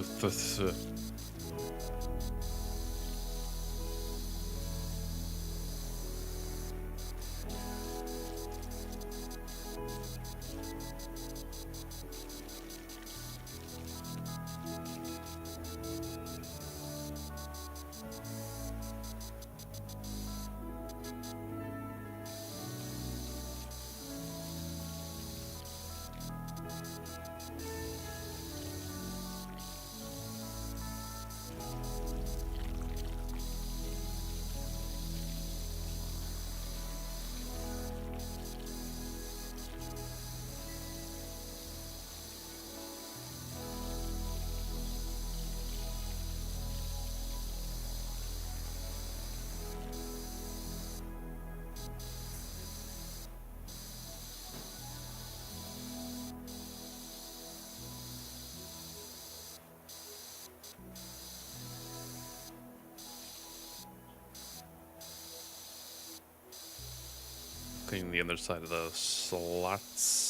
S1: Cleaning the other side of the slats.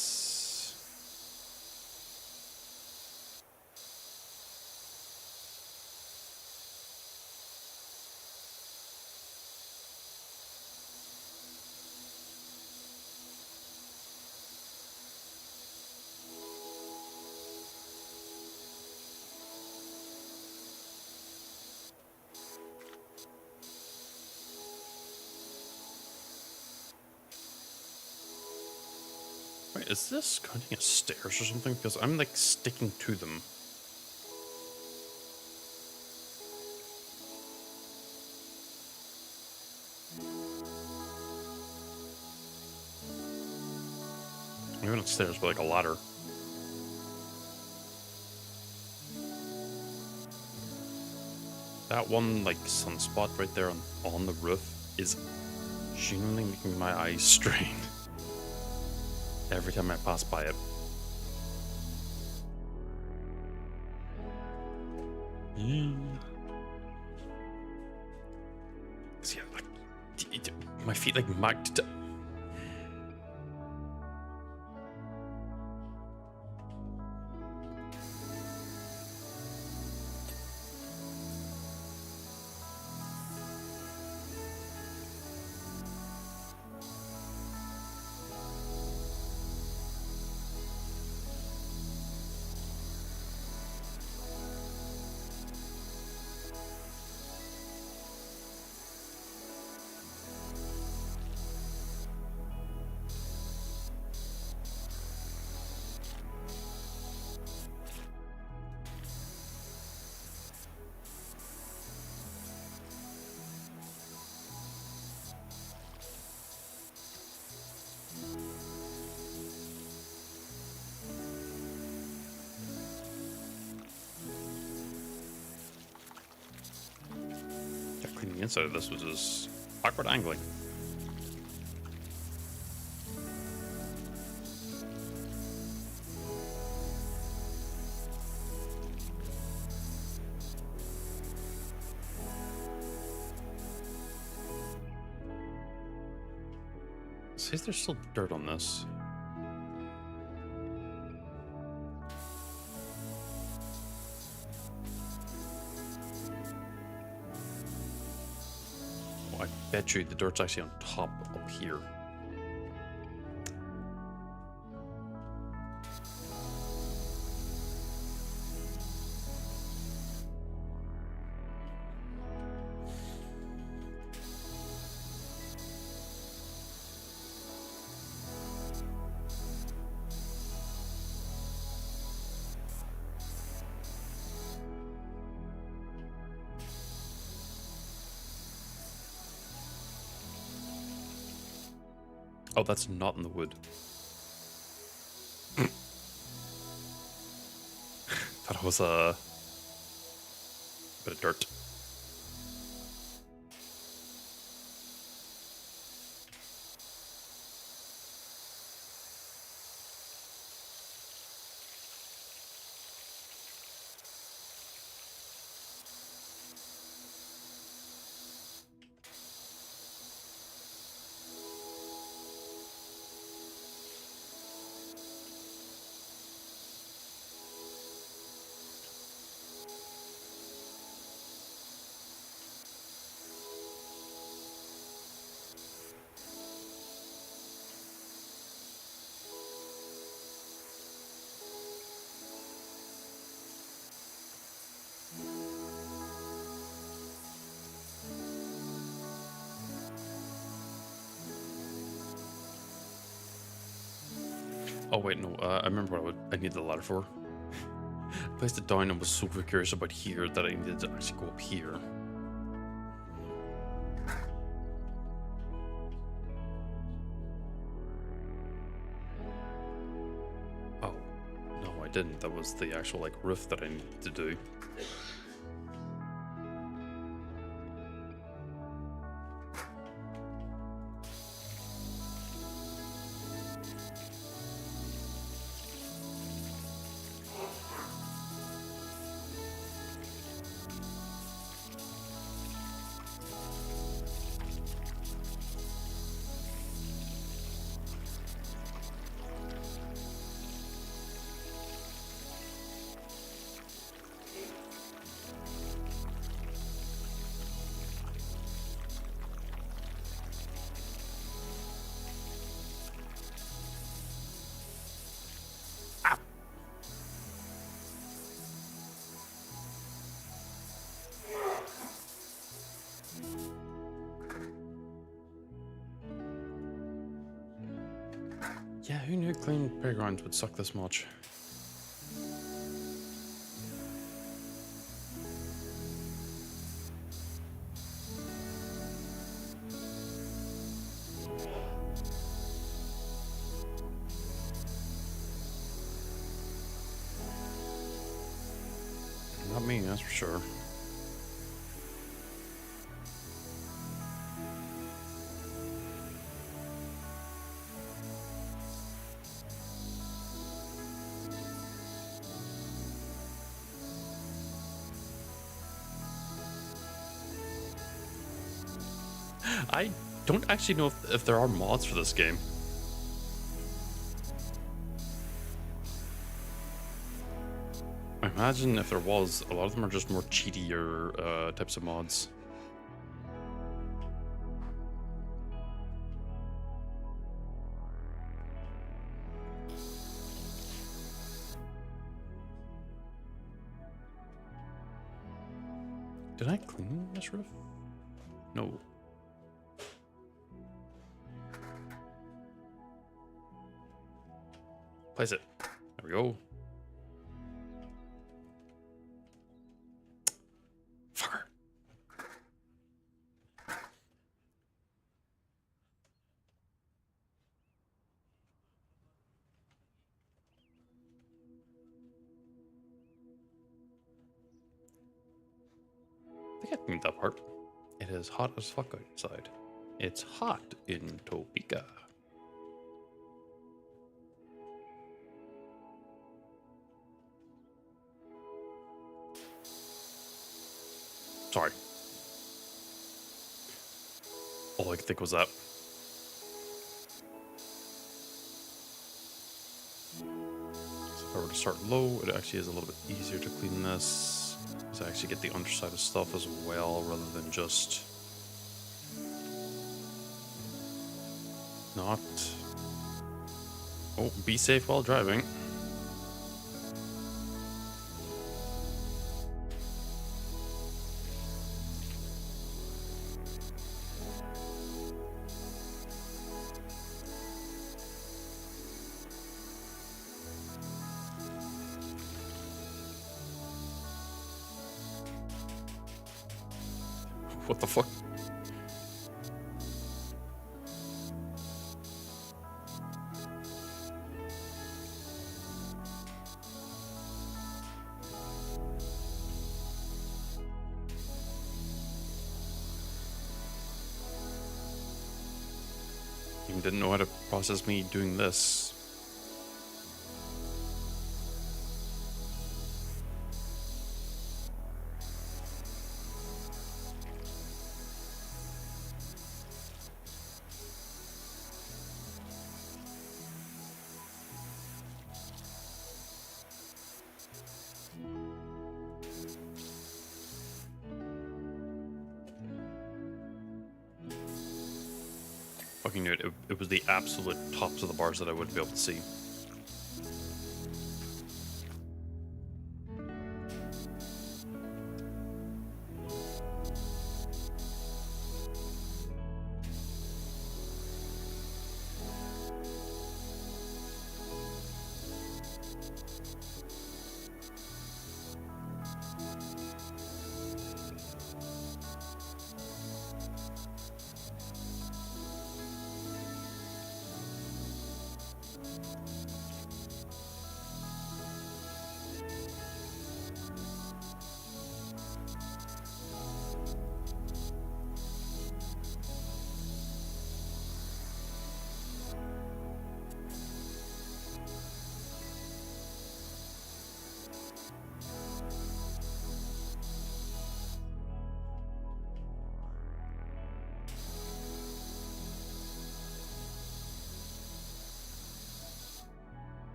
S1: Wait, is this counting as stairs or something? Because I'm like sticking to them. Maybe not stairs, but like a ladder. That one like sunspot right there on the roof is genuinely making my eyes strain every time I pass by it. See, like, my feet like magged. Cleaning the inside of this was just awkward angling. It says there's still dirt on this. Oh, I bet you the dirt's actually on top up here. Oh, that's not in the wood. Thought it was a bit of dirt. Oh wait, no. I remember what I needed the ladder for. I placed it down and was so curious about here that I needed to actually go up here. Oh, no, I didn't. That was the actual like roof that I needed to do. Yeah, who knew clean playgrounds would suck this much? Not me, that's for sure. I don't actually know if there are mods for this game. I imagine if there was, a lot of them are just more cheatier types of mods. Did I clean this roof? No. Place it. There we go. Fucker. I think I cleaned that part. It is hot as fuck outside. It's hot in Topeka. Sorry. All I could think was that. So if I were to start low, it actually is a little bit easier to clean this. Because I actually get the underside of stuff as well, rather than just not. Oh, be safe while driving. What the fuck? Even didn't know how to process me doing this. Fucking knew it. It was the absolute tops of the bars that I wouldn't be able to see.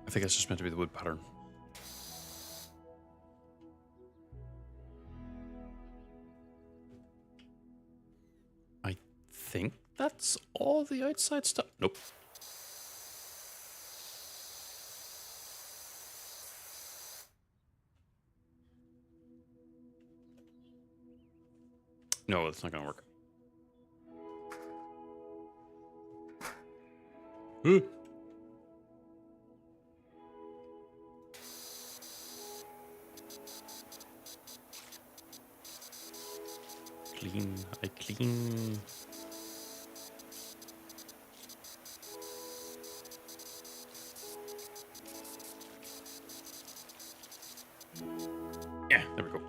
S1: I think it's just meant to be the wood pattern. I think that's all the outside stuff. Nope. No, it's not gonna work. Clean. I clean. Yeah, there we go.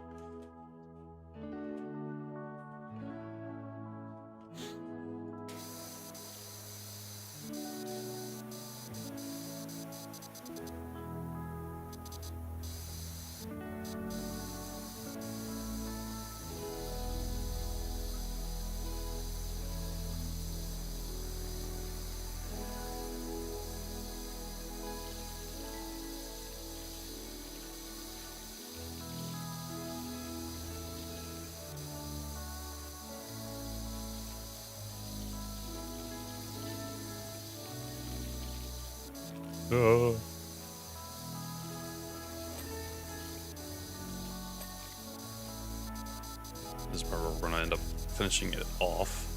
S1: This is where we're going to end up finishing it off.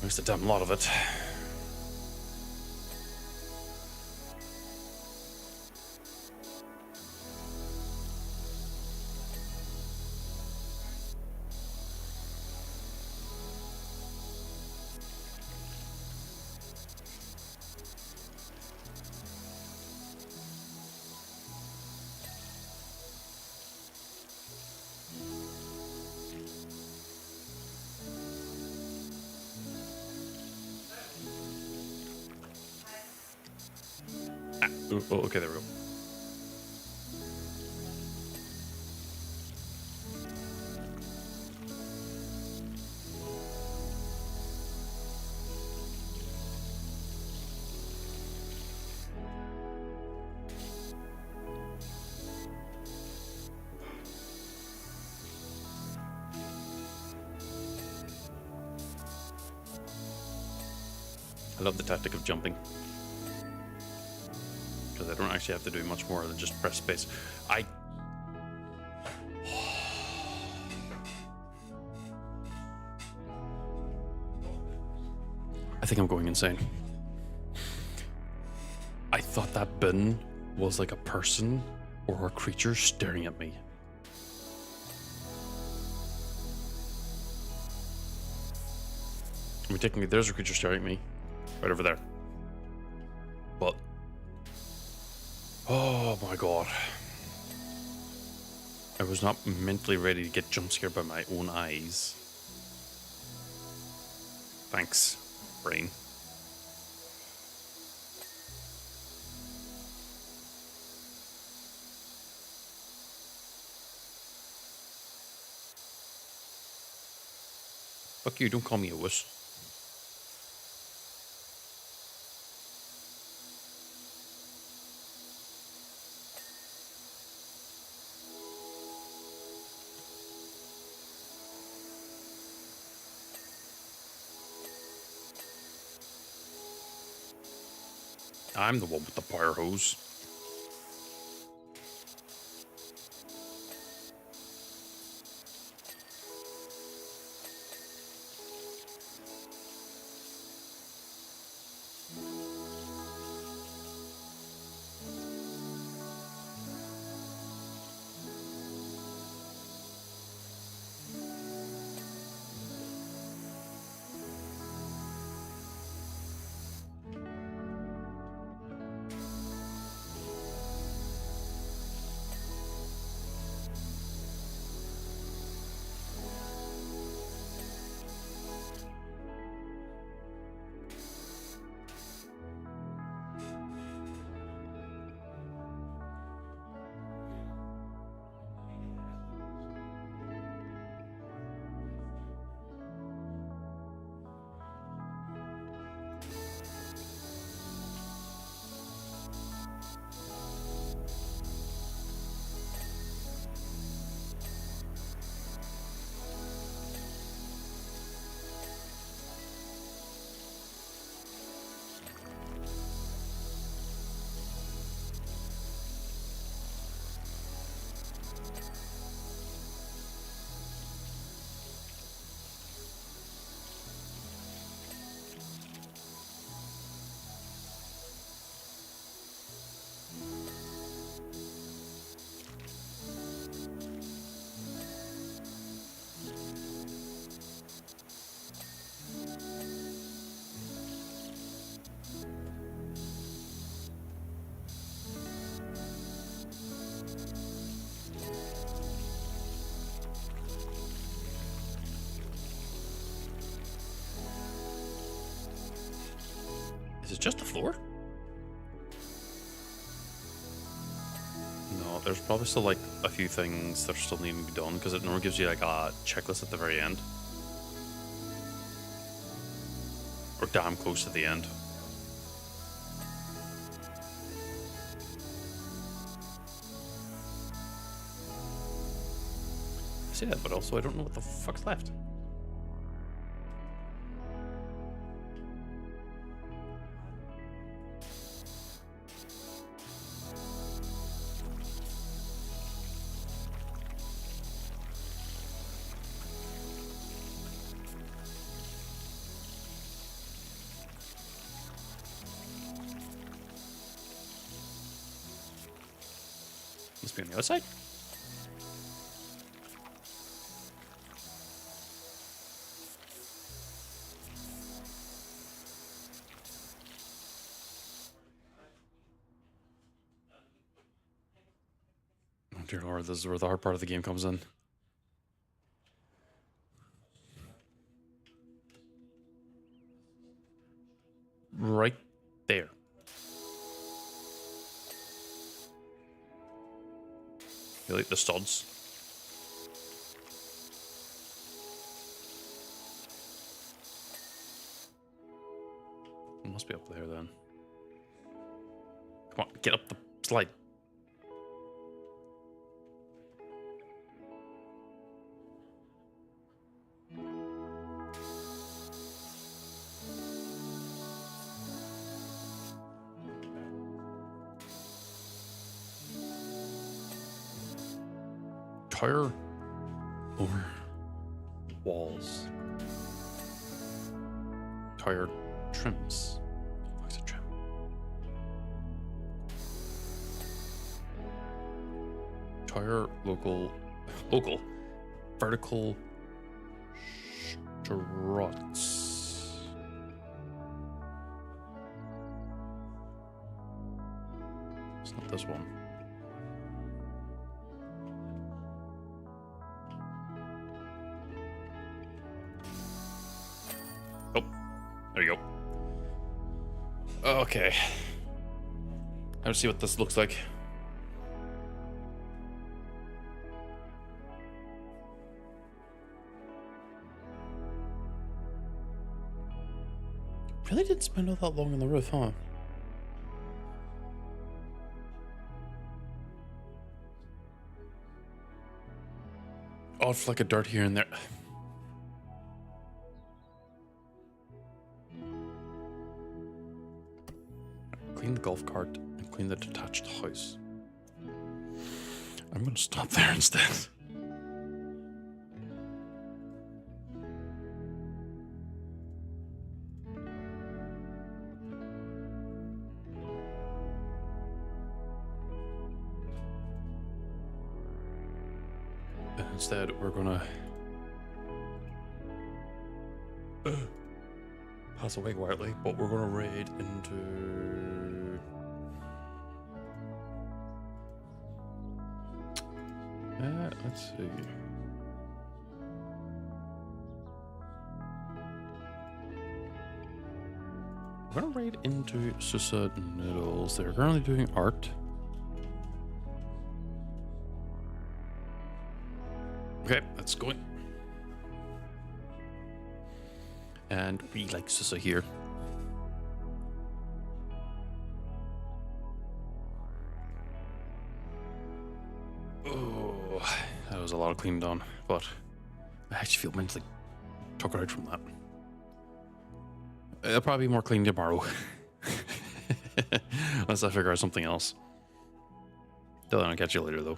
S1: There's a damn lot of it. Oh, okay, there we go. I love the tactic of jumping. Because I don't actually have to do much more than just press space. I think I'm going insane. I thought that bin was like a person or a creature staring at me. I mean, technically, there's a creature staring at me. Right over there. But... oh my god. I was not mentally ready to get jump scared by my own eyes. Thanks, brain. Fuck you, don't call me a wuss. I'm the one with the fire hose. Is it just the floor? No, there's probably still like a few things that are still needing to be done because it normally gives you like a checklist at the very end. Or damn close to the end. I see that, but also I don't know what the fuck's left. Must be on the other side. Oh dear Lord, this is where the hard part of the game comes in. Right there. You like the studs? It must be up there then. Come on, get up the slide. Tire over walls. Tire trims. What's a trim? Tire local vertical struts. It's not this one. There you go. Okay. Let's see what this looks like. Really didn't spend all that long on the roof, huh? Odd fleck of dirt here and there. Clean the golf cart and clean the detached house. I'm gonna stop there instead. And instead, we're gonna pass away quietly, but we're gonna raid into let's see. We're gonna raid into Susa Noodles. They're currently doing art. Okay, let's go in. And we like Susa here. Oh, that was a lot of cleaning done, but I actually feel mentally took out from that. It'll probably be more clean tomorrow. Unless I figure out something else. Till then, I'll catch you later though.